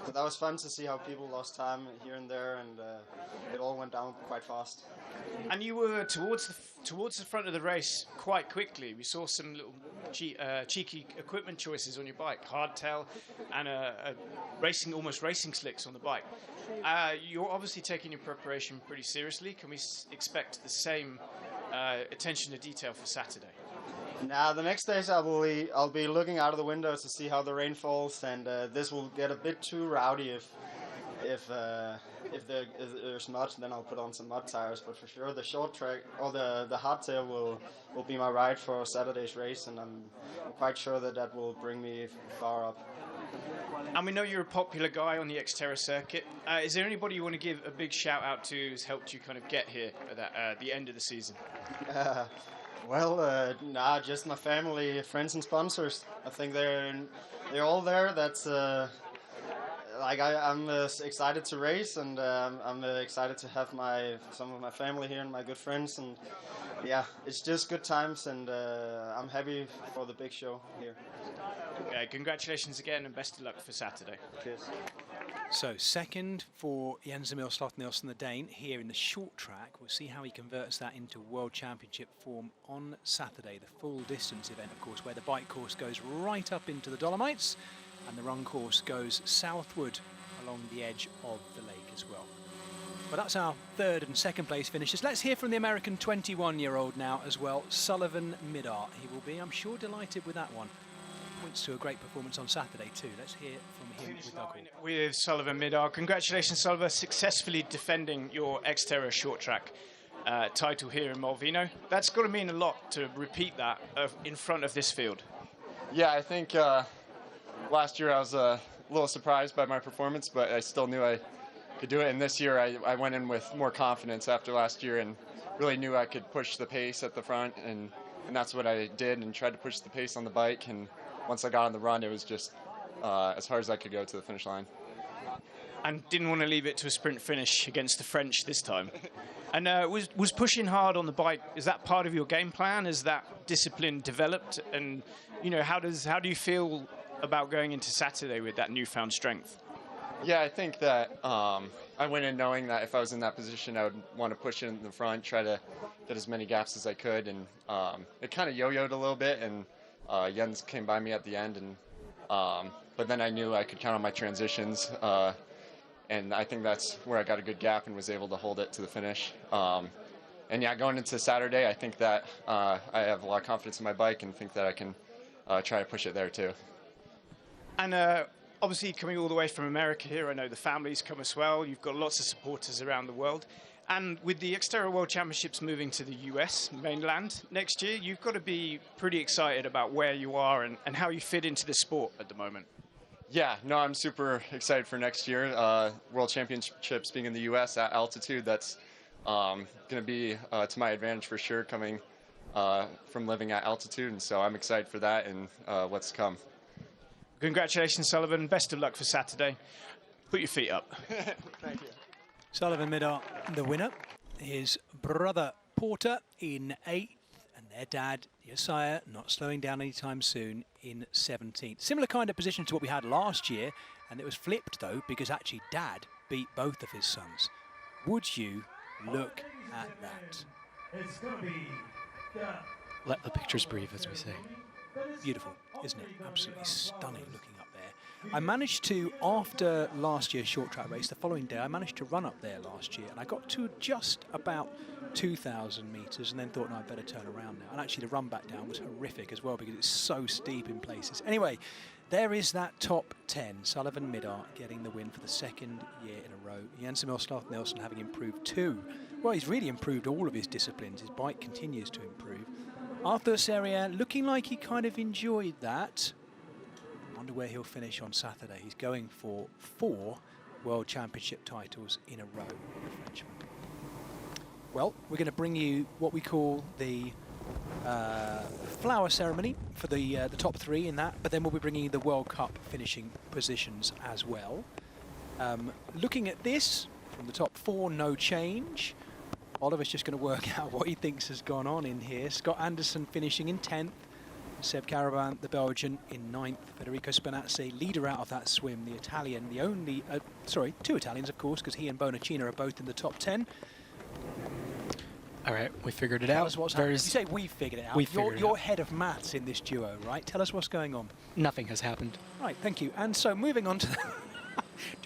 that was fun to see how people lost time here and there, and it all went down quite fast. And you were towards the front of the race quite quickly. We saw some little cheeky equipment choices on your bike, hardtail, and almost racing slicks on the bike. You're obviously taking your preparation pretty seriously. Can we expect the same attention to detail for Saturday? Now, the next days I'll be looking out of the window to see how the rain falls, and this will get a bit too rowdy if there's mud. Then I'll put on some mud tires. But for sure, the short track or the hardtail will be my ride for Saturday's race, and I'm quite sure that will bring me far up. And we know you're a popular guy on the XTERRA circuit. Is there anybody you want to give a big shout out to who's helped you kind of get here at the end of the season? Nah, just my family, friends, and sponsors. I think they're all there. That's I'm excited to race, and I'm excited to have some of my family here and my good friends, and yeah, it's just good times, and I'm happy for the big show here. Congratulations again, and best of luck for Saturday. Cheers. So second for Jens Emil Sloth Nielsen, the Dane, here in the short track. We'll see how he converts that into World Championship form on Saturday, the full distance event, of course, where the bike course goes right up into the Dolomites and the run course goes southward along the edge of the lake as well. Well, that's our third and second place finishers. Let's hear from the American 21-year-old now as well, Sullivan Midart. He will be, I'm sure, delighted with that one. Points to a great performance on Saturday too. Let's hear from him with Doug. With Sullivan Midart. Congratulations, Sullivan, successfully defending your XTERRA short track title here in Molveno. That's got to mean a lot to repeat that in front of this field. Yeah, I think last year I was a little surprised by my performance, but I still knew I could do it. And this year I went in with more confidence after last year and really knew I could push the pace at the front, and that's what I did, and tried to push the pace on the bike. And once I got on the run, it was just as hard as I could go to the finish line. And didn't want to leave it to a sprint finish against the French this time. And was pushing hard on the bike, is that part of your game plan? Is that discipline developed? And, you know, how do you feel about going into Saturday with that newfound strength? Yeah, I think that I went in knowing that if I was in that position, I would want to push it in the front, try to get as many gaps as I could. And it kind of yo-yoed a little bit, and Jens came by me at the end. And but then I knew I could count on my transitions. And I think that's where I got a good gap and was able to hold it to the finish. And yeah, going into Saturday, I think that I have a lot of confidence in my bike and think that I can try to push it there too. And obviously coming all the way from America here, I know the families come as well. You've got lots of supporters around the world. And with the XTERRA World Championships moving to the US mainland next year, you've got to be pretty excited about where you are and how you fit into the sport at the moment. Yeah, no, I'm super excited for next year. World Championships being in the US at altitude, that's going to be to my advantage for sure, coming from living at altitude. And so I'm excited for that and what's to come. Congratulations, Sullivan. Best of luck for Saturday. Put your feet up. Thank you. Sullivan Midart, the winner. His brother Porter in 8th, and their dad Josiah not slowing down anytime soon in 17th. Similar kind of position to what we had last year, and it was flipped though because actually Dad beat both of his sons. Would you look at that? It's going to be Let the pictures breathe, as we say. Beautiful, isn't it? Absolutely stunning looking up there. I managed to, after last year's short track race, the following day, I managed to run up there last year, and I got to just about 2,000 metres and then thought, no, I'd better turn around now. And actually the run back down was horrific as well because it's so steep in places. Anyway, there is that top 10. Sullivan Midart getting the win for the second year in a row. Jens Nielsen having improved too. Well, he's really improved all of his disciplines. His bike continues to improve. Arthur Serrier looking like he kind of enjoyed that. Wonder where he'll finish on Saturday. He's going for 4 World Championship titles in a row, the Frenchman. Well, we're going to bring you what we call the flower ceremony for the top 3 in that, but then we'll be bringing you the World Cup finishing positions as well. Looking at this, from the top 4, no change. Oliver's just going to work out what he thinks has gone on in here. Scott Anderson finishing in 10th. Seb Caravan, the Belgian, in 9th. Federico Spinazzi, leader out of that swim. The Italian, the only, 2 Italians, of course, because he and Bonacina are both in the top 10. All right, we figured it Tell out. us what's happened. You say we figured it out. You're head of maths in this duo, right? Tell us what's going on. Nothing has happened. Right, thank you. And so moving on to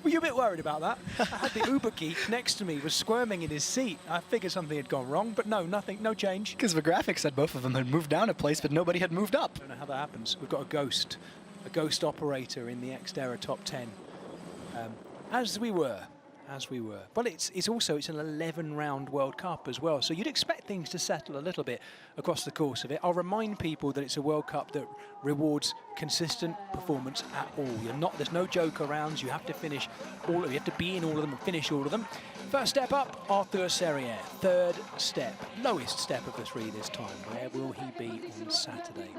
were you a bit worried about that? I had the Uber geek next to me was squirming in his seat. I figured something had gone wrong, but no, nothing, no change. Because the graphic said both of them had moved down a place, but nobody had moved up. I don't know how that happens. We've got a ghost operator in the XTERRA top 10. As we were. Well, it's an 11-round World Cup as well, so you'd expect things to settle a little bit across the course of it. I'll remind people that it's a World Cup that rewards consistent performance at all. There's no joke rounds. You have to finish all of them. You have to be in all of them and finish all of them. First step up, Arthur Serrier. Third step, lowest step of the 3 this time. Where will he be on Saturday?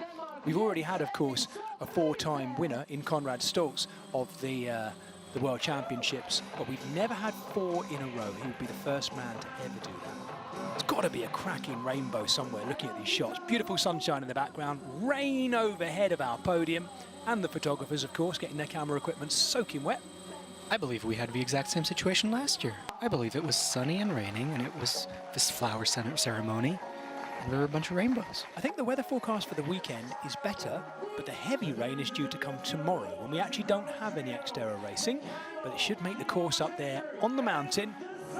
We've already had, of course, a 4-time winner in Konrad Stolz of the World Championships, but we've never had 4 in a row. He would be the first man to ever do that. It's got to be a cracking rainbow somewhere looking at these shots. Beautiful sunshine in the background, rain overhead of our podium, and the photographers, of course, getting their camera equipment soaking wet. I believe we had the exact same situation last year. I believe it was sunny and raining, and it was this flower ceremony. There were a bunch of rainbows. I think the weather forecast for the weekend is better, but the heavy rain is due to come tomorrow, when we actually don't have any XTERRA racing, but it should make the course up there on the mountain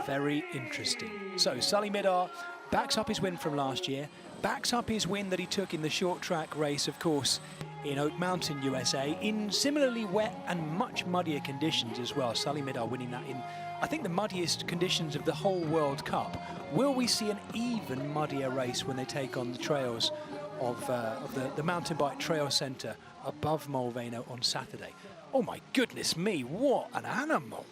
very interesting. So Sully Midar backs up his win from last year, backs up his win that he took in the short track race, of course, in Oak Mountain, USA, in similarly wet and much muddier conditions as well. Sully Midar winning that in, I think, the muddiest conditions of the whole World Cup. Will we see an even muddier race when they take on the trails of the Mountain Bike Trail Centre above Molveno on Saturday? Oh my goodness me, what an animal!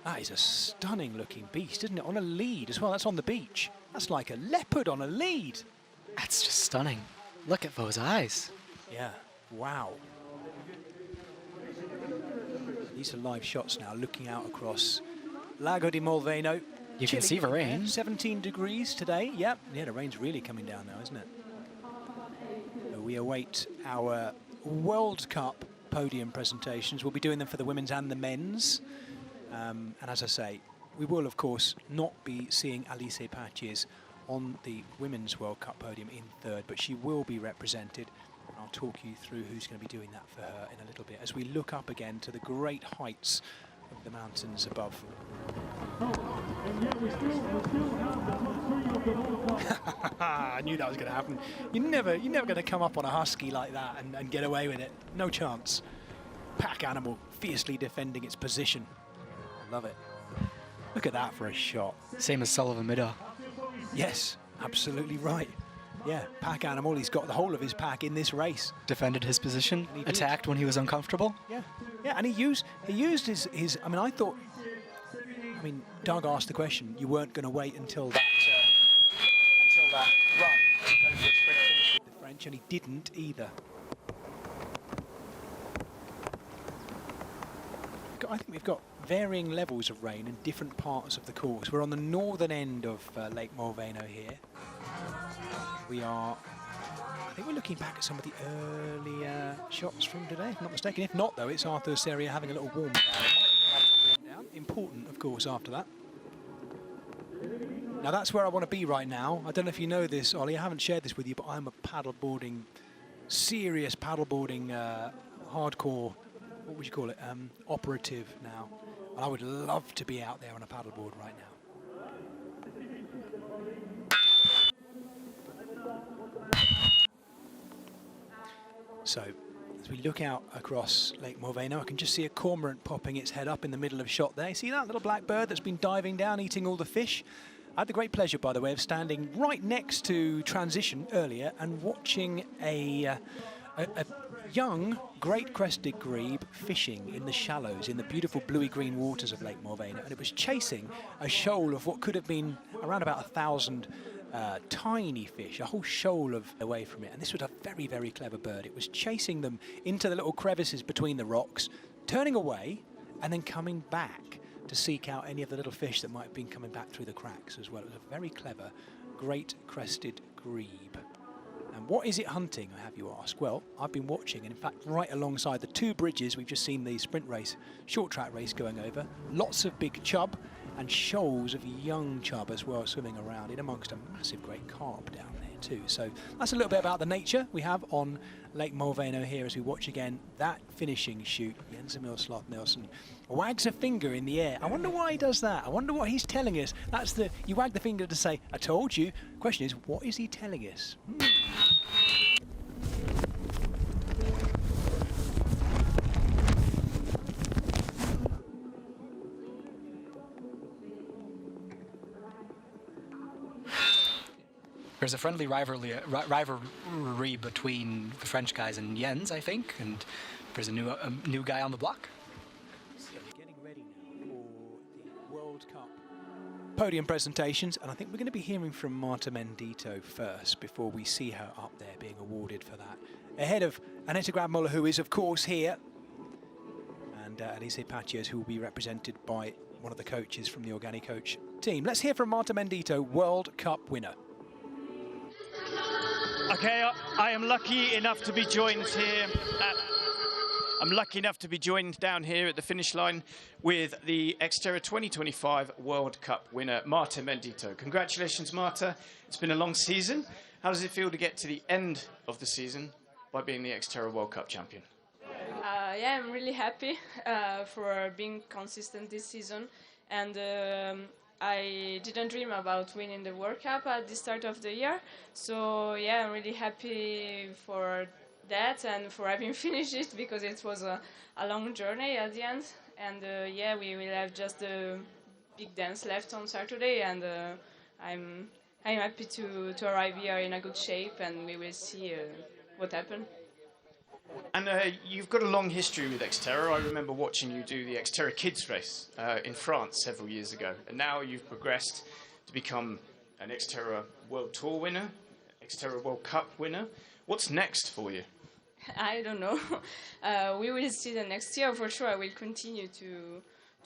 That is a stunning looking beast, isn't it? On a lead as well, that's on the beach. That's like a leopard on a lead. That's just stunning. Look at those eyes. Yeah, wow. These are live shots now, looking out across Lago di Molveno. You can see the rain. 17 degrees today. Yep, yeah, the rain's really coming down now, isn't it? So we await our World Cup podium presentations. We'll be doing them for the women's and the men's. And as I say, we will, of course, not be seeing Alice Patches on the Women's World Cup podium in third, but she will be represented. I'll talk you through who's going to be doing that for her in a little bit as we look up again to the great heights of the mountains above. I knew that was going to happen. You're never going to come up on a husky like that and get away with it. No chance. Pack animal fiercely defending its position. I love it. Look at that for a shot. Same as Sullivan Midar. Yes, absolutely right. Yeah, pack animal. He's got the whole of his pack in this race. Defended his position, attacked when he was uncomfortable. Yeah, yeah, and he used his. I mean, I thought. I mean, Doug asked the question. You weren't going to wait until that run to go for a sprint finish with the French, and he didn't either. I think we've got varying levels of rain in different parts of the course. We're on the northern end of Lake Molveno here. We are, I think we're looking back at some of the earlier shots from today, if I'm not mistaken. If not, though, it's Arthur Seria having a little warm down. Important, of course, after that. Now, that's where I want to be right now. I don't know if you know this, Ollie. I haven't shared this with you, but I'm a paddleboarding, serious paddleboarding, hardcore, what would you call it, operative now. And I would love to be out there on a paddleboard right now. So, as we look out across Lake Molveno, I can just see a cormorant popping its head up in the middle of shot there. See that little black bird that's been diving down, eating all the fish? I had the great pleasure, by the way, of standing right next to Transition earlier and watching a young great crested grebe fishing in the shallows in the beautiful bluey green waters of Lake Molveno, and it was chasing a shoal of what could have been around about 1,000 tiny fish, a whole shoal away from it. And this was a very, very clever bird. It was chasing them into the little crevices between the rocks, turning away and then coming back to seek out any of the little fish that might have been coming back through the cracks as well. It was a very clever great crested grebe. And what is it hunting, I have you ask? Well, I've been watching, and in fact, right alongside the two bridges, we've just seen the sprint race, short track race going over. Lots of big chub and shoals of young chub as well swimming around in amongst a massive great carp down there too. So that's a little bit about the nature we have on Lake Molveno here as we watch again that finishing shoot. Jens Emil Sloth Nielsen wags a finger in the air. I wonder why he does that. I wonder what he's telling us. That's you wag the finger to say, I told you. Question is, what is he telling us? There's a friendly rivalry between the French guys and Jens, I think, and there's a new guy on the block. So we're getting ready now for the World Cup podium presentations, and I think we're going to be hearing from Marta Mendito first before we see her up there being awarded for that. Ahead of Aneta Grabmuller, who is, of course, here, and Alice Patches, who will be represented by one of the coaches from the Organi Coach team. Let's hear from Marta Mendito, World Cup winner. Okay, I am lucky enough to be joined here down here at the finish line with the XTERRA 2025 World Cup winner, Marta Mendito. Congratulations, Marta. It's been a long season. How does it feel to get to the end of the season by being the XTERRA World Cup champion? Yeah, I'm really happy for being consistent this season. And I didn't dream about winning the World Cup at the start of the year. So yeah, I'm really happy for that and for having finished it, because it was a long journey at the end. And yeah, we will have just the big dance left on Saturday, and I'm happy to arrive here in a good shape, and we will see what happens. And you've got a long history with XTERRA. I remember watching you do the XTERRA Kids race in France several years ago. And now you've progressed to become an XTERRA World Tour winner, XTERRA World Cup winner. What's next for you? I don't know. We will see the next year for sure. I will continue to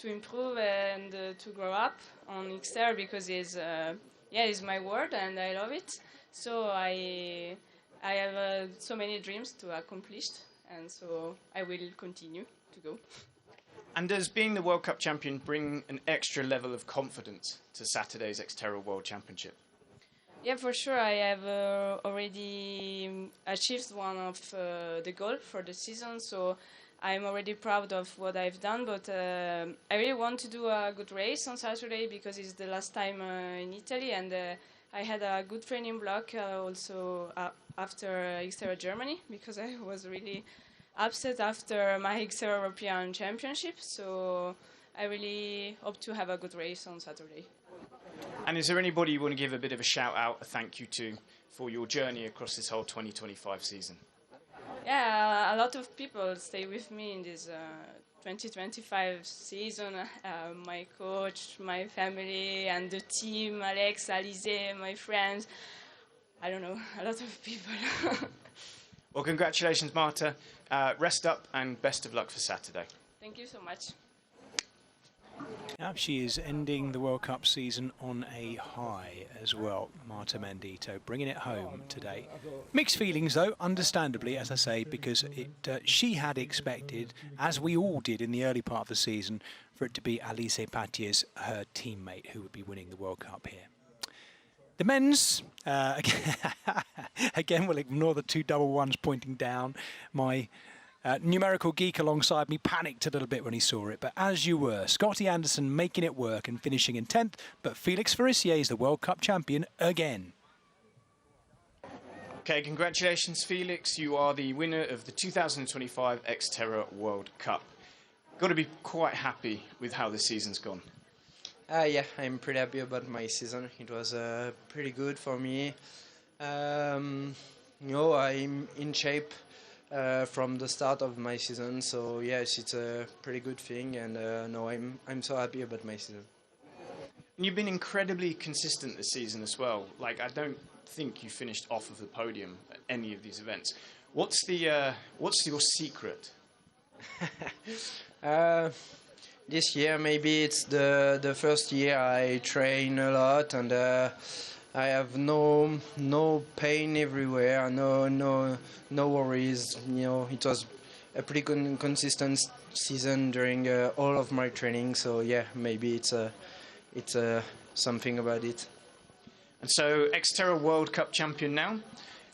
improve and to grow up on XTERRA, because it's my world and I love it. So I have so many dreams to accomplish, and so I will continue to go. And does being the World Cup champion bring an extra level of confidence to Saturday's XTERRA World Championship? Yeah, for sure. I have already achieved one of the goals for the season, so I'm already proud of what I've done. But I really want to do a good race on Saturday, because it's the last time in Italy, and I had a good training block also after XTERRA Germany, because I was really upset after my XTERRA European Championship. So I really hope to have a good race on Saturday. And is there anybody you want to give a bit of a shout out, a thank you to, for your journey across this whole 2025 season? Yeah, a lot of people stay with me in this 2025 season. My coach, my family, and the team, Alex, Alize, my friends. I don't know, a lot of people. Well, congratulations, Marta. Rest up and best of luck for Saturday. Thank you so much. Now she is ending the World Cup season on a high as well. Marta Mendito bringing it home today. Mixed feelings though, understandably, as I say, because she had expected, as we all did in the early part of the season, for it to be Alice Patiers, her teammate, who would be winning the World Cup here. The men's, again, we'll ignore the two double ones pointing down. My numerical geek alongside me panicked a little bit when he saw it, but as you were, Scotty Anderson making it work and finishing in 10th, but Felix Farissier is the World Cup champion again. Okay, congratulations, Felix. You are the winner of the 2025 XTERRA World Cup. Got to be quite happy with how the season's gone. Yeah, I'm pretty happy about my season. It was pretty good for me. You know, I'm in shape from the start of my season, so yes, it's a pretty good thing, and no, I'm so happy about my season. And you've been incredibly consistent this season as well. Like, I don't think you finished off of the podium at any of these events. What's your secret? This year, maybe it's the first year I train a lot, and I have no pain everywhere, no worries. You know, it was a pretty consistent season during all of my training. So yeah, maybe it's something about it. And so, XTERRA World Cup champion now,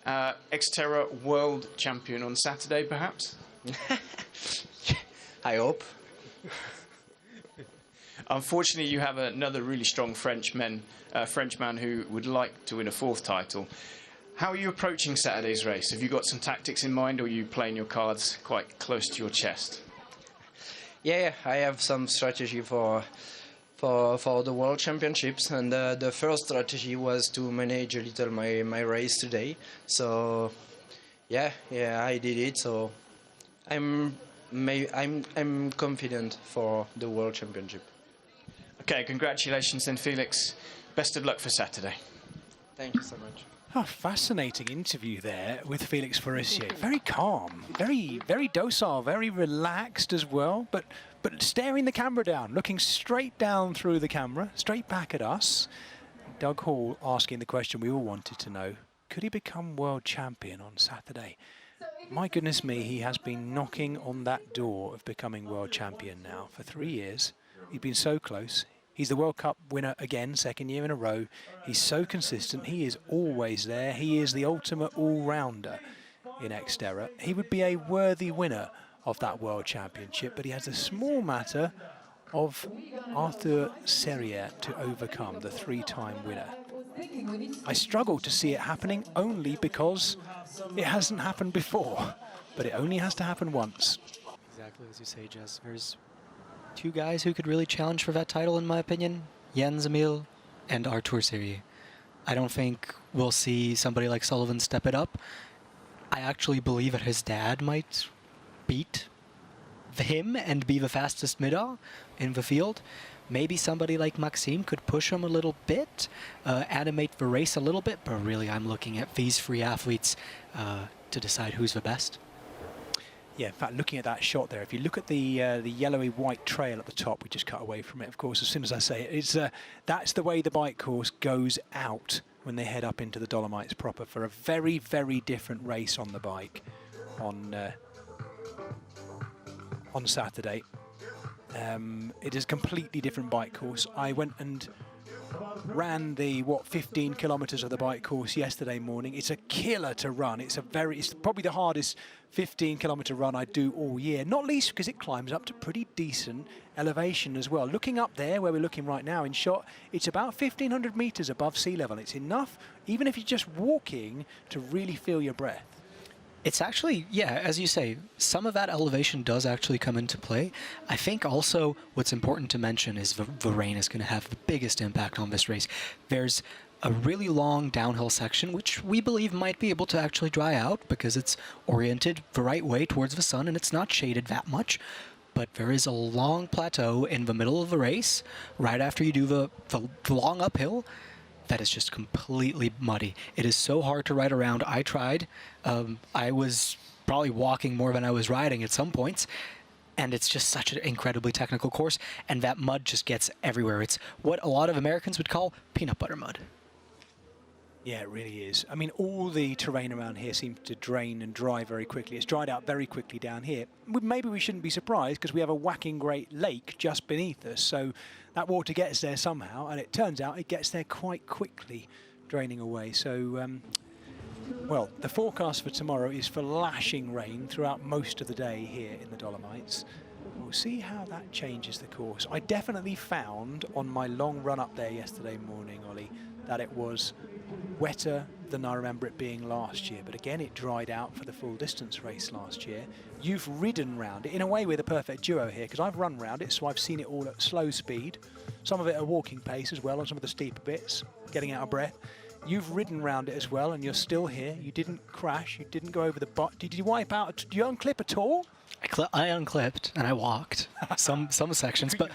XTERRA World champion on Saturday, perhaps. I hope. Unfortunately, you have another really strong Frenchman who would like to win a fourth title. How are you approaching Saturday's race? Have you got some tactics in mind, or are you playing your cards quite close to your chest? Yeah, I have some strategy for the World Championships, and the first strategy was to manage a little my race today. So yeah, I did it. So I'm confident for the World Championship. Okay, congratulations then, Felix. Best of luck for Saturday. Thank you so much. Oh, fascinating interview there with Felix Farissier. Very calm, very docile, very relaxed as well, but staring the camera down, looking straight down through the camera, straight back at us. Doug Hall asking the question we all wanted to know: could he become world champion on Saturday? My goodness me, he has been knocking on that door of becoming world champion now for 3 years. He's been so close. He's the World Cup winner again, second year in a row. He's so consistent. He is always there. He is the ultimate all-rounder in XTERRA. He would be a worthy winner of that World Championship, but he has a small matter of Arthur Serrier to overcome, the 3-time winner. I struggle to see it happening only because it hasn't happened before, but it only has to happen once. Exactly as you say, Jess. There's two guys who could really challenge for that title, in my opinion, Jens Emil and Arthur Serrier. I don't think we'll see somebody like Sullivan step it up. I actually believe that his dad might beat him and be the fastest mid-off in the field. Maybe somebody like Maxime could push him a little bit, animate the race a little bit, but really I'm looking at these three athletes to decide who's the best. Yeah, in fact, looking at that shot there, if you look at the yellowy-white trail at the top, we just cut away from it, of course, as soon as I say it, it's, that's the way the bike course goes out when they head up into the Dolomites proper for a very, very different race on the bike on Saturday. It is a completely different bike course. I went and ran the 15 kilometers of the bike course yesterday morning. It's a killer to run. It's probably the hardest 15-kilometer run I do all year, not least because it climbs up to pretty decent elevation as well. Looking up there where we're looking right now in shot, it's about 1,500 meters above sea level. It's enough, even if you're just walking, to really feel your breath. It's actually, yeah, as you say, some of that elevation does actually come into play. I think also what's important to mention is the rain is going to have the biggest impact on this race. There's a really long downhill section, which we believe might be able to actually dry out because it's oriented the right way towards the sun and it's not shaded that much. But there is a long plateau in the middle of the race, right after you do the long uphill, that is just completely muddy. It is so hard to ride around. I tried. I was probably walking more than I was riding at some points, and it's just such an incredibly technical course, and that mud just gets everywhere. It's what a lot of Americans would call peanut butter mud. Yeah, it really is. I mean, all the terrain around here seems to drain and dry very quickly. It's dried out very quickly down here. Maybe we shouldn't be surprised because we have a whacking great lake just beneath us. So that water gets there somehow, and it turns out it gets there quite quickly, draining away. So, well, the forecast for tomorrow is for lashing rain throughout most of the day here in the Dolomites. We'll see how that changes the course. I definitely found on my long run up there yesterday morning, Ollie, that it was wetter than I remember it being last year. But again, it dried out for the full distance race last year. You've ridden round it. In a way, we're the perfect duo here because I've run round it, so I've seen it all at slow speed. Some of it at walking pace as well on some of the steeper bits, getting out of breath. You've ridden round it as well, and you're still here. You didn't crash. You didn't go over the butt. Did you wipe out? Did you unclip at all? I unclipped and I walked some sections, but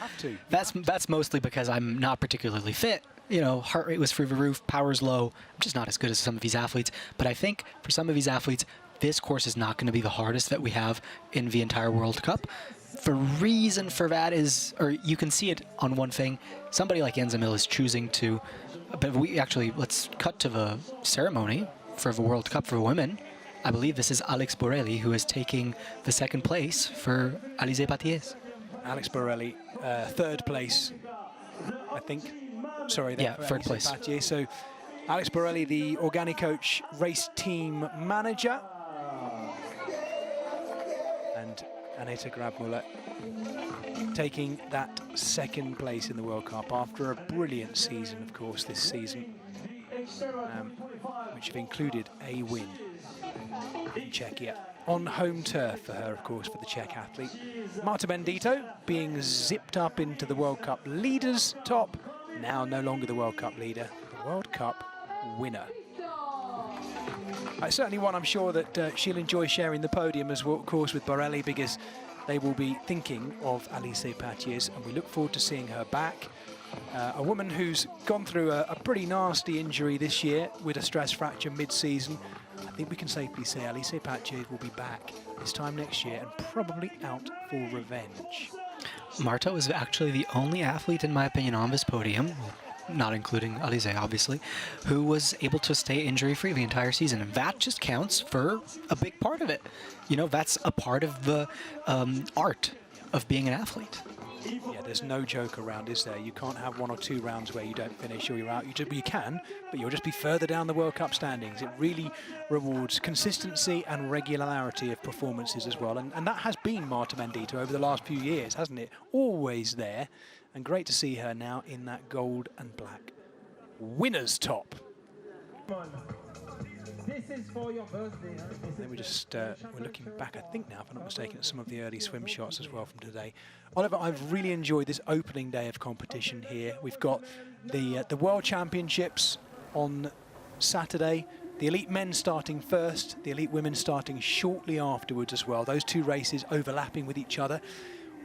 that's mostly because I'm not particularly fit. You know, heart rate was through the roof, power's low. I'm just not as good as some of these athletes. But I think for some of these athletes, this course is not going to be the hardest that we have in the entire World Cup. The reason for that is, or you can see it on one thing, somebody like Jens Emil is choosing to, but let's cut to the ceremony for the World Cup for women. I believe this is Alex Borelli, who is taking the second place for Alizé Patiès. Alex Borelli, third place, I think. Sorry, yeah, third place. Patiès. So Alex Borelli, the Organic Coach race team manager. And Aneta Grabmuller taking that second place in the World Cup after a brilliant season, of course, this season, which have included a win in Czechia. On home turf for her, of course, for the Czech athlete. Marta Bendito being zipped up into the World Cup leaders top, now no longer the World Cup leader, the World Cup winner. Certainly one I'm sure that she'll enjoy sharing the podium as well, of course, with Borelli, because they will be thinking of Alizé Patiès, and we look forward to seeing her back. A woman who's gone through a pretty nasty injury this year with a stress fracture mid-season. I think we can safely say Alizé Patiès will be back this time next year and probably out for revenge. Marta was actually the only athlete, in my opinion, on this podium, not including Alizé, obviously, who was able to stay injury-free the entire season. And that just counts for a big part of it. You know, that's a part of the art of being an athlete. Yeah, there's no joke around, is there? You can't have 1 or 2 rounds where you don't finish or you're out. You can, but you'll just be further down the World Cup standings. It really rewards consistency and regularity of performances as well. And that has been Marta Mendieta over the last few years, hasn't it? Always there. And great to see her now in that gold and black winner's top. This is for your birthday. Then we're looking back, I think now, if I'm not mistaken, at some of the early swim shots as well from today. Oliver, I've really enjoyed this opening day of competition here. We've got the World Championships on Saturday. The elite men starting first, the elite women starting shortly afterwards as well. Those 2 races overlapping with each other.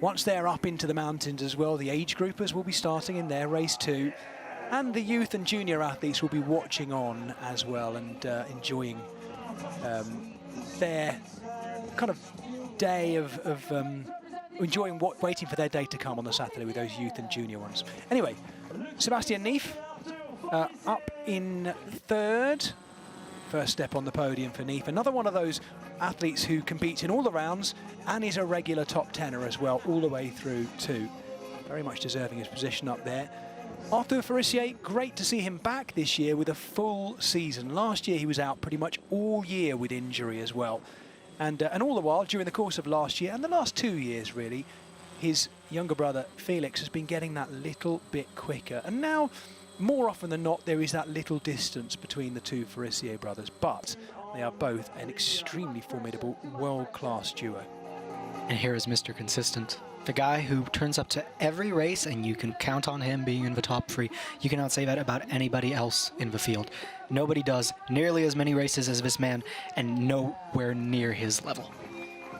Once they're up into the mountains as well, the age groupers will be starting in their race too. And the youth and junior athletes will be watching on as well and enjoying their kind of day of waiting for their day to come on the Saturday with those youth and junior ones. Anyway, Sebastian Neef up in 3rd. First step on the podium for Neef. Another one of those athletes who competes in all the rounds and is a regular top 10er as well, all the way through too. Very much deserving his position up there. Arthur Farissier, great to see him back this year with a full season. Last year he was out pretty much all year with injury as well. And all the while, during the course of last year and the last 2 years really, his younger brother Felix has been getting that little bit quicker. And now, more often than not, there is that little distance between the 2 Farissier brothers. But they are both an extremely formidable, world-class duo. And here is Mr. Consistent. The guy who turns up to every race and you can count on him being in the top 3. You cannot say that about anybody else in the field. Nobody does nearly as many races as this man and nowhere near his level.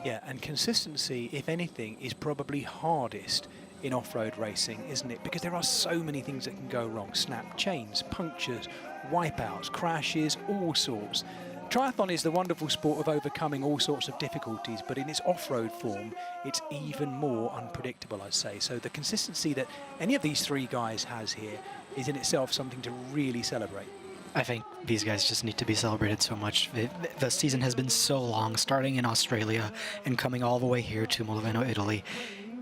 Yeah, and consistency, if anything, is probably hardest in off-road racing, isn't it? Because there are so many things that can go wrong. Snap chains, punctures, wipeouts, crashes, all sorts. Triathlon is the wonderful sport of overcoming all sorts of difficulties, but in its off-road form, it's even more unpredictable, I'd say. So the consistency that any of these 3 guys has here is in itself something to really celebrate. I think these guys just need to be celebrated so much. The season has been so long, starting in Australia and coming all the way here to Molveno, Italy.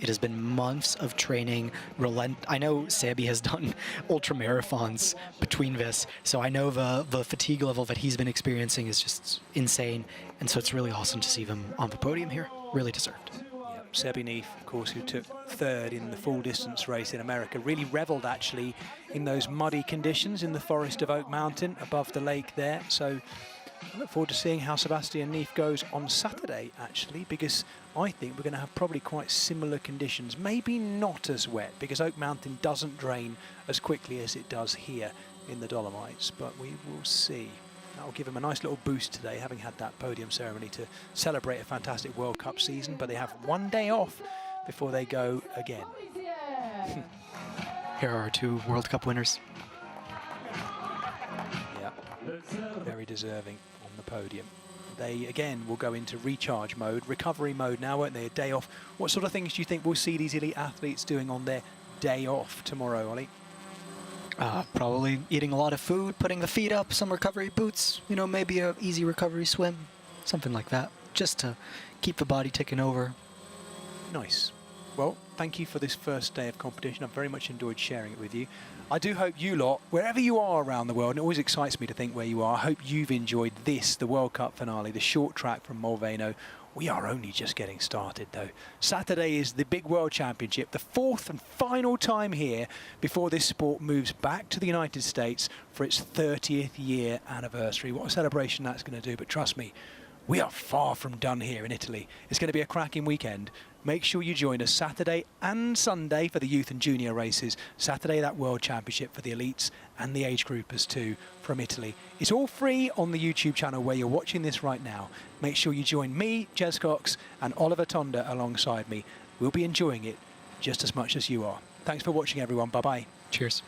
It has been months of training. I know Sebi has done ultra marathons between this, so I know the fatigue level that he's been experiencing is just insane. And so it's really awesome to see them on the podium here. Really deserved. Yeah, Sebi Neef, of course, who took 3rd in the full distance race in America, really revelled actually in those muddy conditions in the forest of Oak Mountain above the lake there. So I look forward to seeing how Sebastian Neef goes on Saturday, actually, because I think we're going to have probably quite similar conditions. Maybe not as wet, because Oak Mountain doesn't drain as quickly as it does here in the Dolomites, but we will see. That will give him a nice little boost today, having had that podium ceremony to celebrate a fantastic World Cup season, but they have 1 day off before they go again. Here are our 2 World Cup winners. Yeah, very deserving on the podium. They, again, will go into recharge mode, recovery mode now, won't they? A day off. What sort of things do you think we'll see these elite athletes doing on their day off tomorrow, Ollie? Probably eating a lot of food, putting the feet up, some recovery boots, you know, maybe a easy recovery swim, something like that, just to keep the body ticking over. Nice. Well, thank you for this first day of competition. I've very much enjoyed sharing it with you. I do hope you lot, wherever you are around the world, and it always excites me to think where you are, I hope you've enjoyed this, the World Cup finale, the short track from Molveno. We are only just getting started, though. Saturday is the big World Championship, the 4th and final time here before this sport moves back to the United States for its 30th year anniversary. What a celebration that's going to do, but trust me, we are far from done here in Italy. It's going to be a cracking weekend. Make sure you join us Saturday and Sunday for the youth and junior races. Saturday, that World Championship for the elites and the age groupers too from Italy. It's all free on the YouTube channel where you're watching this right now. Make sure you join me, Jez Cox, and Oliver Tonda alongside me. We'll be enjoying it just as much as you are. Thanks for watching, everyone. Bye-bye. Cheers.